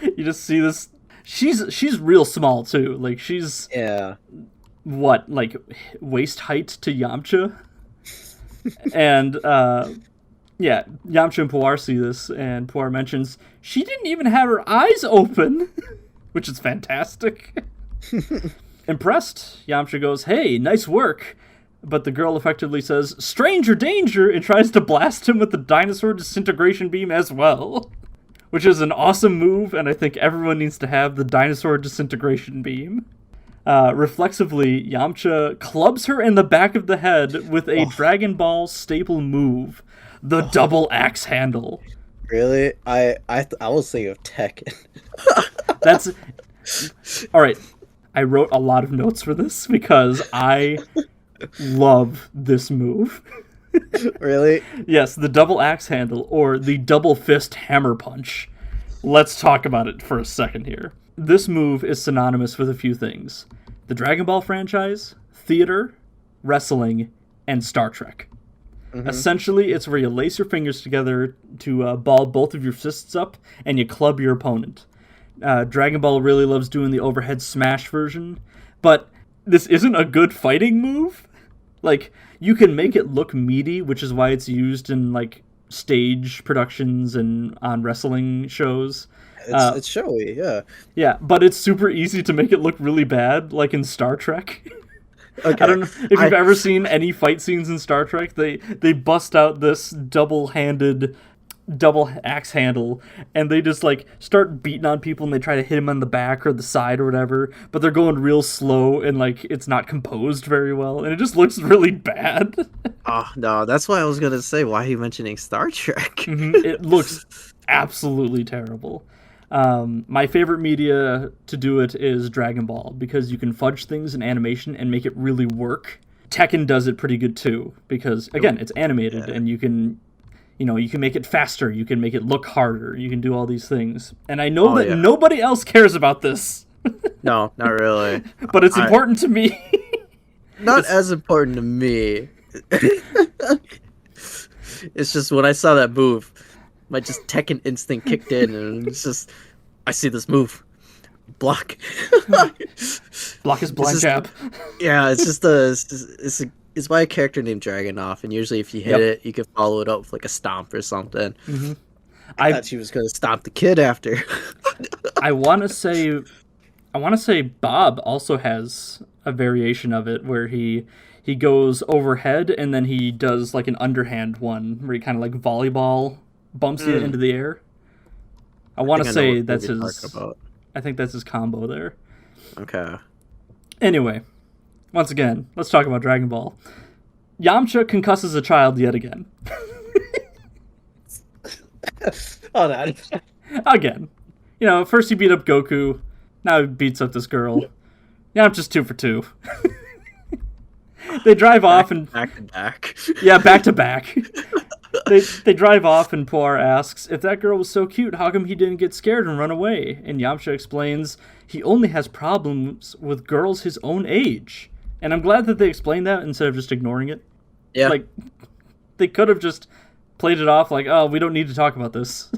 You just see this. She's real small too. Like she's what, like waist height to Yamcha, and Yamcha and Puar see this, and Puar mentions she didn't even have her eyes open, which is fantastic. Impressed, Yamcha goes, "Hey, nice work." But the girl effectively says, "Stranger danger," and tries to blast him with the dinosaur disintegration beam as well. Which is an awesome move, and I think everyone needs to have the dinosaur disintegration beam. Reflexively, Yamcha clubs her in the back of the head with a Dragon Ball staple move, the double axe handle. Really? I was thinking of Tekken. That's... Alright, I wrote a lot of notes for this because I love this move. Really? Yes, the double axe handle, or the double fist hammer punch. Let's talk about it for a second here. This move is synonymous with a few things. The Dragon Ball franchise, theater, wrestling, and Star Trek. Mm-hmm. Essentially, it's where you lace your fingers together to ball both of your fists up, and you club your opponent. Dragon Ball really loves doing the overhead smash version, but this isn't a good fighting move. Like, you can make it look meaty, which is why it's used in, like, stage productions and on wrestling shows. It's showy, yeah. Yeah, but it's super easy to make it look really bad, like in Star Trek. Okay. I don't know if you've ever seen any fight scenes in Star Trek. They bust out this double-handed double axe handle, and they just like start beating on people, and they try to hit him on the back or the side or whatever, but they're going real slow, and like it's not composed very well, and it just looks really bad. Oh no, that's why I was gonna say, why are you mentioning Star Trek? Mm-hmm. It looks absolutely terrible. My favorite media to do it is Dragon Ball, because you can fudge things in animation and make it really work. Tekken does it pretty good too, because again, it's animated, and you can make it faster, you can make it look harder, you can do all these things. And I know nobody else cares about this. No, not really. But it's important to me. Not as important to me. It's just when I saw that move, my just Tekken instinct kicked in, and it's just, I see this move. Block. Block is blind jab. Yeah, it's just it's by a character named Dragonoff, and usually if you hit it, you can follow it up with like a stomp or something. Mm-hmm. I thought she was going to stomp the kid after. I want to say Bob also has a variation of it where he goes overhead and then he does like an underhand one where he kind of like volleyball bumps you into the air. I want to say that's his. I think that's his combo there. Okay. Anyway, once again, let's talk about Dragon Ball. Yamcha concusses a child yet again. Hold on. Again. You know, first he beat up Goku, now he beats up this girl. Now I'm just 2 for 2. They drive off and back to back. Yeah, back to back. They drive off and Puar asks, if that girl was so cute, how come he didn't get scared and run away? And Yamcha explains, he only has problems with girls his own age. And I'm glad that they explained that instead of just ignoring it. Yeah. Like, they could have just played it off like, oh, we don't need to talk about this.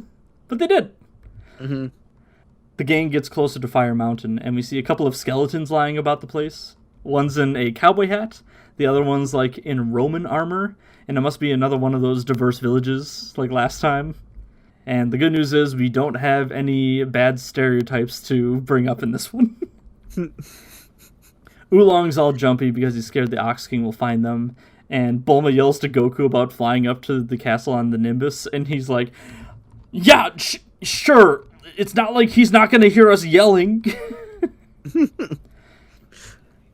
But they did. Mm-hmm. The gang gets closer to Fire Mountain, and we see a couple of skeletons lying about the place. One's in a cowboy hat, the other one's like in Roman armor, and it must be another one of those diverse villages like last time. And the good news is we don't have any bad stereotypes to bring up in this one. Oolong's all jumpy because he's scared the Ox King will find them, and Bulma yells to Goku about flying up to the castle on the Nimbus, and he's like, yeah, sure, it's not like he's not gonna hear us yelling.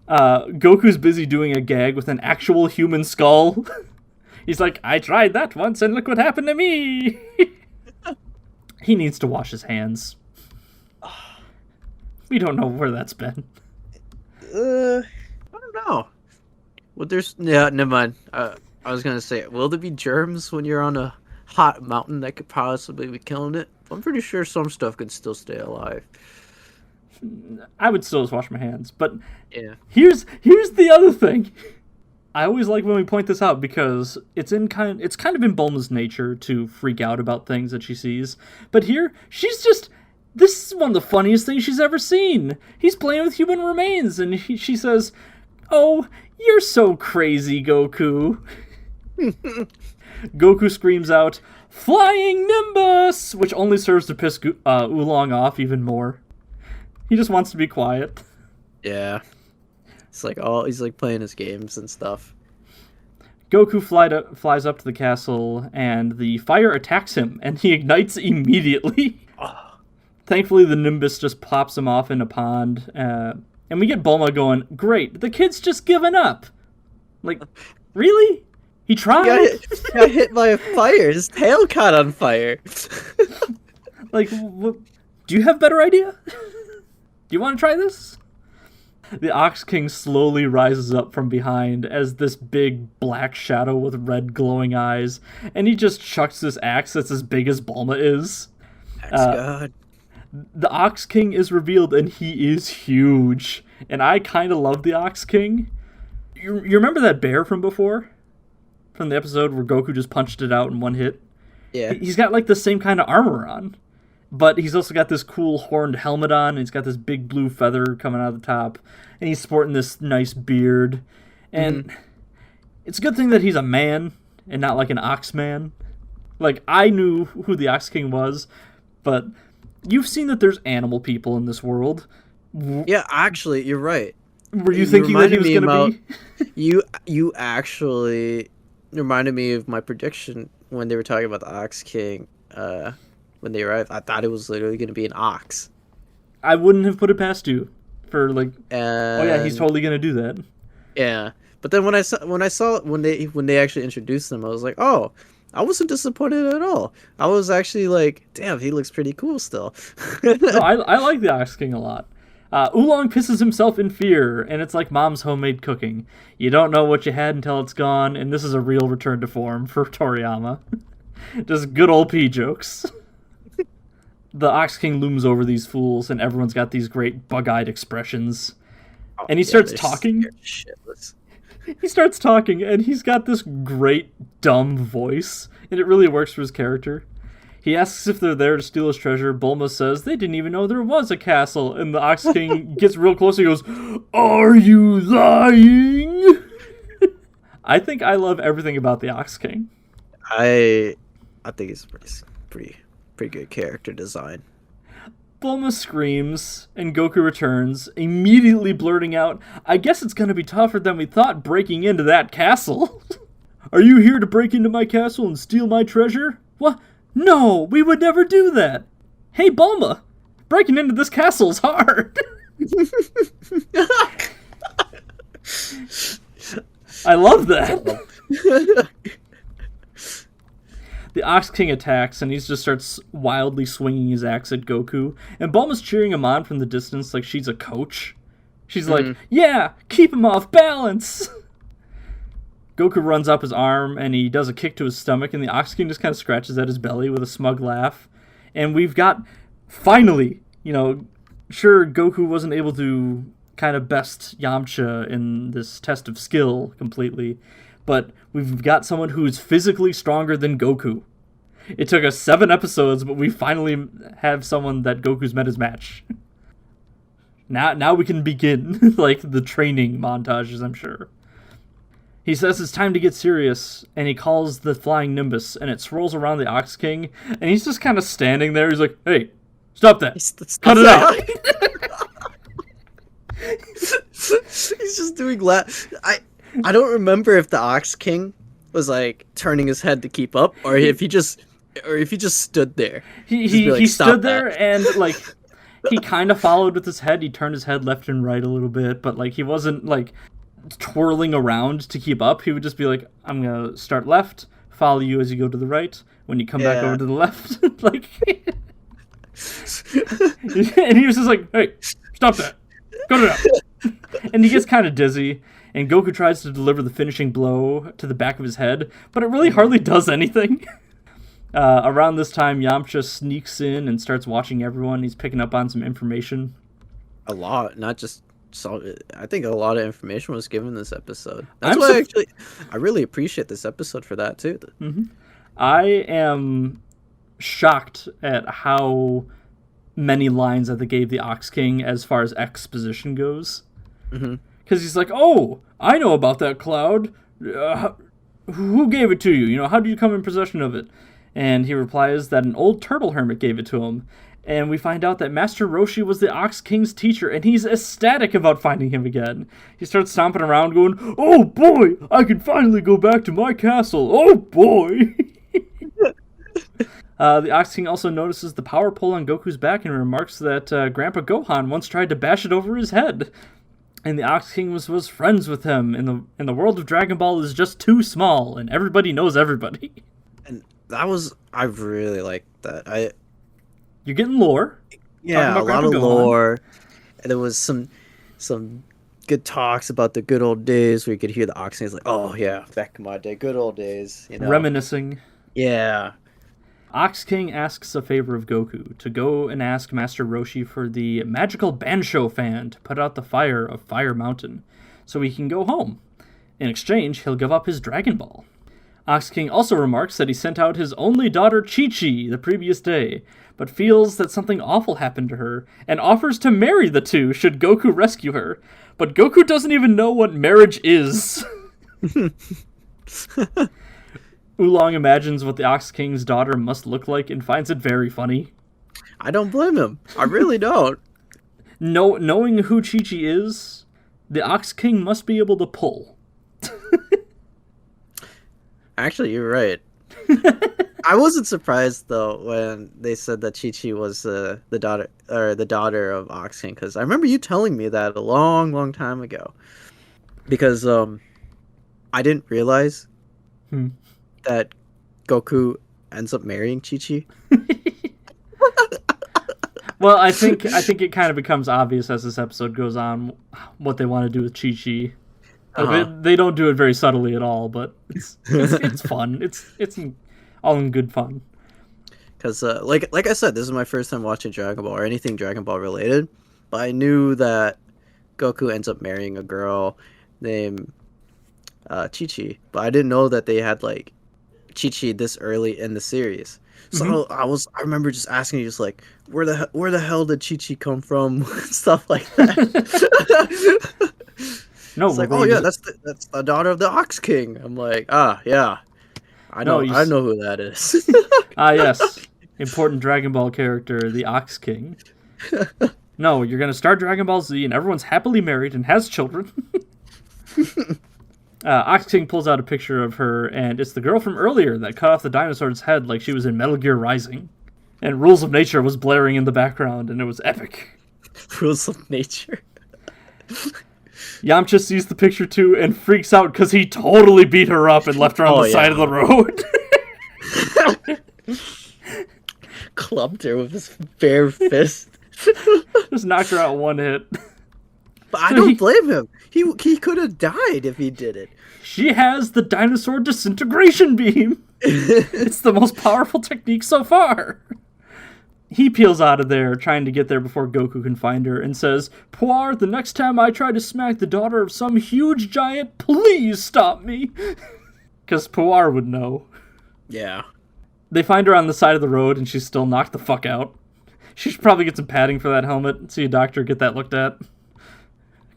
Goku's busy doing a gag with an actual human skull. He's like, I tried that once and look what happened to me. He needs to wash his hands. We don't know where that's been. I don't know. Well, never mind. I was gonna say, will there be germs when you're on a hot mountain that could possibly be killing it? I'm pretty sure some stuff could still stay alive. I would still just wash my hands, but yeah. Here's the other thing. I always like when we point this out because it's kind of in Bulma's nature to freak out about things that she sees. But here, this is one of the funniest things she's ever seen. He's playing with human remains, and she says, "Oh, you're so crazy, Goku." Goku screams out, "Flying Nimbus!" which only serves to piss Oolong off even more. He just wants to be quiet. Yeah. It's like he's like playing his games and stuff. Goku flies up to the castle, and the fire attacks him, and he ignites immediately. Oh. Thankfully, the Nimbus just pops him off in a pond, and we get Bulma going, great, the kid's just given up. Like, really? He tried? He got hit by a fire. His tail caught on fire. Like, do you have a better idea? Do you want to try this? The Ox King slowly rises up from behind as this big black shadow with red glowing eyes, and he just chucks this axe that's as big as Bulma is. God. The Ox King is revealed, and he is huge. And I kind of love the Ox King. You remember that bear from before? From the episode where Goku just punched it out in one hit? Yeah. He's got like the same kind of armor on. But he's also got this cool horned helmet on, and he's got this big blue feather coming out of the top, and he's sporting this nice beard. And it's a good thing that he's a man and not like an ox man. Like, I knew who the Ox King was, but you've seen that there's animal people in this world. Yeah, actually, you're right. Were you thinking that he was going to be? You actually reminded me of my prediction when they were talking about the Ox King. When they arrived, I thought it was literally going to be an ox. I wouldn't have put it past you for like, oh yeah, he's totally going to do that. Yeah, but then when they actually introduced them, I was like, oh, I wasn't disappointed at all. I was actually like, damn, he looks pretty cool still. No, I like the Ox King a lot. Oolong pisses himself in fear, and it's like mom's homemade cooking. You don't know what you had until it's gone, and this is a real return to form for Toriyama. Just good old pee jokes. The Ox King looms over these fools, and everyone's got these great bug-eyed expressions. And he starts talking. He starts talking, and he's got this great, dumb voice, and it really works for his character. He asks if they're there to steal his treasure. Bulma says they didn't even know there was a castle, and the Ox King gets real close and he goes, "Are you lying?" I think I love everything about the Ox King. I think it's pretty good character design. Bulma screams, and Goku returns, immediately blurting out, "I guess it's gonna be tougher than we thought breaking into that castle." "Are you here to break into my castle and steal my treasure?" "What? No, we would never do that." "Hey, Bulma, breaking into this castle's hard." I love that. The Ox King attacks, and he just starts wildly swinging his axe at Goku. And Bulma's cheering him on from the distance like she's a coach. She's like, yeah, keep him off balance! Goku runs up his arm, and he does a kick to his stomach, and the Ox King just kind of scratches at his belly with a smug laugh. And we've got, finally, sure, Goku wasn't able to kind of best Yamcha in this test of skill completely, but we've got someone who's physically stronger than Goku. It took us 7 episodes, but we finally have someone that Goku's met his match. Now we can begin, the training montages, I'm sure. He says it's time to get serious, and he calls the flying Nimbus, and it swirls around the Ox King, and he's just kind of standing there. He's like, hey, stop that. Cut it out. He's just doing I don't remember if the Ox King was turning his head to keep up, or if he just stood there. He stood there and he kind of followed with his head. He turned his head left and right a little bit, but he wasn't twirling around to keep up. He would just be like, I'm gonna start left, follow you as you go to the right. When you come back over to the left, and he was just like, hey, stop that. Cut it out. And he gets kind of dizzy, and Goku tries to deliver the finishing blow to the back of his head, but it really hardly does anything. Around this time, Yamcha sneaks in and starts watching everyone. He's picking up on some information. A lot, not just... So I think a lot of information was given this episode. That's why I really appreciate this episode for that, too. Mm-hmm. I am shocked at how many lines that they gave the Ox King as far as exposition goes. Because he's like, oh, I know about that cloud. Who gave it to you? How did you come in possession of it? And he replies that an old turtle hermit gave it to him. And we find out that Master Roshi was the Ox King's teacher, and he's ecstatic about finding him again. He starts stomping around going, oh boy, I can finally go back to my castle. Oh boy. The Ox King also notices the power pull on Goku's back and remarks that Grandpa Gohan once tried to bash it over his head. And the Ox King was friends with him, and the world of Dragon Ball is just too small, and everybody knows everybody. And I really like that. You're getting lore. Yeah, a lot of lore. And there was some good talks about the good old days where you could hear the Ox King's like, oh yeah, back in my day, good old days. Reminiscing. Yeah. Ox King asks a favor of Goku to go and ask Master Roshi for the magical Bansho fan to put out the fire of Fire Mountain so he can go home. In exchange, he'll give up his Dragon Ball. Ox King also remarks that he sent out his only daughter Chi-Chi the previous day, but feels that something awful happened to her, and offers to marry the two should Goku rescue her. But Goku doesn't even know what marriage is. Oolong imagines what the Ox King's daughter must look like and finds it very funny. I don't blame him. I really don't. Knowing who Chi-Chi is, the Ox King must be able to pull. Actually, you're right. I wasn't surprised though when they said that Chi-Chi was the daughter of Ox King, because I remember you telling me that a long time ago. Because I didn't realize that Goku ends up marrying Chi-Chi. Well, I think it kind of becomes obvious as this episode goes on what they want to do with Chi-Chi. They don't do it very subtly at all, but it's fun. It's all in good fun. Because like I said, this is my first time watching Dragon Ball or anything Dragon Ball related. But I knew that Goku ends up marrying a girl named Chi-Chi, but I didn't know that they had Chi-Chi this early in the series. So I remember just asking you, just where the hell did Chi-Chi come from? Stuff like that. No, it's oh yeah, that's the daughter of the Ox King. I'm like, yeah, I know who that is. Yes, important Dragon Ball character, the Ox King. No, you're gonna start Dragon Ball Z, and everyone's happily married and has children. Ox King pulls out a picture of her, and it's the girl from earlier that cut off the dinosaur's head like she was in Metal Gear Rising. And Rules of Nature was blaring in the background, and it was epic. Rules of Nature. Yamcha sees the picture too and freaks out because he totally beat her up and left her on the side of the road. Clubbed her with his bare fist. Just knocked her out one hit. But I don't blame him. He could have died if he did it. She has the dinosaur disintegration beam. It's the most powerful technique so far. He peels out of there, trying to get there before Goku can find her, and says, "Puar, the next time I try to smack the daughter of some huge giant, please stop me." Because Puar would know. Yeah. They find her on the side of the road, and she's still knocked the fuck out. She should probably get some padding for that helmet. See a doctor, get that looked at.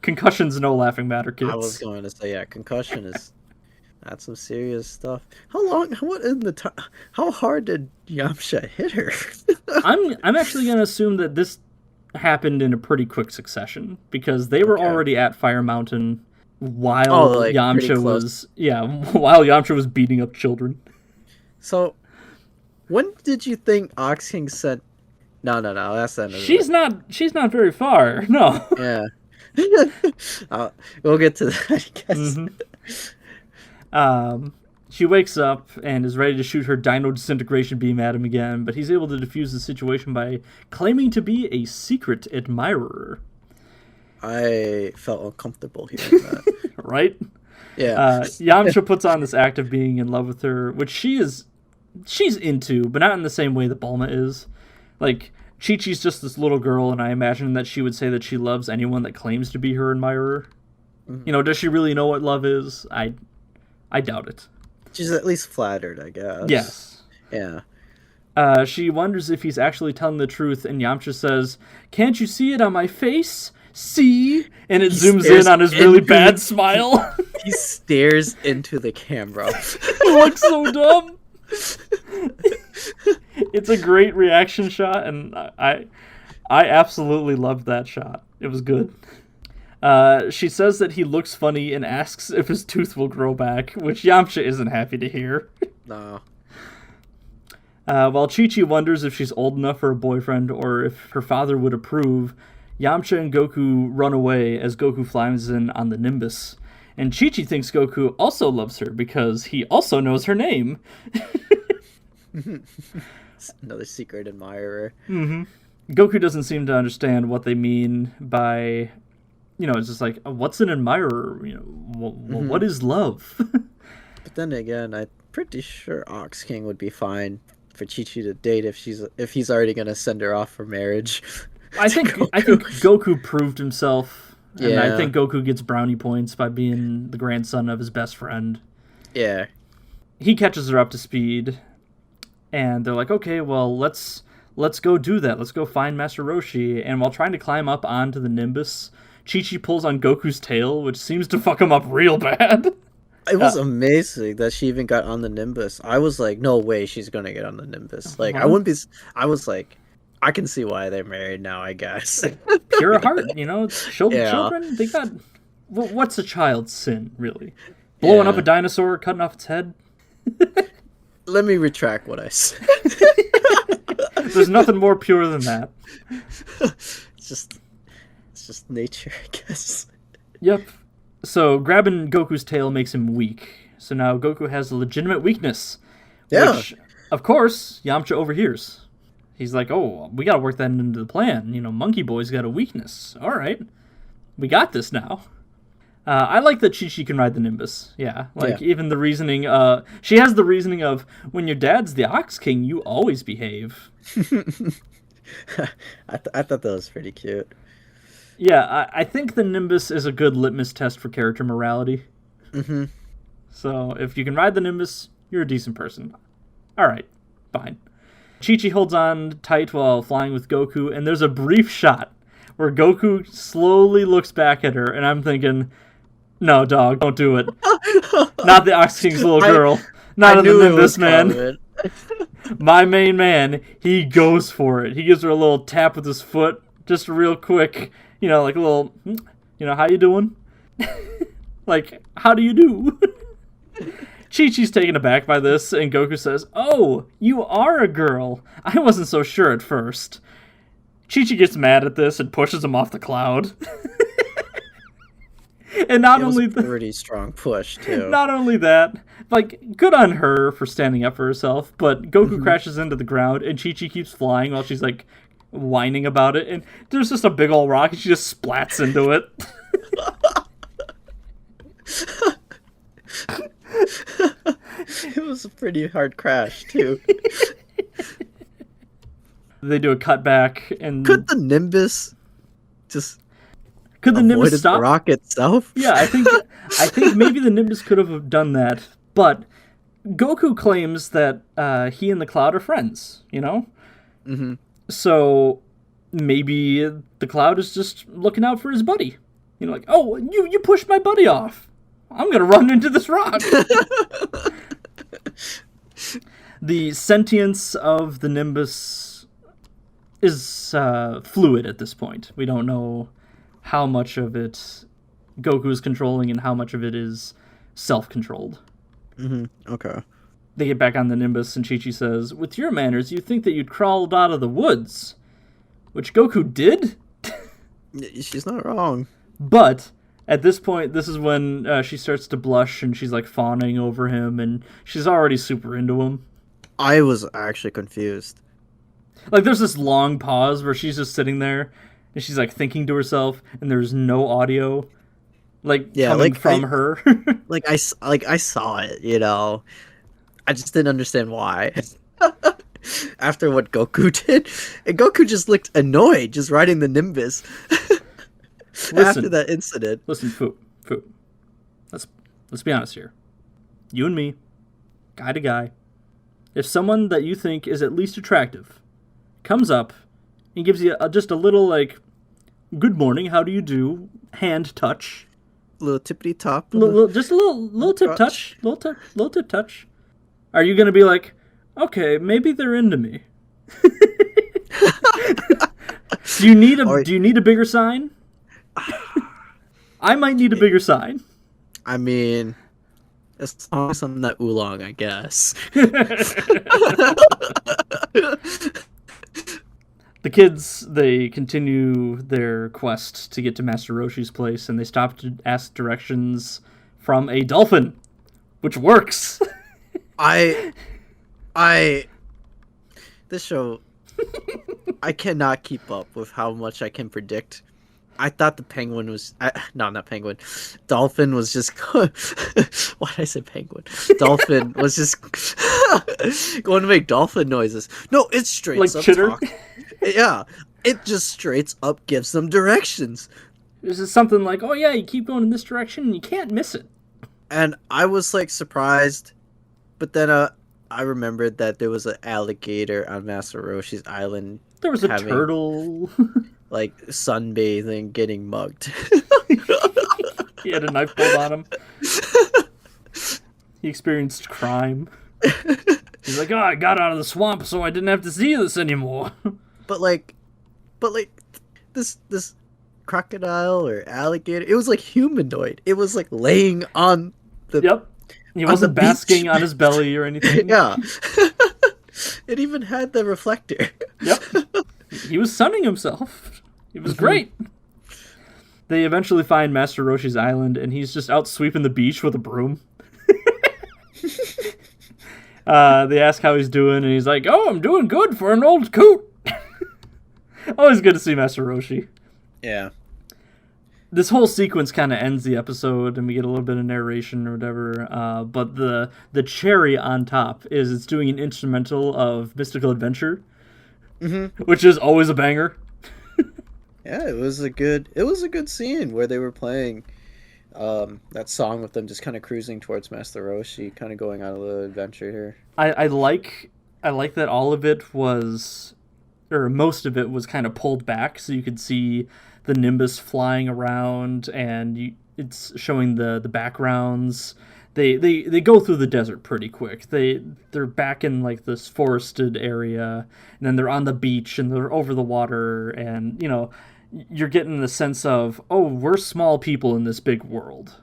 Concussion's no laughing matter, kids. I was going to say, yeah, concussion is... That's some serious stuff. How hard did Yamcha hit her? I'm actually going to assume that this happened in a pretty quick succession, because they were already at Fire Mountain while Yamcha was beating up children. So, when did you think Ox King said... No, that's not... She's not very far, no. Yeah. We'll get to that, I guess. Mm-hmm. She wakes up and is ready to shoot her dino disintegration beam at him again, but he's able to defuse the situation by claiming to be a secret admirer. I felt uncomfortable hearing that. Right? Yeah. Yamcha puts on this act of being in love with her, which she's into, but not in the same way that Bulma is. Like, Chi-Chi's just this little girl, and I imagine that she would say that she loves anyone that claims to be her admirer. Mm-hmm. You know, does she really know what love is? I doubt it. She's at least flattered, I guess. Yes. Yeah. She wonders if he's actually telling the truth, and Yamcha says, "Can't you see it on my face? See?" And it zooms in on his really bad smile. He stares into the camera. It looks so dumb. It's a great reaction shot, and I absolutely loved that shot. It was good. She says that he looks funny and asks if his tooth will grow back, which Yamcha isn't happy to hear. No. While Chi-Chi wonders if she's old enough for a boyfriend or if her father would approve, Yamcha and Goku run away as Goku flies in on the Nimbus. And Chi-Chi thinks Goku also loves her because he also knows her name. Another secret admirer. Mm-hmm. Goku doesn't seem to understand what they mean by, it's just like, what's an admirer? What is love? But then again, I'm pretty sure Ox King would be fine for Chi-Chi to date if he's already gonna send her off for marriage. I think Goku proved himself, and I think Goku gets brownie points by being the grandson of his best friend. Yeah. He catches her up to speed, and they're like, okay, well, let's go do that. Let's go find Master Roshi. And while trying to climb up onto the Nimbus, Chi-Chi pulls on Goku's tail, which seems to fuck him up real bad. It was amazing that she even got on the Nimbus. I was like, no way she's gonna get on the Nimbus. Like, I was like, I can see why they're married now, I guess. Pure heart, children, they got... What's a child's sin, really? Blowing up a dinosaur, cutting off its head? Let me retract what I said. There's nothing more pure than that. It's just nature, I guess. Yep. So grabbing Goku's tail makes him weak. So now Goku has a legitimate weakness. Yeah. Which, of course, Yamcha overhears. He's like, oh, we gotta work that into the plan. Monkey Boy's got a weakness. All right. We got this now. I like that Chi-Chi can ride the Nimbus. Yeah. Even the reasoning, she has the reasoning of, when your dad's the Ox King, you always behave. I thought that was pretty cute. Yeah, I think the Nimbus is a good litmus test for character morality. Mm-hmm. So if you can ride the Nimbus, you're a decent person. All right, fine. Chi-Chi holds on tight while flying with Goku, and there's a brief shot where Goku slowly looks back at her, and I'm thinking, no, dog, don't do it. Not the Ox King's little girl. Not in the Nimbus, man. My main man, he goes for it. He gives her a little tap with his foot, just real quick. Like a little, how you doing? Like, how do you do? Chi-Chi's taken aback by this, and Goku says, oh, you are a girl. I wasn't so sure at first. Chi-Chi gets mad at this and pushes him off the cloud. And not It was only a pretty strong push too. not only that, like, good on her for standing up for herself, but Goku crashes into the ground and Chi-Chi keeps flying while she's like whining about it, and there's just a big old rock and she just splats into it. It was a pretty hard crash too. They do a cutback, and Could the Nimbus just could the Nimbus stop the rock itself? Yeah, I think maybe the Nimbus could have done that, but Goku claims that he and the Cloud are friends, you know? Mm-hmm. So maybe the Cloud is just looking out for his buddy. You know, like, oh, you pushed my buddy off. I'm gonna run into this rock. The sentience of the Nimbus is fluid at this point. We don't know how much of it Goku is controlling and how much of it is self-controlled. Mm-hmm. Okay. They get back on the Nimbus, and Chi-Chi says, "With your manners, you'd think that you'd crawled out of the woods." Which Goku did? She's not wrong. But at this point, this is when she starts to blush, and she's like fawning over him, and she's already super into him. I was actually confused. Like, there's this long pause where she's just sitting there, and she's like thinking to herself, and there's no audio, coming from her. I saw it, you know. I just didn't understand why. After what Goku did, and Goku just looked annoyed, just riding the Nimbus. After that incident. Listen, Phoup. Let's be honest here. You and me, guy to guy. If someone that you think is at least attractive comes up and gives you just a little, like, good morning, how do you do, hand touch. Little tippity top. Just a little tip touch. Little tip touch. Are you going to be like, okay, maybe they're into me? Do you need a bigger sign? I might need a bigger sign. I mean, as long as I'm not oolong, I guess. The kids, they continue their quest to get to Master Roshi's place, and they stop to ask directions from a dolphin, which works. This show, I cannot keep up with how much I can predict. I thought the penguin was... no, not penguin. Dolphin was just... Why did I say penguin? Dolphin was just going to make dolphin noises. No, it straight like up chitter? talk. Yeah, it just straight up gives them directions. This is something like, oh yeah, you keep going in this direction and you can't miss it. And I was like surprised, but then I remembered that there was an alligator on Master Roshi's island. There was a turtle. Like sunbathing, getting mugged. He had a knife pulled on him. He experienced crime. He's like, oh, I got out of the swamp so I didn't have to see this anymore. But this crocodile or alligator, it was like humanoid. It was like laying on the... Yep. He wasn't basking on his belly or anything. Yeah. It even had the reflector. Yep. He was sunning himself. It was great. They eventually find Master Roshi's island, and he's just out sweeping the beach with a broom. They ask how he's doing, and he's like, oh, I'm doing good for an old coot. Always good to see Master Roshi. Yeah. This whole sequence kind of ends the episode, and we get a little bit of narration or whatever. But the cherry on top is it's doing an instrumental of Mystical Adventure, which is always a banger. Yeah, it was a good scene where they were playing that song with them just kind of cruising towards Master Roshi, kind of going on a little adventure here. I like that all of it was, or most of it was kind of pulled back, so you could see the Nimbus flying around, and it's showing the backgrounds. They go through the desert pretty quick. They're back in like this forested area, and then they're on the beach, and they're over the water, and you're getting the sense of, oh, we're small people in this big world.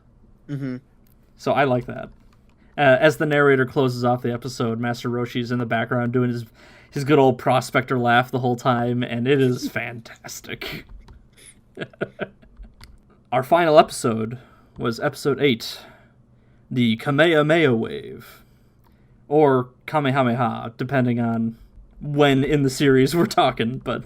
Mm-hmm. So I like that. As the narrator closes off the episode, Master Roshi's in the background doing his good old prospector laugh the whole time, and it is fantastic. Our final episode was episode 8, the Kamehameha Wave, or Kamehameha, depending on when in the series we're talking, but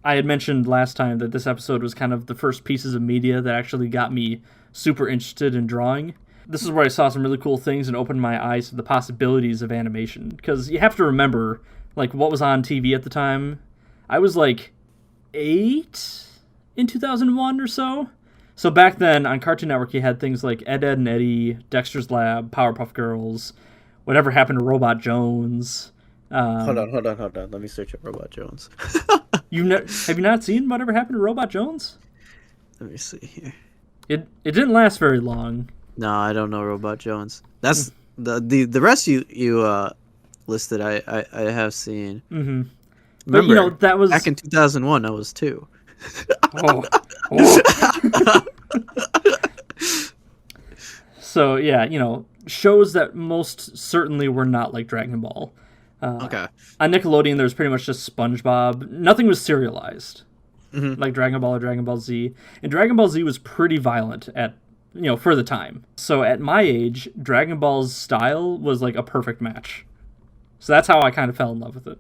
I had mentioned last time that this episode was kind of the first pieces of media that actually got me super interested in drawing. This is where I saw some really cool things and opened my eyes to the possibilities of animation, because you have to remember, like, what was on TV at the time. I was like 8 in 2001 or so. So back then, on Cartoon Network, you had things like Ed, Edd and Eddy, Dexter's Lab, Powerpuff Girls, Whatever Happened to Robot Jones. Hold on. Let me search up Robot Jones. Have you not seen Whatever Happened to Robot Jones? Let me see here. It didn't last very long. No, I don't know Robot Jones. That's the rest you listed. I have seen. Mm-hmm. Remember, but, that was back in 2001. I was 2. Oh. So yeah, shows that most certainly were not like Dragon Ball. Okay. On Nickelodeon, there was pretty much just SpongeBob. Nothing was serialized, like Dragon Ball or Dragon Ball Z. And Dragon Ball Z was pretty violent for the time. So at my age, Dragon Ball's style was like a perfect match. So that's how I kind of fell in love with it.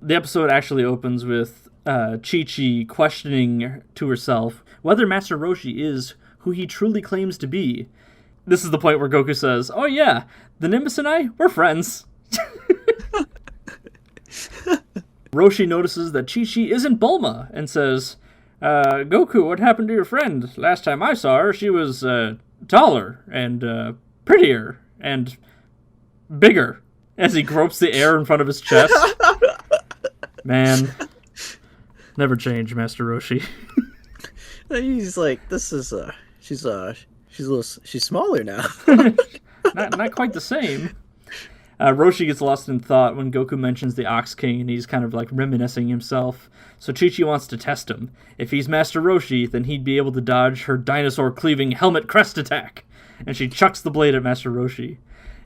The episode actually opens with Chi-Chi questioning to herself whether Master Roshi is who he truly claims to be. This is the point where Goku says, "Oh yeah, the Nimbus and I, we're friends." Roshi notices that Chi-Chi isn't Bulma and says, "Goku, what happened to your friend? Last time I saw her, she was taller and prettier and bigger," as he gropes the air in front of his chest. Man, never change, Master Roshi. He's like, she's smaller now. not quite the same. Roshi gets lost in thought when Goku mentions the Ox King, and he's kind of like reminiscing himself. So Chi-Chi wants to test him. If he's Master Roshi, then he'd be able to dodge her dinosaur-cleaving helmet crest attack. And she chucks the blade at Master Roshi.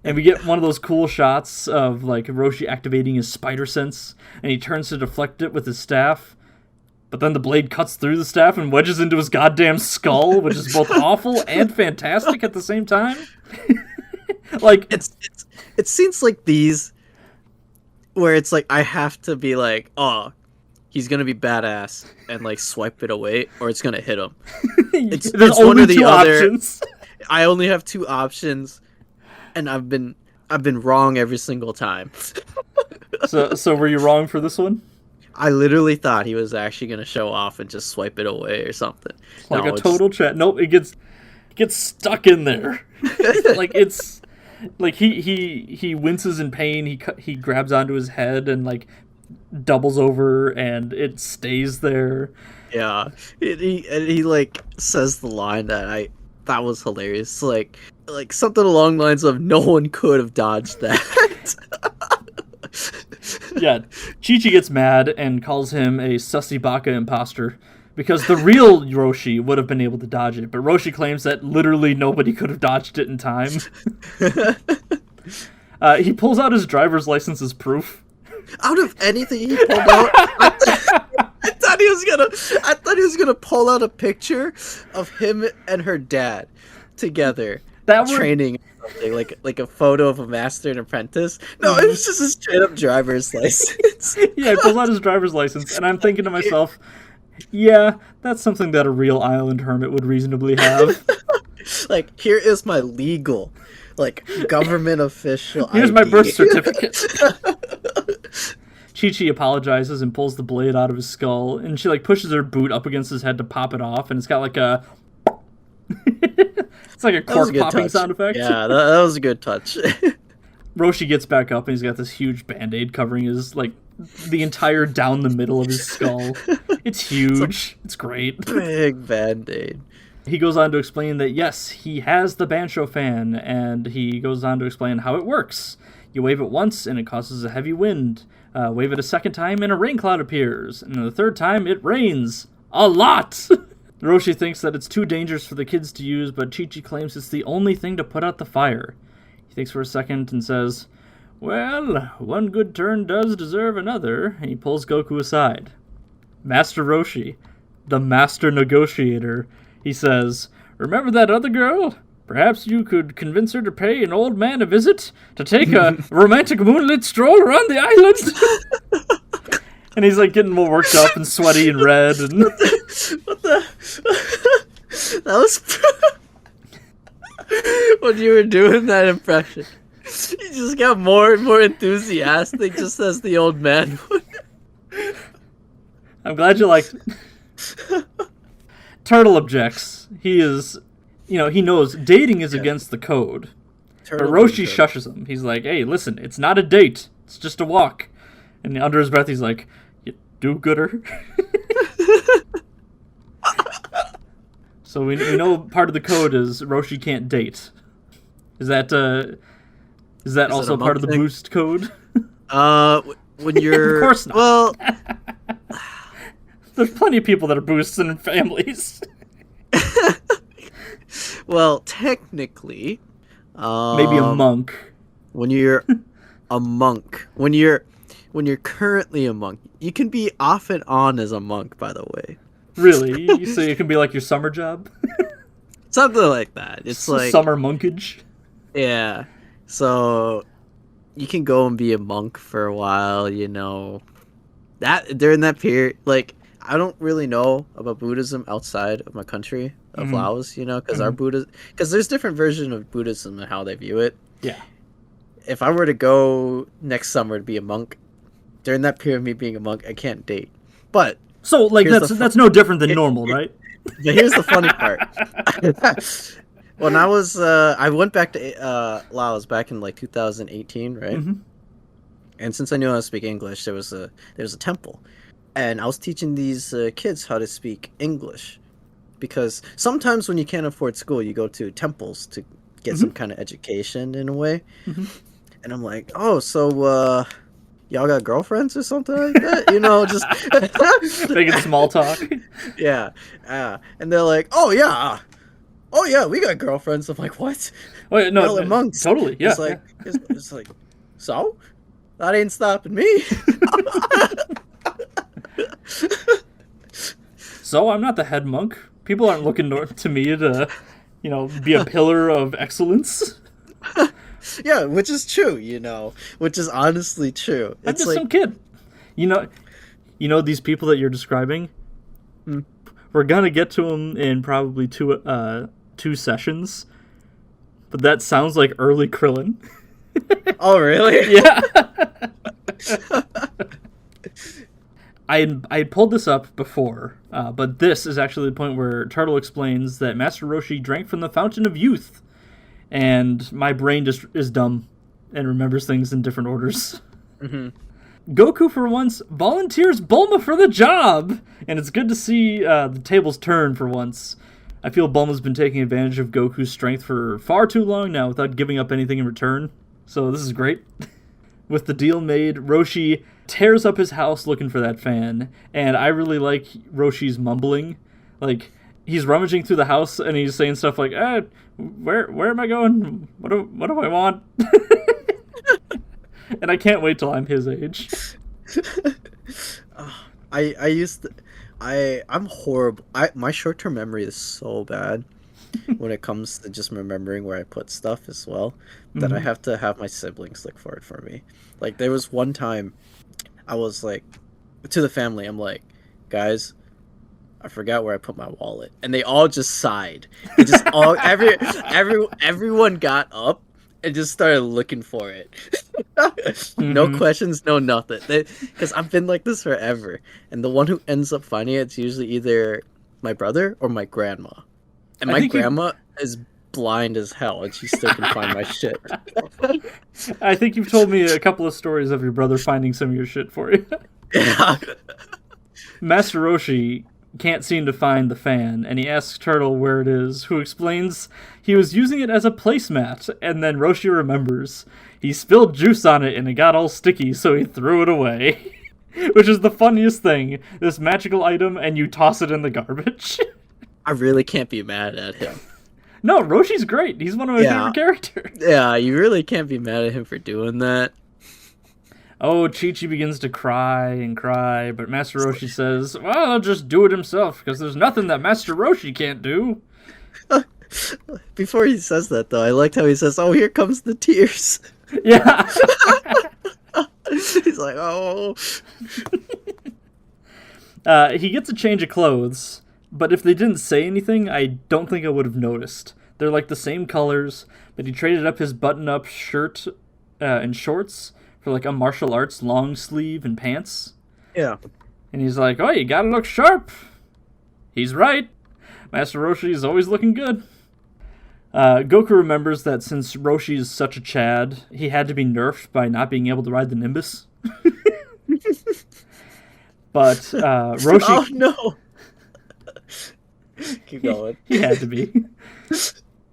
And we get one of those cool shots of like Roshi activating his spider sense, and he turns to deflect it with his staff. But then the blade cuts through the staff and wedges into his goddamn skull, which is both awful and fantastic at the same time. Like it seems like these where it's like I have to be like, oh, he's gonna be badass and like swipe it away, or it's gonna hit him. It's one or the other. Options. I only have 2 options, and I've been wrong every single time. So were you wrong for this one? I literally thought he was actually gonna show off and just swipe it away or something. Like a total chat. Nope, it gets stuck in there. Like it's like he winces in pain. He grabs onto his head and like doubles over, and it stays there. Yeah, he like says the line that was hilarious. Like something along the lines of, "No one could have dodged that." Yeah, Chi-Chi gets mad and calls him a sussy baka imposter because the real Roshi would have been able to dodge it, but Roshi claims that literally nobody could have dodged it in time. He pulls out his driver's license as proof. Out of anything he pulled out, I thought he was gonna pull out a picture of him and her dad together training. Like a photo of a master and apprentice. No, it was just a straight up driver's license. Yeah, he pulls out his driver's license, and I'm thinking to myself, yeah, that's something that a real island hermit would reasonably have. Like, here is my legal, like, government official Here's ID. My birth certificate. Chi-Chi apologizes and pulls the blade out of his skull, and she like pushes her boot up against his head to pop it off, and it's got like a it's like a cork popping sound effect. Yeah, that was a good touch. Roshi gets back up, and he's got this huge band-aid covering his, like, the entire down the middle of his skull. It's huge. It's great. Big band-aid. He goes on to explain that, yes, he has the Bancho fan, and he goes on to explain how it works. You wave it once, and it causes a heavy wind. Wave it a second time, and a rain cloud appears. And the third time, it rains. A lot! Roshi thinks that it's too dangerous for the kids to use, but Chi-Chi claims it's the only thing to put out the fire. He thinks for a second and says, "Well, one good turn does deserve another," and he pulls Goku aside. Master Roshi, the master negotiator, he says, remember that other girl? Perhaps you could convince her to pay an old man a visit to take a romantic moonlit stroll around the island. And he's like getting more worked up and sweaty and red. And What the? That was when you were doing that impression. You just got more and more enthusiastic, just as the old man would. I'm glad you liked it. Turtle objects. He is, he knows dating is against the code. But Roshi shushes him. He's like, hey, listen, it's not a date. It's just a walk. And under his breath, he's like, you do-gooder. So we know part of the code is Roshi can't date. Is that also part of the boost code? When you're... Of course not. Well... There's plenty of people that are boosts in families. Well, technically... maybe a monk. When you're a monk. When you're currently a monk. You can be off and on as a monk, by the way. Really? So it can be like your summer job? Something like that. It's like... Summer monkage? Yeah. So you can go and be a monk for a while, That during that period, like, I don't really know about Buddhism outside of my country of Laos, because our because there's different versions of Buddhism and how they view it. Yeah. If I were to go next summer to be a monk, during that period of me being a monk, I can't date. But so like that's no different than normal, right? But here's the funny part. When I went back to Laos back in like 2018, right? Mm-hmm. And since I knew how to speak English, there was a temple, and I was teaching these kids how to speak English, because sometimes when you can't afford school, you go to temples to get some kind of education in a way. Mm-hmm. And I'm like, oh, so y'all got girlfriends or something like that? Just making small talk. Yeah, and they're like, oh yeah, we got girlfriends. I'm like, what? Wait, no, they're monks. Totally, yeah. It's like, it's like, so that ain't stopping me. So I'm not the head monk. People aren't looking to me to, be a pillar of excellence. Yeah, which is true, which is honestly true. I'm just some kid. These people that you're describing. We're gonna get to them in probably two sessions, but that sounds like early Krillin. Oh, really? Yeah. I pulled this up before, but this is actually the point where Turtle explains that Master Roshi drank from the Fountain of Youth, and my brain just is dumb and remembers things in different orders. Mm-hmm. Goku, for once, volunteers Bulma for the job, and it's good to see the tables turn for once. I feel Bulma's been taking advantage of Goku's strength for far too long now without giving up anything in return, so this is great. With the deal made, Roshi tears up his house looking for that fan, and I really like Roshi's mumbling. Like, he's rummaging through the house, and he's saying stuff like, where am I going? What do I want? And I can't wait till I'm his age. I'm horrible. My short-term memory is so bad when it comes to just remembering where I put stuff as well, that I have to have my siblings look for it for me. Like, there was one time I was like, to the family, I'm like, guys, I forgot where I put my wallet. And they all just sighed. They just everyone got up and just started looking for it. No questions, no nothing. Because I've been like this forever. And the one who ends up finding it's usually either my brother or my grandma. And my grandma is blind as hell, and she still can find my shit. I think you've told me a couple of stories of your brother finding some of your shit for you. Yeah. Master Roshi can't seem to find the fan, and he asks Turtle where it is, who explains he was using it as a placemat, and then Roshi remembers. He spilled juice on it, and it got all sticky, so he threw it away. Which is the funniest thing. This magical item, and you toss it in the garbage. I really can't be mad at him. No, Roshi's great. He's one of my favorite characters. Yeah, you really can't be mad at him for doing that. Oh, Chi-Chi begins to cry and cry, but Master Roshi says, well, I'll just do it himself, because there's nothing that Master Roshi can't do. Before he says that, though, I liked how he says, "Oh, here comes the tears." Yeah. He's like, "Oh." He gets a change of clothes, but if they didn't say anything, I don't think I would have noticed. They're like the same colors, but he traded up his button-up shirt and shorts for like a martial arts long sleeve and pants. Yeah. And he's like, "Oh, you gotta look sharp." He's right. Master Roshi is always looking good. Goku remembers that since Roshi is such a Chad, he had to be nerfed by not being able to ride the Nimbus. But Roshi... Oh, no. Keep going. He had to be.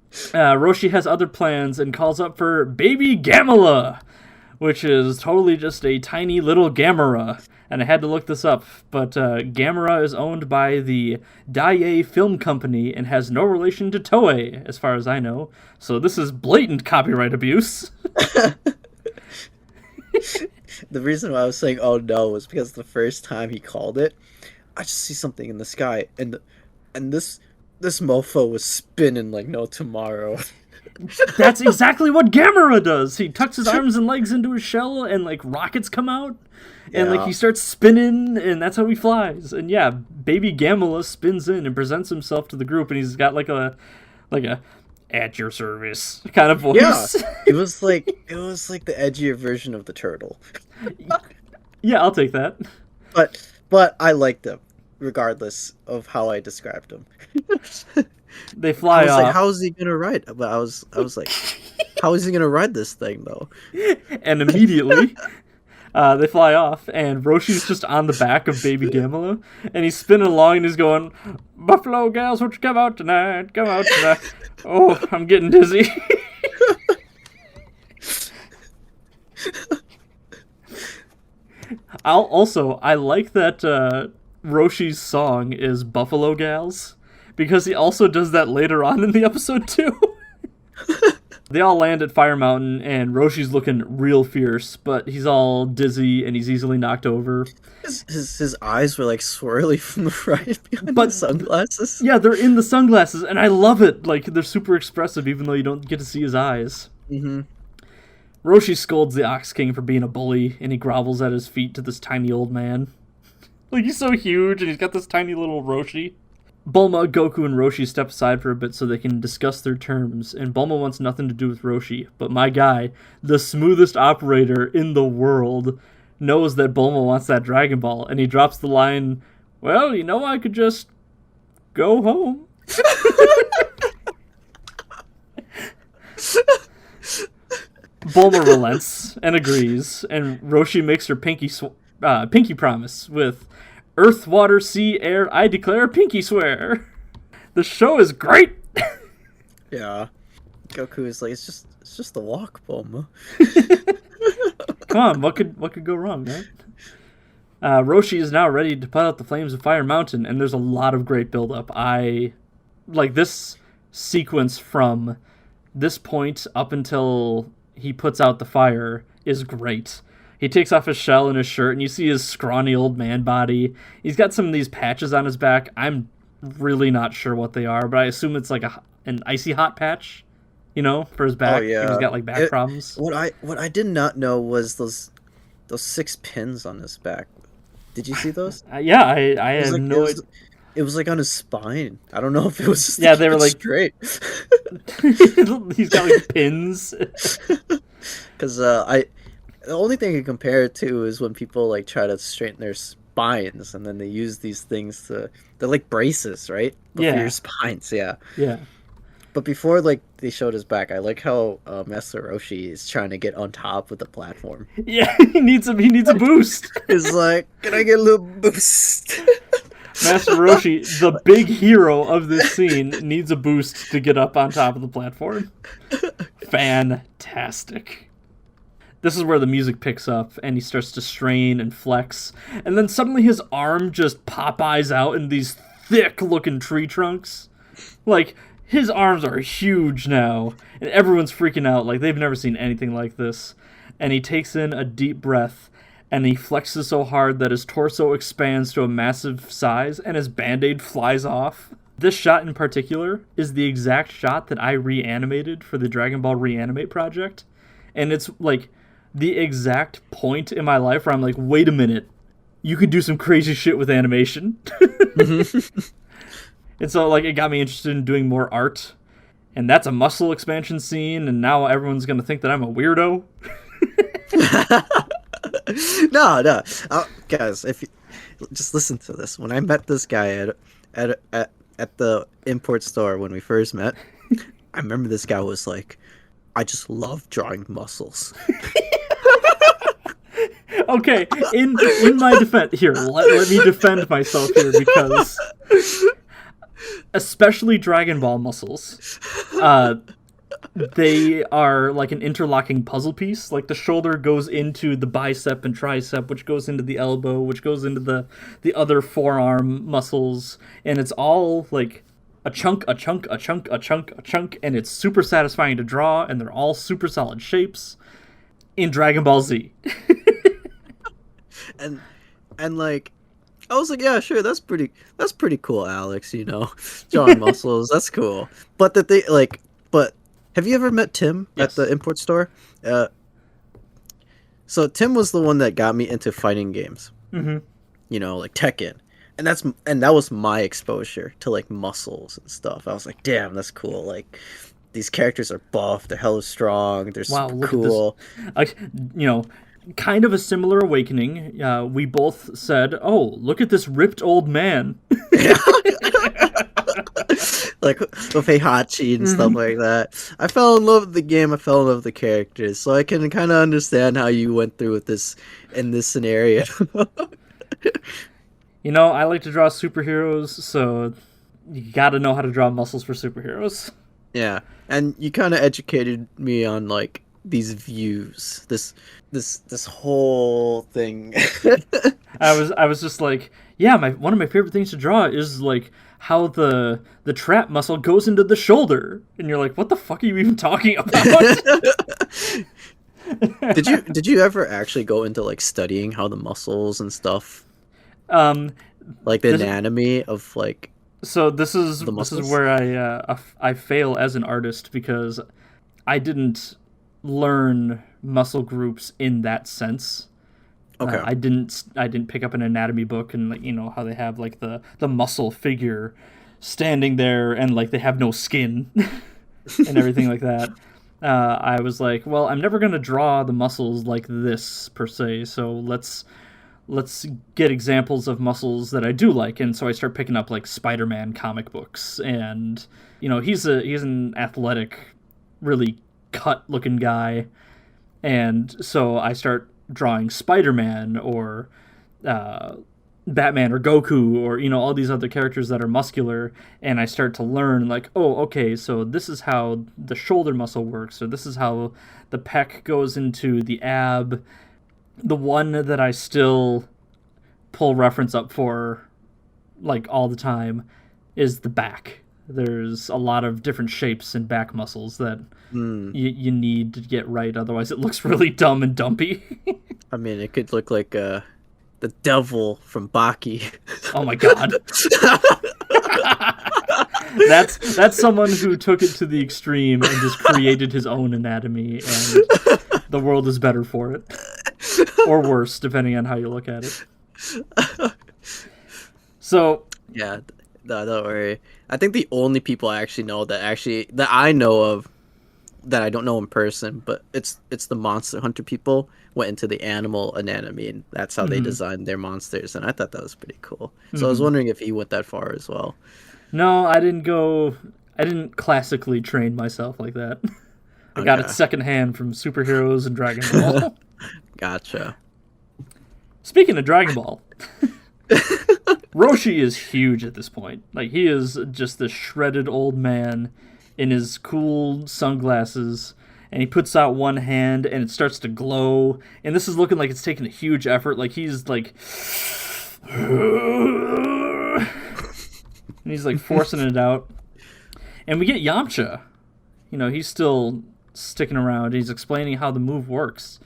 Roshi has other plans and calls up for Baby Gamela, which is totally just a tiny little Gamera. And I had to look this up, but Gamera is owned by the Daiei Film Company and has no relation to Toei, as far as I know. So this is blatant copyright abuse. The reason why I was saying "oh no" was because the first time he called it, I just see something in the sky, and this mofo was spinning like no tomorrow. That's exactly what Gamera does. He tucks his arms and legs into his shell, and like rockets come out, and like he starts spinning, and that's how he flies. And yeah, Baby Gamela spins in and presents himself to the group, and he's got like a "at your service" kind of voice. Yeah, it was like the edgier version of the turtle. Yeah, I'll take that. But I liked him, regardless of how I described him. They fly I was off. like, how is he gonna ride? But I was like, how is he gonna ride this thing though? And immediately, they fly off, and Roshi's just on the back of Baby Gamela, and he's spinning along, and he's going, "Buffalo gals, won't you come out tonight? Come out tonight." Oh, I'm getting dizzy. I like that Roshi's song is Buffalo Gals, because he also does that later on in the episode too. They all land at Fire Mountain, and Roshi's looking real fierce, but he's all dizzy and he's easily knocked over. His eyes were like swirly from the ride behind the sunglasses. Yeah, they're in the sunglasses, and I love it. Like, they're super expressive, even though you don't get to see his eyes. Mm-hmm. Roshi scolds the Ox King for being a bully, and he grovels at his feet to this tiny old man. Like, he's so huge, and he's got this tiny little Roshi. Bulma, Goku, and Roshi step aside for a bit so they can discuss their terms, and Bulma wants nothing to do with Roshi. But my guy, the smoothest operator in the world, knows that Bulma wants that Dragon Ball, and he drops the line, "Well, you know, I could just go home." Bulma relents and agrees, and Roshi makes her pinky promise with "Earth, water, sea, air, I declare pinky swear." The show is great. Yeah, Goku is like, it's just the walk, Bulma. Come on, what could go wrong, man? Roshi is now ready to put out the flames of Fire Mountain, and there's a lot of great build-up. I like this sequence from this point up until he puts out the fire is great. He takes off his shell and his shirt, and you see his scrawny old man body. He's got some of these patches on his back. I'm really not sure what they are, but I assume it's like an icy hot patch, you know, for his back. Oh, yeah. He's got like back problems. What I did not know was those 6 pins on his back. Did you see those? Yeah, I had like, no idea. It was like on his spine. I don't know if it was just they were like straight. He's got like pins. Because the only thing I can compare it to is when people like try to straighten their spines, and then they use these things they're like braces, right? But for your spines, yeah. Yeah. But before like they showed his back, I like how Master Roshi is trying to get on top of the platform. Yeah, he needs a boost. He's like, "Can I get a little boost?" Master Roshi, the big hero of this scene, needs a boost to get up on top of the platform. Fantastic. This is where the music picks up, and he starts to strain and flex, and then suddenly his arm just Popeyes out in these thick-looking tree trunks. Like, his arms are huge now, and everyone's freaking out like they've never seen anything like this. And he takes in a deep breath, and he flexes so hard that his torso expands to a massive size, and his Band-Aid flies off. This shot in particular is the exact shot that I reanimated for the Dragon Ball Reanimate project. And it's like the exact point in my life where I'm like, wait a minute, you could do some crazy shit with animation. And so like it got me interested in doing more art. And that's a muscle expansion scene, and now everyone's going to think that I'm a weirdo. No. Guys, if you just listen to this. When I met this guy at the import store when we first met, I remember this guy was like, I just love drawing muscles. Okay, in my defense, here, let me defend myself here, because especially Dragon Ball muscles, they are like an interlocking puzzle piece. Like the shoulder goes into the bicep and tricep, which goes into the elbow, which goes into the other forearm muscles, and it's all like a chunk, and it's super satisfying to draw, and they're all super solid shapes in Dragon Ball Z. and like, I was like, yeah, sure, that's pretty cool, Alex, drawing muscles, that's cool. But but have you ever met Tim at the import store? So Tim was the one that got me into fighting games. Mm-hmm. Like Tekken. And that was my exposure to like muscles and stuff. I was like, damn, that's cool. Like these characters are buff, they're hella strong, they're super cool. Kind of a similar awakening. We both said, "Oh, look at this ripped old man." Like with Heihachi and stuff like that. I fell in love with the game. I fell in love with the characters, so I can kind of understand how you went through with this in this scenario. I like to draw superheroes, so you got to know how to draw muscles for superheroes. Yeah, and you kind of educated me on like these views, this whole thing. I was just like, yeah, one of my favorite things to draw is like how the trap muscle goes into the shoulder, and you're like, what the fuck are you even talking about? Did you ever actually go into like studying how the muscles and stuff, like the anatomy of like? So this is where I fail as an artist, because I didn't learn muscle groups in that sense. Okay. I didn't pick up an anatomy book and like how they have like the muscle figure standing there and like they have no skin and everything like that. I was like, well, I'm never gonna draw the muscles like this per se, so let's get examples of muscles that I do like. And so I start picking up like Spider-Man comic books, and he's an athletic, really cut looking guy, and so I start drawing Spider-Man or Batman or Goku or all these other characters that are muscular, and I start to learn like, oh, okay, so this is how the shoulder muscle works, or this is how the pec goes into the ab. The one that I still pull reference up for like all the time is the back. There's a lot of different shapes and back muscles that you need to get right, otherwise it looks really dumb and dumpy. I mean, it could look like the devil from Baki. Oh my god. That's someone who took it to the extreme and just created his own anatomy, and the world is better for it. Or worse, depending on how you look at it. So yeah, no, don't worry. I think the only people I actually know that I know of, that I don't know in person, but it's the Monster Hunter people, went into the animal anatomy, and that's how they designed their monsters, and I thought that was pretty cool. So I was wondering if he went that far as well. No, I didn't classically train myself like that. I got it secondhand from superheroes and Dragon Ball. Gotcha. Speaking of Dragon Ball, Roshi is huge at this point. Like, he is just this shredded old man in his cool sunglasses, and he puts out one hand and it starts to glow, and this is looking like it's taking a huge effort. Like, he's like and he's like forcing it out. And we get Yamcha. He's still sticking around. He's explaining how the move works.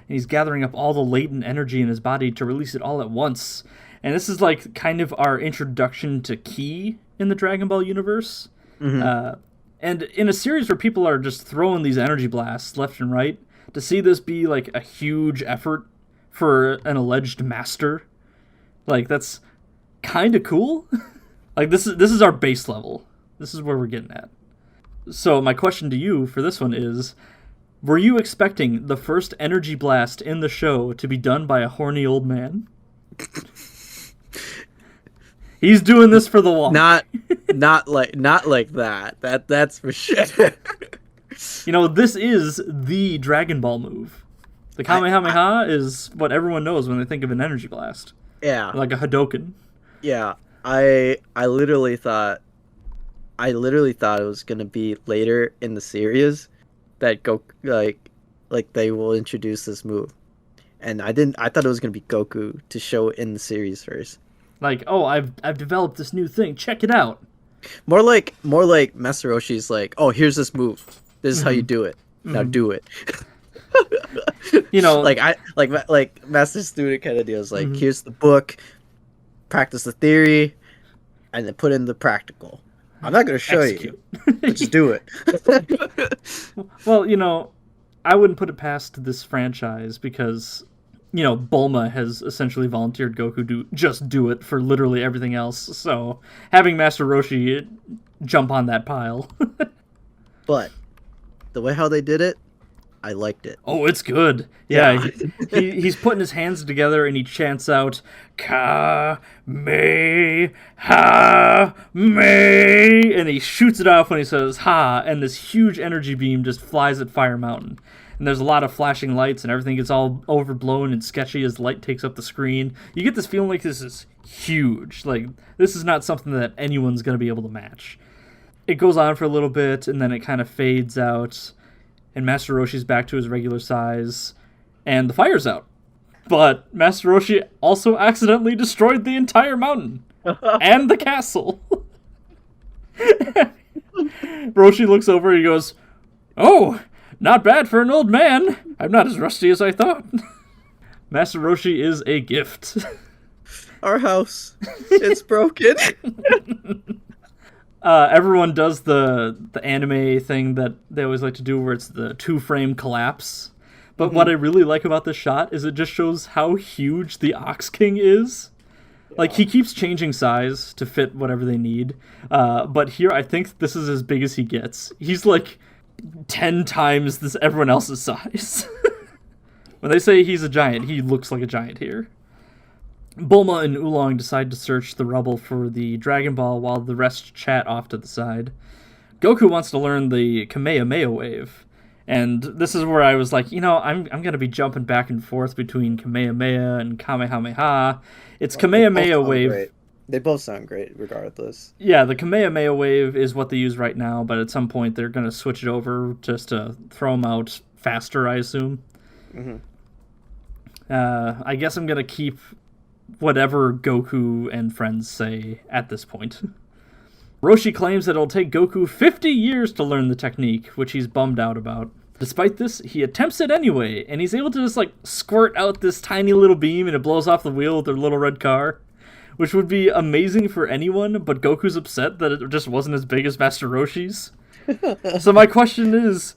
And he's gathering up all the latent energy in his body to release it all at once. And this is like kind of our introduction to ki in the Dragon Ball universe. Mm-hmm. And in a series where people are just throwing these energy blasts left and right, to see this be like a huge effort for an alleged master, like that's kind of cool. Like this is our base level. This is where we're getting at. So my question to you for this one is, were you expecting the first energy blast in the show to be done by a horny old man? He's doing this for the wall. Not like that. That's for sure. You know, this is the Dragon Ball move. The Kamehameha is what everyone knows when they think of an energy blast. Yeah. Like a Hadoken. Yeah. I literally thought it was gonna be later in the series that like they will introduce this move. And I thought it was gonna be Goku to show in the series first. Like, oh, I've developed this new thing. Check it out. More like Master Roshi's like, oh, here's this move. This is how you do it. Now do it. You know, like master student kind of deals. Like, here's the book, practice the theory, and then put in the practical. I'm not gonna show you. Just do it. Well, you know, I wouldn't put it past this franchise because, you know, Bulma has essentially volunteered Goku to just do it for literally everything else. So having Master Roshi jump on that pile. But the way how they did it, I liked it. Oh, it's good. Yeah, he's putting his hands together and he chants out, Ka Me Ha Me, and he shoots it off when he says ha, and this huge energy beam just flies at Fire Mountain. And there's a lot of flashing lights and everything gets all overblown and sketchy as light takes up the screen. You get this feeling like this is huge. Like, this is not something that anyone's going to be able to match. It goes on for a little bit and then it kind of fades out. And Master Roshi's back to his regular size, and the fire's out. But Master Roshi also accidentally destroyed the entire mountain and the castle. Roshi looks over and he goes, "Oh, not bad for an old man. I'm not as rusty as I thought." Master Roshi is a gift. Our house, it's broken. Everyone does the anime thing that they always like to do where it's the 2-frame collapse. But what I really like about this shot is it just shows how huge the Ox King is. Yeah. Like, he keeps changing size to fit whatever they need. But here, I think this is as big as he gets. He's like 10 times everyone else's size. When they say he's a giant, he looks like a giant here. Bulma and Oolong decide to search the rubble for the Dragon Ball while the rest chat off to the side. Goku wants to learn the Kamehameha wave, and this is where I was like, you know, I'm going to be jumping back and forth between Kamehameha and Kamehameha. It's Kamehameha wave. Great. They both sound great regardless. Yeah, the Kamehameha wave is what they use right now, but at some point they're going to switch it over just to throw them out faster, I assume. I guess I'm going to keep whatever Goku and friends say at this point. Roshi claims that it'll take Goku 50 years to learn the technique, which he's bummed out about. Despite this, he attempts it anyway, and he's able to just, like, squirt out this tiny little beam and it blows off the wheel with their little red car, which would be amazing for anyone, but Goku's upset that it just wasn't as big as Master Roshi's. So my question is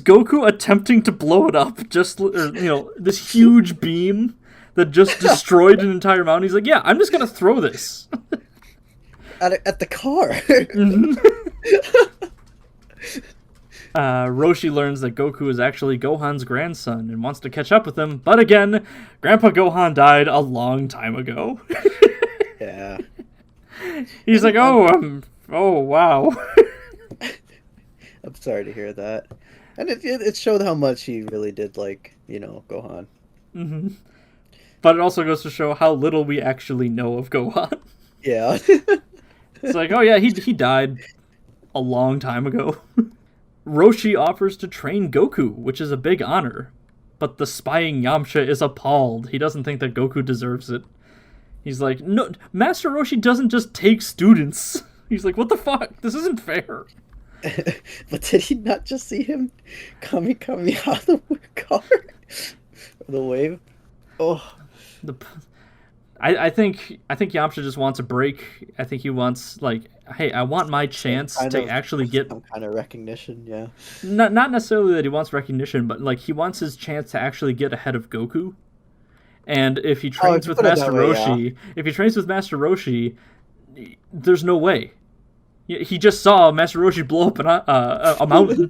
Goku attempting to blow it up, this huge beam that just destroyed an entire mountain? He's like, yeah, I'm just gonna throw this. At the car. Roshi learns that Goku is actually Gohan's grandson and wants to catch up with him, but again, Grandpa Gohan died a long time ago. Yeah. He's like, oh wow. I'm sorry to hear that. And it showed how much he really did like, Gohan. Mm-hmm. But it also goes to show how little we actually know of Gohan. Yeah. It's like, oh yeah, he died a long time ago. Roshi offers to train Goku, which is a big honor. But the spying Yamcha is appalled. He doesn't think that Goku deserves it. He's like, no, Master Roshi doesn't just take students. He's like, what the fuck? This isn't fair. But did he not just see him coming out of the car? The wave? Oh. I think Yamcha just wants a break. I think he wants, like, hey, I want my chance to actually get some kind of recognition. Yeah. not necessarily that he wants recognition, but like he wants his chance to actually get ahead of Goku. And if he Oh, if trains you with put it Master that way, yeah. Roshi, if he trains with Master Roshi, there's no way. He just saw Master Roshi blow up a mountain.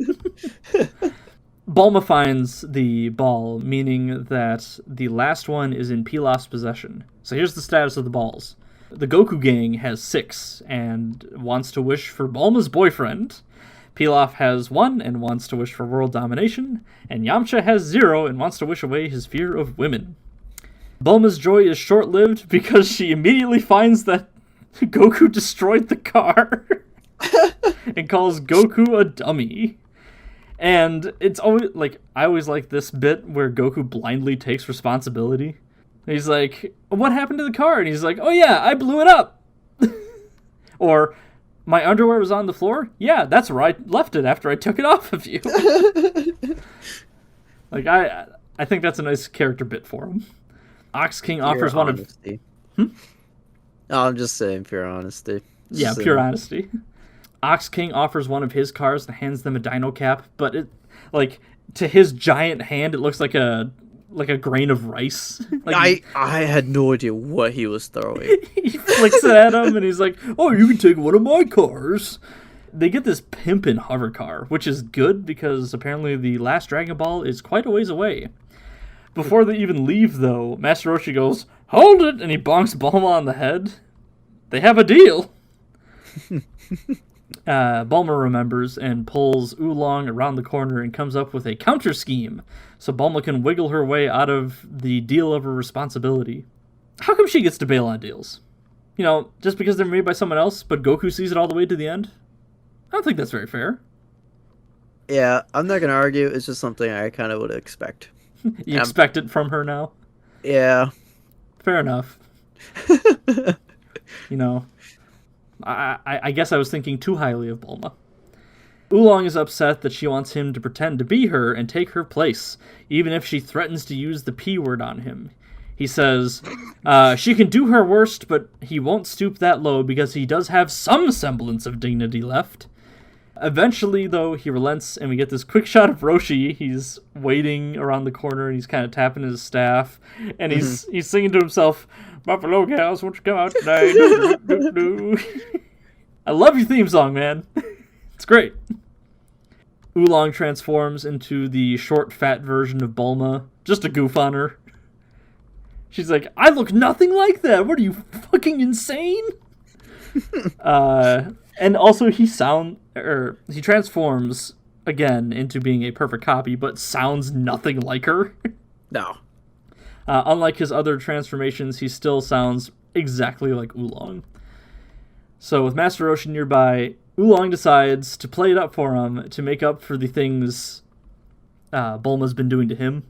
Bulma finds the ball, meaning that the last one is in Pilaf's possession. So here's the status of the balls. The Goku gang has 6 and wants to wish for Bulma's boyfriend. Pilaf has 1 and wants to wish for world domination. And Yamcha has 0 and wants to wish away his fear of women. Bulma's joy is short-lived because she immediately finds that Goku destroyed the car and calls Goku a dummy. And it's always like, I always like this bit where Goku blindly takes responsibility. He's like, what happened to the car? And he's like, oh yeah, I blew it up. Or, my underwear was on the floor? Yeah, that's where I left it after I took it off of you. Like, I think that's a nice character bit for him. Ox King offers one of... No, I'm just saying pure honesty. Yeah, pure honesty. Ox King offers one of his cars and hands them a dino cap, but it, like, to his giant hand, it looks like a grain of rice. Like, I had no idea what he was throwing. He flicks it at him, and he's like, oh, you can take one of my cars. They get this pimpin' hover car, which is good because apparently the last Dragon Ball is quite a ways away. Before they even leave, though, Master Roshi goes, hold it, and he bonks Bulma on the head. They have a deal. Bulma remembers and pulls Oolong around the corner and comes up with a counter scheme so Bulma can wiggle her way out of the deal of her responsibility. How come she gets to bail on deals? You know, just because they're made by someone else, but Goku sees it all the way to the end? I don't think that's very fair. Yeah, I'm not going to argue. It's just something I kind of would expect. You expect it from her now? Yeah. Fair enough. You know, I guess I was thinking too highly of Bulma. Oolong is upset that she wants him to pretend to be her and take her place, even if she threatens to use the P word on him. He says, she can do her worst, but he won't stoop that low because he does have some semblance of dignity left. Eventually, though, he relents, and we get this quick shot of Roshi. He's waiting around the corner, and he's kind of tapping his staff, and he's singing to himself, Buffalo Gals, won't you come out tonight? I love your theme song, man. It's great. Oolong transforms into the short, fat version of Bulma, just to goof on her. She's like, I look nothing like that. What are you, fucking insane? And also he transforms again into being a perfect copy, but sounds nothing like her. No. Unlike his other transformations, he still sounds exactly like Oolong. So with Master Roshi nearby, Oolong decides to play it up for him to make up for the things Bulma's been doing to him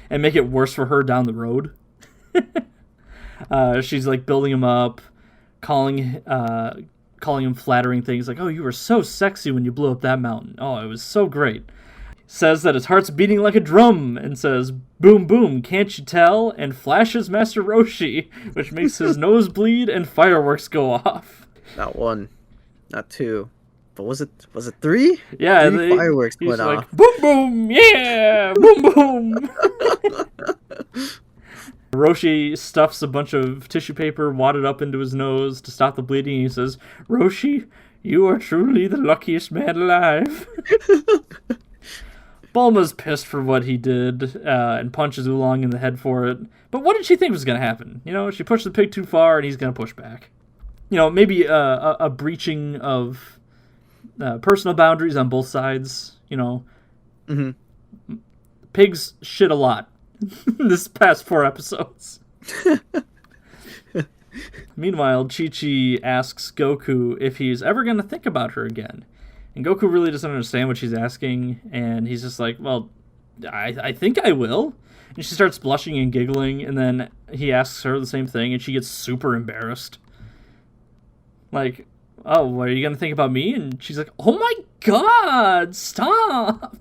and make it worse for her down the road. She's like building him up, calling him flattering things like, oh, you were so sexy when you blew up that mountain. Oh, it was so great. Says that his heart's beating like a drum and says, boom, boom, can't you tell? And flashes Master Roshi, which makes his nose bleed and fireworks go off. Not 1, not 2, but was it 3? Yeah, 3 fireworks went off. Like, boom, boom, yeah, boom, boom. Roshi stuffs a bunch of tissue paper wadded up into his nose to stop the bleeding. He says, Roshi, you are truly the luckiest man alive. Bulma's pissed for what he did and punches Oolong in the head for it. But what did she think was going to happen? You know, she pushed the pig too far and he's going to push back. You know, maybe a breaching of personal boundaries on both sides, you know. Mm-hmm. Pigs shit a lot. This past 4 episodes. Meanwhile, Chi-Chi asks Goku if he's ever going to think about her again. And Goku really doesn't understand what she's asking, and he's just like, well, I think I will. And she starts blushing and giggling, and then he asks her the same thing, and she gets super embarrassed. Like, oh, what are you going to think about me? And she's like, oh my god, stop!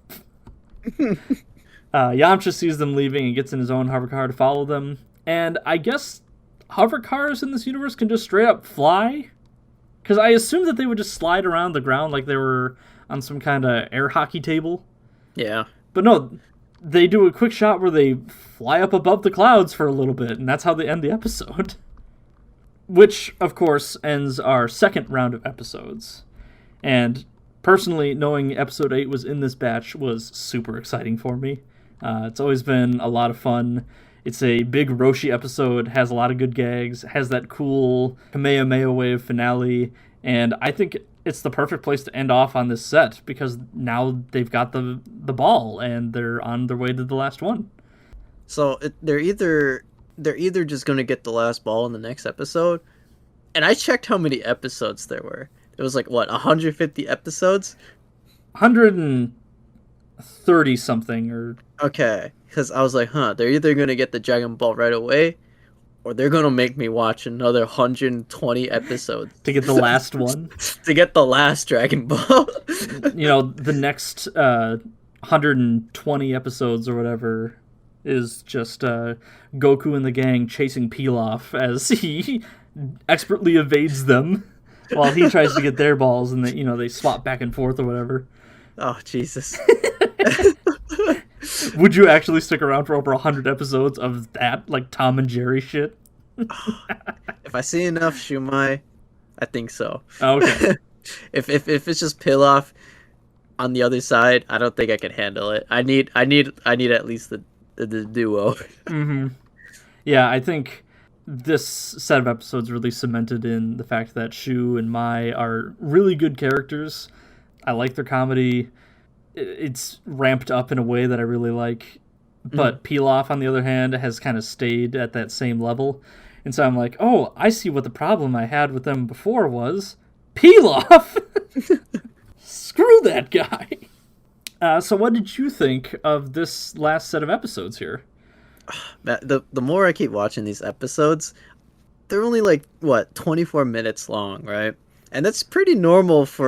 Yamcha sees them leaving and gets in his own hover car to follow them. And I guess hover cars in this universe can just straight up fly? Because I assumed that they would just slide around the ground like they were on some kind of air hockey table. Yeah. But no, they do a quick shot where they fly up above the clouds for a little bit, and that's how they end the episode. Which, of course, ends our second round of episodes. And personally, knowing episode 8 was in this batch was super exciting for me. It's always been a lot of fun. It's a big Roshi episode, has a lot of good gags, has that cool Kamehameha wave finale, and I think it's the perfect place to end off on this set, because now they've got the ball, and they're on their way to the last one. So they're either just going to get the last ball in the next episode, and I checked how many episodes there were. It was like, what, 150 episodes? 130 something, or... Okay, because I was like, they're either going to get the Dragon Ball right away, or they're going to make me watch another 120 episodes. To get the last one? To get the last Dragon Ball. The next 120 episodes or whatever is just Goku and the gang chasing Pilaf as he expertly evades them while he tries to get their balls, and they swap back and forth or whatever. Oh, Jesus. Would you actually stick around for over 100 episodes of that, like Tom and Jerry shit? If I see enough Shumai, I think so. Okay. If it's just Pilaf on the other side, I don't think I can handle it. I need at least the duo. Mm-hmm. Yeah, I think this set of episodes really cemented in the fact that Shu and Mai are really good characters. I like their comedy. It's ramped up in a way that I really like. But Pilaf, on the other hand, has kind of stayed at that same level. And so I'm like, oh, I see what the problem I had with them before was. Pilaf! Screw that guy! So what did you think of this last set of episodes here? The more I keep watching these episodes, they're only 24 minutes long, right? And that's pretty normal if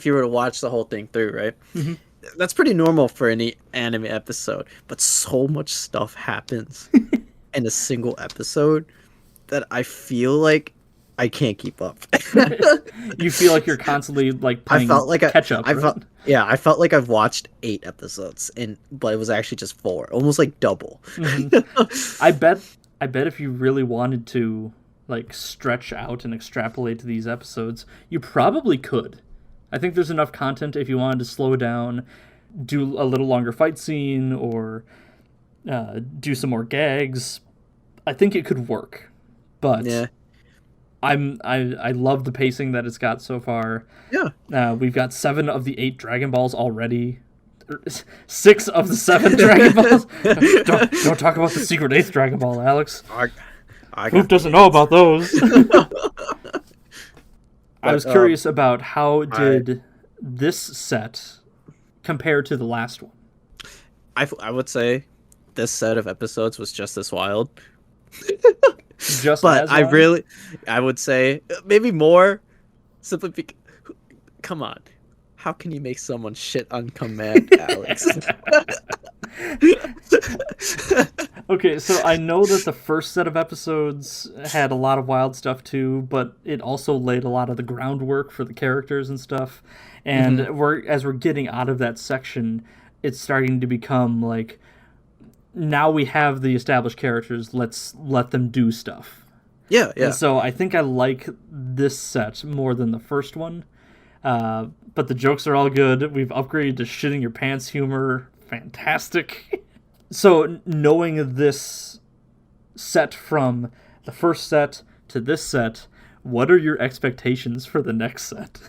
you were to watch the whole thing through, right? Mm-hmm. That's pretty normal for any anime episode. But so much stuff happens in a single episode that I feel like I can't keep up. You feel like you're constantly playing catch up. I felt like I've watched 8 episodes, but it was actually just 4, almost like double. Mm-hmm. I bet if you really wanted to stretch out and extrapolate these episodes, you probably could. I think there's enough content if you wanted to slow down, do a little longer fight scene, or do some more gags. I think it could work, but yeah. I love the pacing that it's got so far. Yeah. We've got 7 of the 8 Dragon Balls already. 6 of the 7 Dragon Balls. Don't talk about the secret 8th Dragon Ball, Alex. Phoup doesn't know about those. I was curious about how did this set compare to the last one? I would say this set of episodes was just as wild. Just but as wild? I would say maybe more, simply because, come on, how can you make someone shit on command, Alex? Okay, so I know that the first set of episodes had a lot of wild stuff too, but it also laid a lot of the groundwork for the characters and stuff. And as we're getting out of that section, it's starting to become now we have the established characters, let's let them do stuff. Yeah. And so I think I like this set more than the first one. But the jokes are all good. We've upgraded to shitting your pants humor. Fantastic. So knowing this set from the first set to this set, what are your expectations for the next set?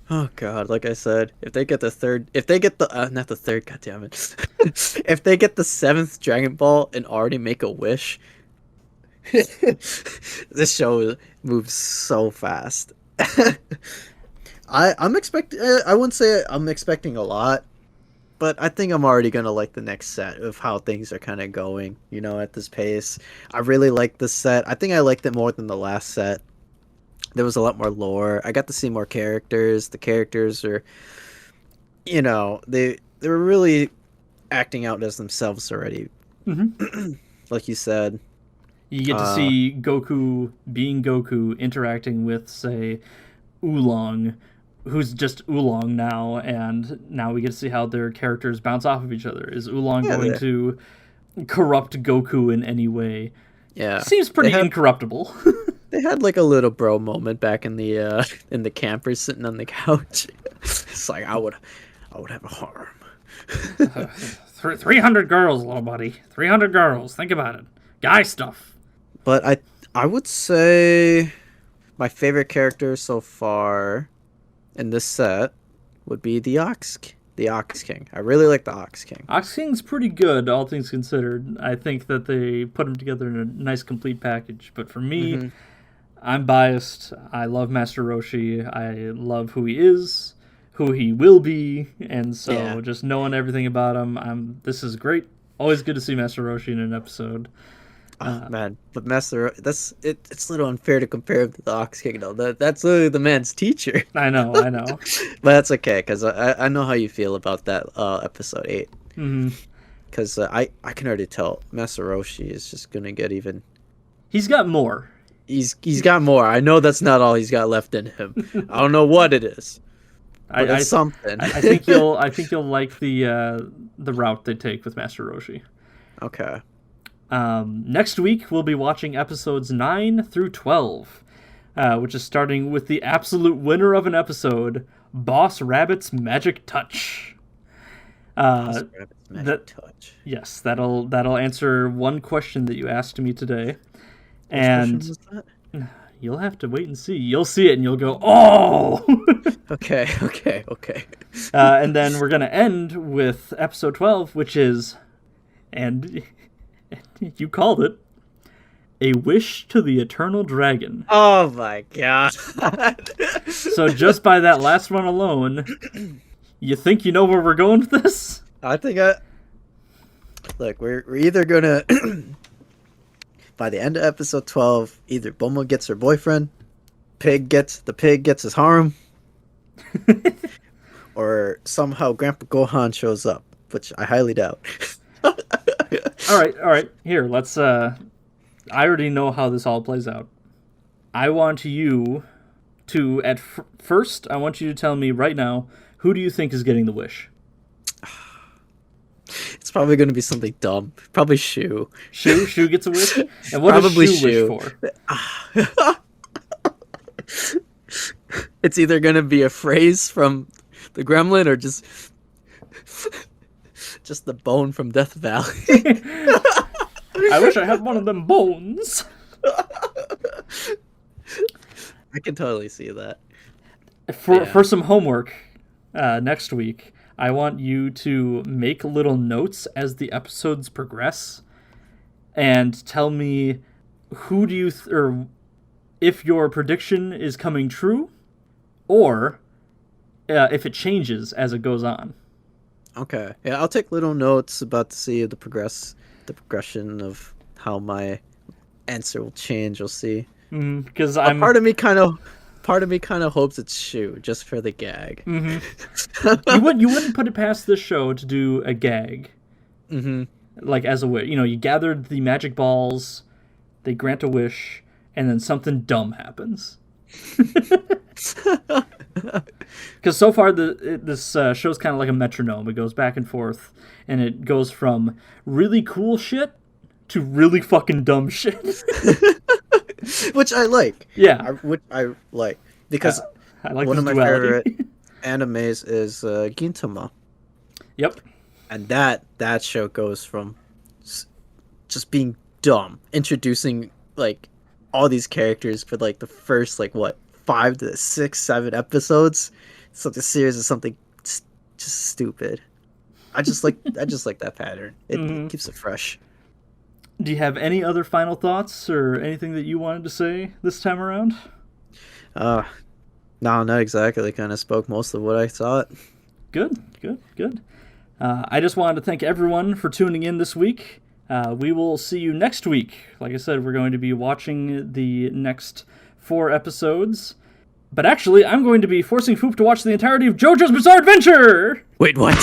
Oh God, like I said, if they get the not the third, goddammit. If they get the 7th Dragon Ball and already make a wish, this show moves so fast. I wouldn't say I'm expecting a lot, but I think I'm already gonna like the next set of how things are kind of going, at this pace. I really like this set. I think I liked it more than the last set. There was a lot more lore. I got to see more characters. The characters are, they were really acting out as themselves already. Mm-hmm. Like you said. You get to see Goku being Goku interacting with, say, Oolong, who's just Oolong now, and now we get to see how their characters bounce off of each other. Is Oolong going to corrupt Goku in any way? Yeah. Seems pretty incorruptible. They had like a little bro moment back in the campers sitting on the couch. It's like I would have a harem. 300 girls, little buddy. 300 girls. Think about it. Guy stuff. But I would say my favorite character so far in this set would be the Ox King. I really like the Ox King. Ox King's pretty good, all things considered. I think that they put him together in a nice complete package. But for me, I'm biased. I love Master Roshi. I love who he is, who he will be, and so just knowing everything about him, this is great. Always good to see Master Roshi in an episode. Man, but it's a little unfair to compare him to the Ox King, though. That's literally the man's teacher. I know. But that's okay, because I know how you feel about that episode 8. Because I can already tell Master Roshi is just gonna get even. He's got more. He's got more. I know that's not all he's got left in him. I don't know what it is. But it's something. I think you'll like the route they take with Master Roshi. Okay. Next week we'll be watching episodes 9 through 12, which is starting with the absolute winner of an episode, Boss Rabbit's Magic Touch. Boss Rabbit's Magic Touch. Yes, that'll answer one question that you asked me today. What question was that? You'll have to wait and see. You'll see it and you'll go, oh! Okay. And then we're going to end with episode 12, which is, and you called it, A Wish to the Eternal Dragon. Oh my god. So just by that last one alone, you think you know where we're going with this? I think look, we're either gonna by the end of episode 12, either Bulma gets her boyfriend, the pig gets his harem, or somehow Grandpa Gohan shows up, which I highly doubt. All right. Here, let's. I already know how this all plays out. I want you to first. I want you to tell me right now, who do you think is getting the wish? It's probably going to be something dumb. Probably Shu. Shu gets a wish. And what probably does Shu wish for? It's either going to be a phrase from the Gremlin or just the bone from Death Valley. I wish I had one of them bones. I can totally see that. For some homework next week, I want you to make little notes as the episodes progress and tell me who do you or if your prediction is coming true or if it changes as it goes on. Okay. Yeah, I'll take little notes about to see the progression of how my answer will change. You'll see. Because part of me kind of hopes it's Shu just for the gag. You wouldn't put it past this show to do a gag. Like as a wish. You gathered the magic balls, they grant a wish, and then something dumb happens. Because so far this show's kind of like a metronome. It goes back and forth, and it goes from really cool shit to really fucking dumb shit. Which I like. Yeah. Which I like. Because I like one of my duality. favorite animes is Gintama. Yep. And that show goes from just being dumb, introducing like all these characters for like the first 5 to 6, 7 episodes. So the series is something just stupid. I just like that pattern. It keeps it fresh. Do you have any other final thoughts or anything that you wanted to say this time around? No, not exactly. Kind of spoke most of what I thought. Good. I just wanted to thank everyone for tuning in this week. We will see you next week. Like I said, we're going to be watching the next 4 episodes. But actually, I'm going to be forcing Phoup to watch the entirety of JoJo's Bizarre Adventure! Wait, what?